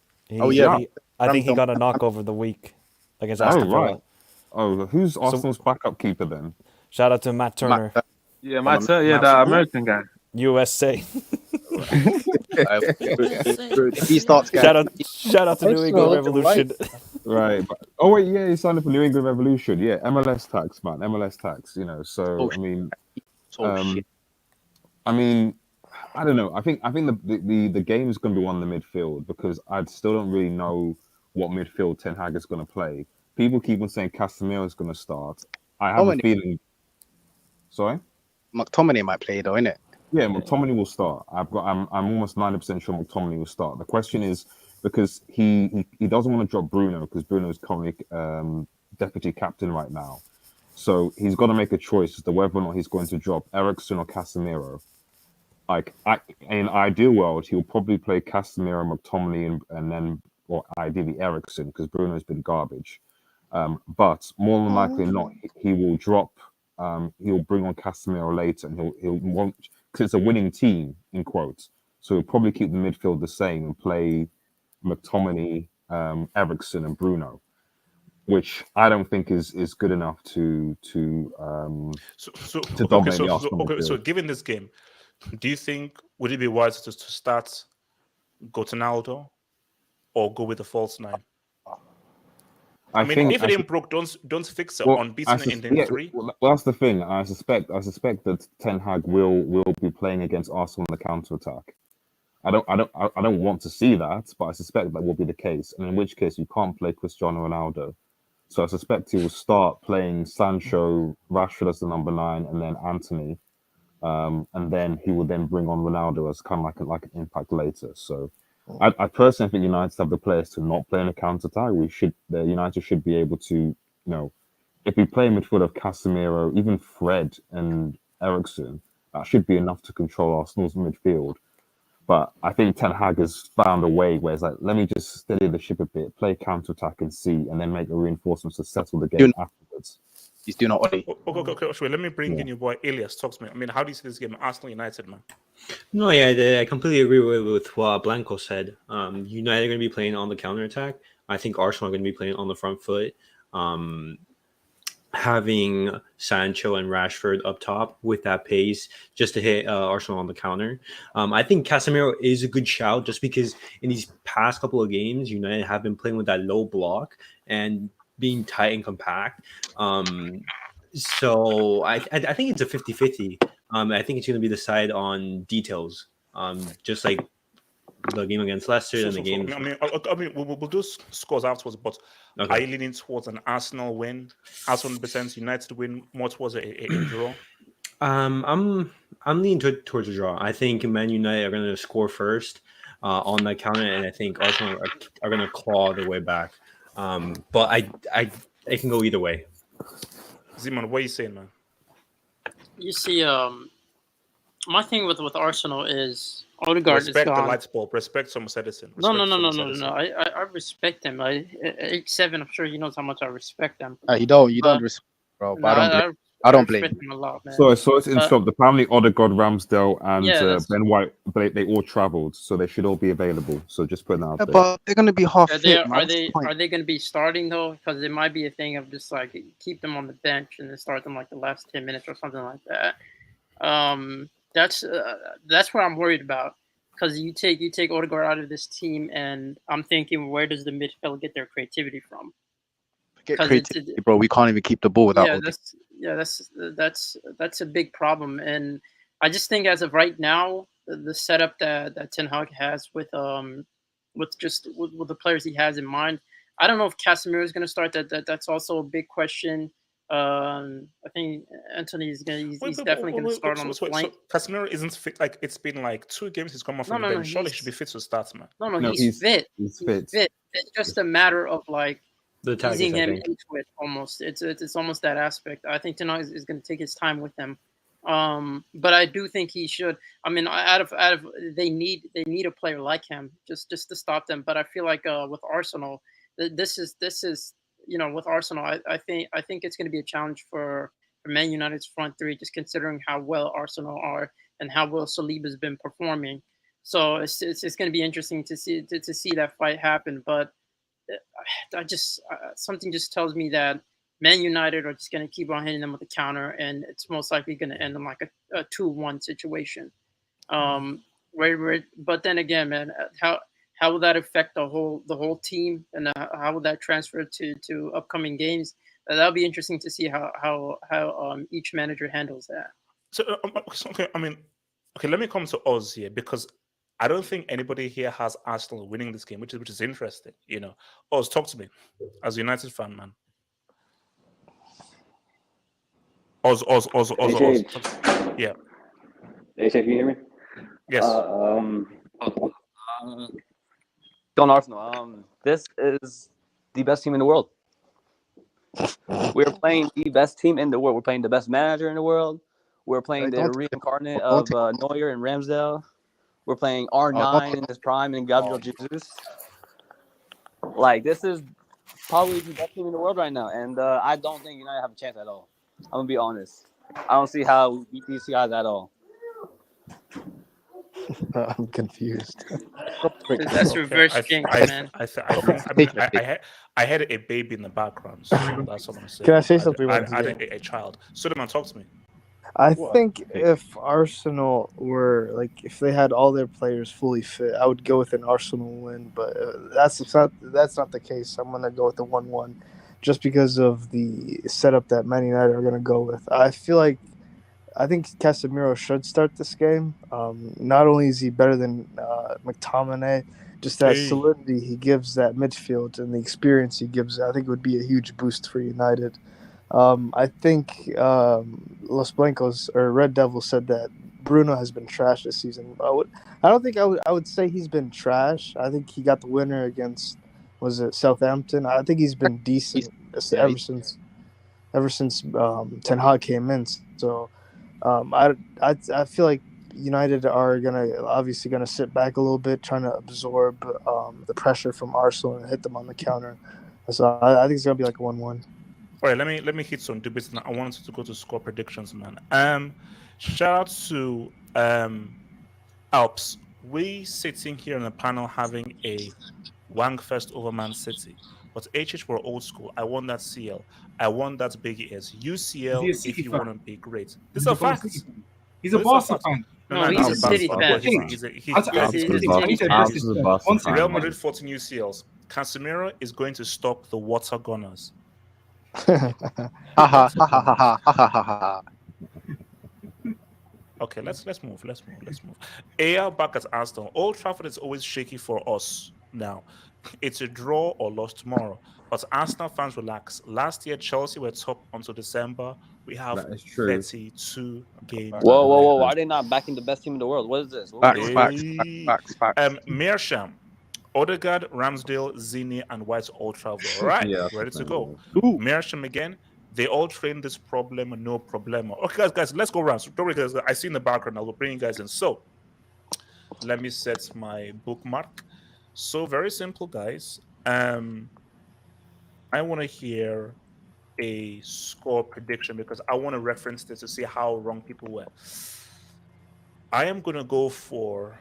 I think he got a knock over the week against Aston Villa. Right. Oh, who's Arsenal's backup keeper then? Shout out to Matt Turner. The American guy. USA. If he starts, guys, shout out to New England Revolution. Right. Oh wait, yeah, he signed up for New England Revolution. Yeah, MLS tax, man. MLS tax. You know. So I mean, I don't know. I think the game is going to be won in the midfield because I still don't really know what midfield Ten Hag is going to play. People keep on saying Casemiro is going to start. I have a feeling. Sorry. McTominay might play though, innit? Yeah, McTominay will start. I'm almost 90% sure McTominay will start. The question is because he doesn't want to drop Bruno because Bruno is currently deputy captain right now. So he's got to make a choice as to whether or not he's going to drop Eriksen or Casemiro. Like in an ideal world, he'll probably play Casemiro, McTominay, and then, or ideally Eriksen because Bruno's been garbage. But more than likely not, he will drop. He'll bring on Casemiro later, and he'll want because it's a winning team in quotes. So he'll probably keep the midfield the same and play McTominay, Eriksen, and Bruno, which I don't think is good enough to dominate the Arsenal midfield. So given this game, do you think would it be wise to start Gonaldo or go with the false 9? I mean, if it ain't broke, don't fix it. Unbeaten in 3. Well, that's the thing. I suspect that Ten Hag will be playing against Arsenal in the counter attack. I don't want to see that, but I suspect that will be the case. And in which case, you can't play Cristiano Ronaldo. So I suspect he will start playing Sancho, Rashford as the number 9, and then Anthony, and then he will then bring on Ronaldo as kind of like an impact later. So. I personally think United have the players to not play in a counter-attack. United should be able to, you know, if we play midfield of Casemiro, even Fred and Eriksen, that should be enough to control Arsenal's midfield. But I think Ten Hag has found a way where it's like, let me just steady the ship a bit, play counter-attack and see, and then make the reinforcements to settle the game afterwards. He's doing Oli. Okay, let me bring in your boy Elias. Talk to me. I mean, how do you see this game? Arsenal United, man. No, yeah, I completely agree with what Blanco said. United are going to be playing on the counter attack. I think Arsenal are going to be playing on the front foot. having Sancho and Rashford up top with that pace just to hit Arsenal on the counter. I think Casemiro is a good shout just because in these past couple of games, United have been playing with that low block and being tight and compact. So I think it's a 50-50. I think it's going to be decided on details, just like the game against Leicester and the game. I mean, we'll do scores afterwards, but Okay. are you leaning towards an Arsenal win, Arsenal % United win, more towards a draw? I'm leaning towards a draw. I think Man United are going to score first on that counter, and I think Arsenal are going to claw their way back. But I can go either way. Zeman, what are you saying, man? You see, my thing with Arsenal is Odegaard is Respect the gone. lights bulb. Respect Thomas Edison. No. Thomas Edison. I respect him. 8-7. I'm sure he knows how much I respect him. You don't respect, bro. But I don't blame respect you. him a lot, man. So it's in short. Apparently, Odegaard, Ramsdale, and Yeah, Ben White, they all travelled, so they should all be available. So just putting that out there. But they're gonna be half Are fit, man. they going to be starting though? Because it might be a thing of just like keep them on the bench and then start them like the last 10 minutes or something like that. That's what I'm worried about. Because you take Odegaard out of this team, and I'm thinking, where does the midfield get their creativity from? Get creativity, bro. We can't even keep the ball without. That's a big problem, and I just think as of right now, the setup that Ten Hag has with the players he has in mind, I don't know if Casemiro is going to start. That's also a big question. I think Anthony is he's definitely going to start on the flank. So Casemiro isn't fit. Like it's been like 2 games he's come off from the bench. Surely he should be fit to start, man. No, he's fit. He's fit. It's just a matter of like easing him into it. Almost, it's almost that aspect. I think tonight is going to take his time with him. But I do think he should. I mean, out of they need a player like him just to stop them. But I feel like with Arsenal, this is. With Arsenal, I think it's going to be a challenge for Man United's front three, just considering how well Arsenal are and how well Saliba's been performing. So it's going to be interesting to see that fight happen. But something just tells me that Man United are just going to keep on hitting them with the counter, and it's most likely going to end in like a 2-1 situation. But then again, man, how will that affect the whole team, and how will that transfer to upcoming games? That'll be interesting to see how each manager handles that. So let me come to Oz here, because I don't think anybody here has Arsenal winning this game, which is interesting. Oz, talk to me as a United fan, man. Oz. Yeah. AJ, can you hear me? Yes. Going Arsenal. This is the best team in the world. We're playing the best team in the world. We're playing the best manager in the world. We're playing the reincarnate of Neuer and Ramsdale. We're playing R9 in his prime and Gabriel Jesus. Like, this is probably the best team in the world right now. And I don't think United have a chance at all. I'm going to be honest. I don't see how we beat these guys at all. I'm confused. That's reverse jinx, man. I had a baby in the background, so that's what I'm saying. Can I say something? I had a child. Suleiman, talk to me. I think if Arsenal were if they had all their players fully fit, I would go with an Arsenal win. But that's not the case. I'm gonna go with the 1-1, just because of the setup that Man United are gonna go with. I think Casemiro should start this game. Not only is he better than McTominay, just that solidity he gives that midfield and the experience he gives, I think it would be a huge boost for United. I think Los Blancos or Red Devils said that Bruno has been trash this season. I would say he's been trash. I think he got the winner against, was it Southampton? I think he's been decent ever since Ten Hag came in. So I feel like United are obviously gonna sit back a little bit, trying to absorb the pressure from Arsenal and hit them on the counter. So I think it's gonna be like a 1-1. All right, let me hit some debates now. I wanted to go to score predictions, man. Shout out to Alps. We sitting here in the panel having a Wang Fest over Man City. But HH were old school. I want that CL. I want that big ears. UCL, Is he a if City you fan? want to be great. This He's is a a fact. Barca fan. He's No, a this is a Barca fact. fan. No, he's a City fan. I need to address this first. One Real second. Madrid 14 UCLs. Casemiro is going to stop the water gunners. Ha ha ha ha ha ha ha ha. Okay, let's move. Let's move. AL back at Arsenal. Old Trafford is always shaky for us now. It's a draw or loss tomorrow. But Arsenal fans, relax. Last year, Chelsea were top until December. We have That is true. 32 games. Whoa! Why are they not backing the best team in the world? What is this? Facts. Mearsham, Odegaard, Ramsdale, Zini, and White all travel. All right, Yeah, ready to go. Ooh. Mearsham again. They all train this problem, no problemo. Okay, guys, let's go around. So don't worry, guys. I see in the background. I will bring you guys in. So let me set my bookmark. So very simple, guys. I want to hear a score prediction because I want to reference this to see how wrong people were. I am going to go for.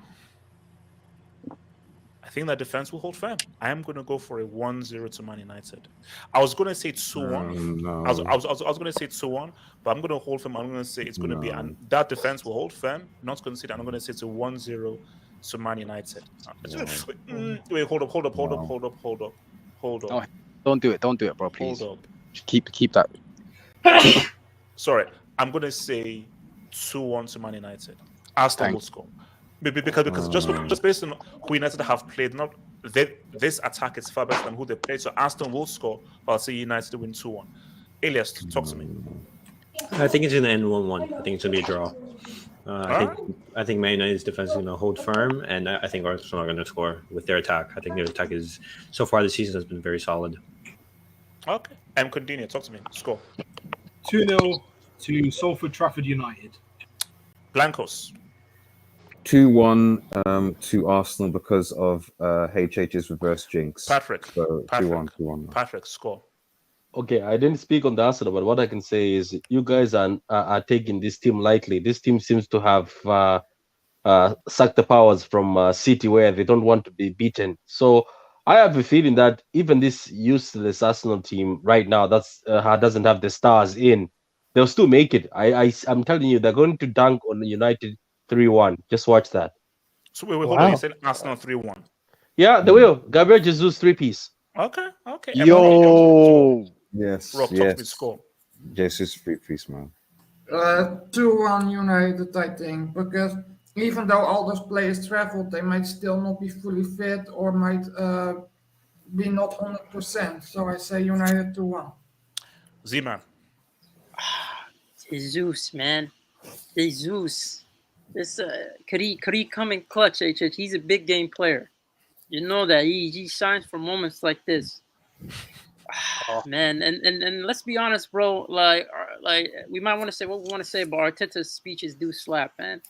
I think that defense will hold firm. I am going to go for a 1-0 to Man United. I was going to say 2-1. No. I was going to say 2-1, but I'm going to hold firm. I'm going to say it's going to be, and that defense will hold firm. Not going to say that. I'm going to say it's a 1-0 to Man United. Wait, hold up. Oh, don't do it, bro. Please. Hold up. Just keep that. Sorry, I'm going to say 2-1 to Man United. Arsenal will score. Because just based on who United have played, this attack is far better than who they played. So Arsenal will score, but I'll say United to win 2-1. Elias, talk to me. I think it's going to end 1-1. I think it's going to be a draw. I think Man United's defense is going to hold firm, and I think Arsenal are going to score with their attack. I think their attack is, so far this season, has been very solid. Okay. M. Continue. Talk to me. Score. 2-0 to Salford Trafford United. Blancos. 2-1 to Arsenal because of HH's reverse jinx. Patrick. So 2-1. Patrick, score. Okay, I didn't speak on the Arsenal, but what I can say is you guys are taking this team lightly. This team seems to have sucked the powers from City where they don't want to be beaten. So I have a feeling that even this useless Arsenal team right now doesn't have the stars in, they'll still make it. I'm telling you, they're going to dunk on United 3-1. Just watch that. So wait, hold on. You said Arsenal 3-1. Yeah, they will. Gabriel Jesus 3-piece. Okay. Yo. Yes. Rob, talk to me. Score. Jesus 3-piece, man. 2-1 United, I think, because even though all those players traveled, they might still not be fully fit or might be not 100%. So I say United 2-1. Z-Man. Jesus, man. Jesus. This could he come in clutch, HH? He's a big game player. You know that he shines for moments like this. Man, and let's be honest, bro. Like we might want to say what we want to say, but Arteta's speeches do slap, man.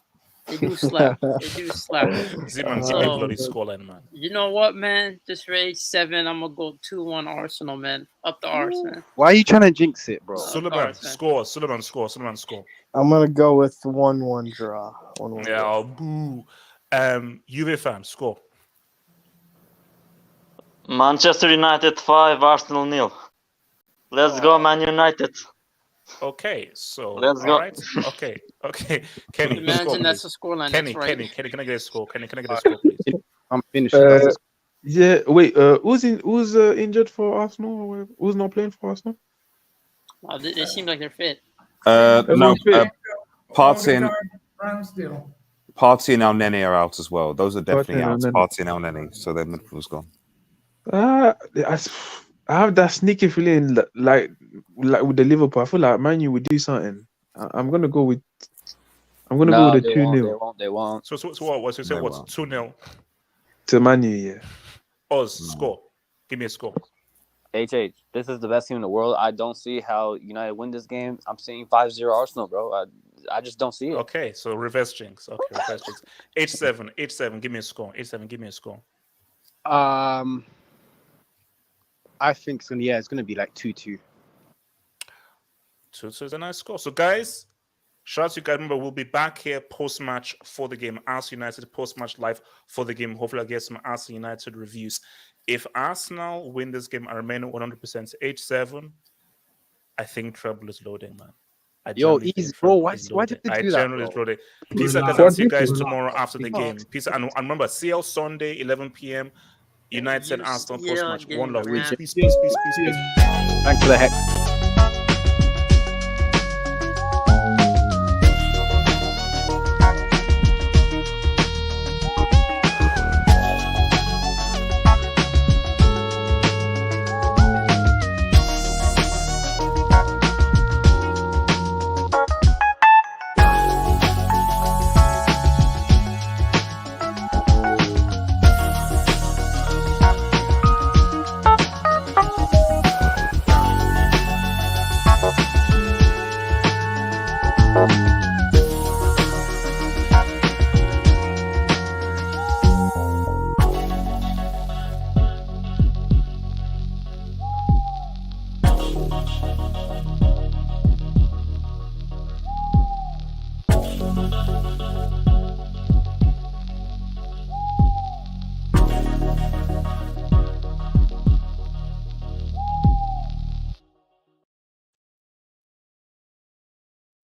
They do slap. Z-Man, give me a bloody scoreline, man. You know what, man? Just raise 7. I'm gonna go 2-1 Arsenal, man. Up the Ars, man. Why are you trying to jinx it, bro? Suleiman, score. I'm gonna go with 1-1 draw. 1-1 Yeah, draw. boo. Juve fan, score. Manchester United 5, Arsenal 0. Let's go, Man United. Okay, so Let's go. all right. Okay. Kenny, Imagine score, that's please. a scoreline. Kenny, That's right. can I get a score? Can I get a score, please? I'm finished. Yeah. Wait. Who's injured for Arsenal? Or whatever? Who's not playing for Arsenal? They seem like they're fit. No. Partey Ramsdale. and El Nene are out as well. Those are definitely Partey and out. El Nene. Partey and El Nene. So their midfield's gone. I have that sneaky feeling like with the Liverpool. I feel like Man U would do something. I'm gonna go with a 2-0 They won't. So what? So They what's won't. 2-0? to Man U. Yeah. Oz, score. Give me a score. HH, this is the best team in the world. I don't see how United win this game. I'm saying 5-0 Arsenal, bro. I just don't see it. Okay, so reverse jinx. Okay, reverse jinx. H7. Give me a score. H7. Give me a score. I think it's gonna be like 2-2. 2-2 is a nice score. So guys, Shout out to you guys. Remember, we'll be back here post-match for the game. Arsenal United post-match live for the game. Hopefully, I'll get some Arsenal United reviews. If Arsenal win this game and remain 100% H7, I think trouble is loading, man. Yo, easy, bro. Why did they do that, generally bro? loading. Peace, guys. I'll see you guys tomorrow after the game. Peace. And remember, CL Sunday, 11 p.m. United Arsenal post-match. One love. Peace. Thanks for the hex.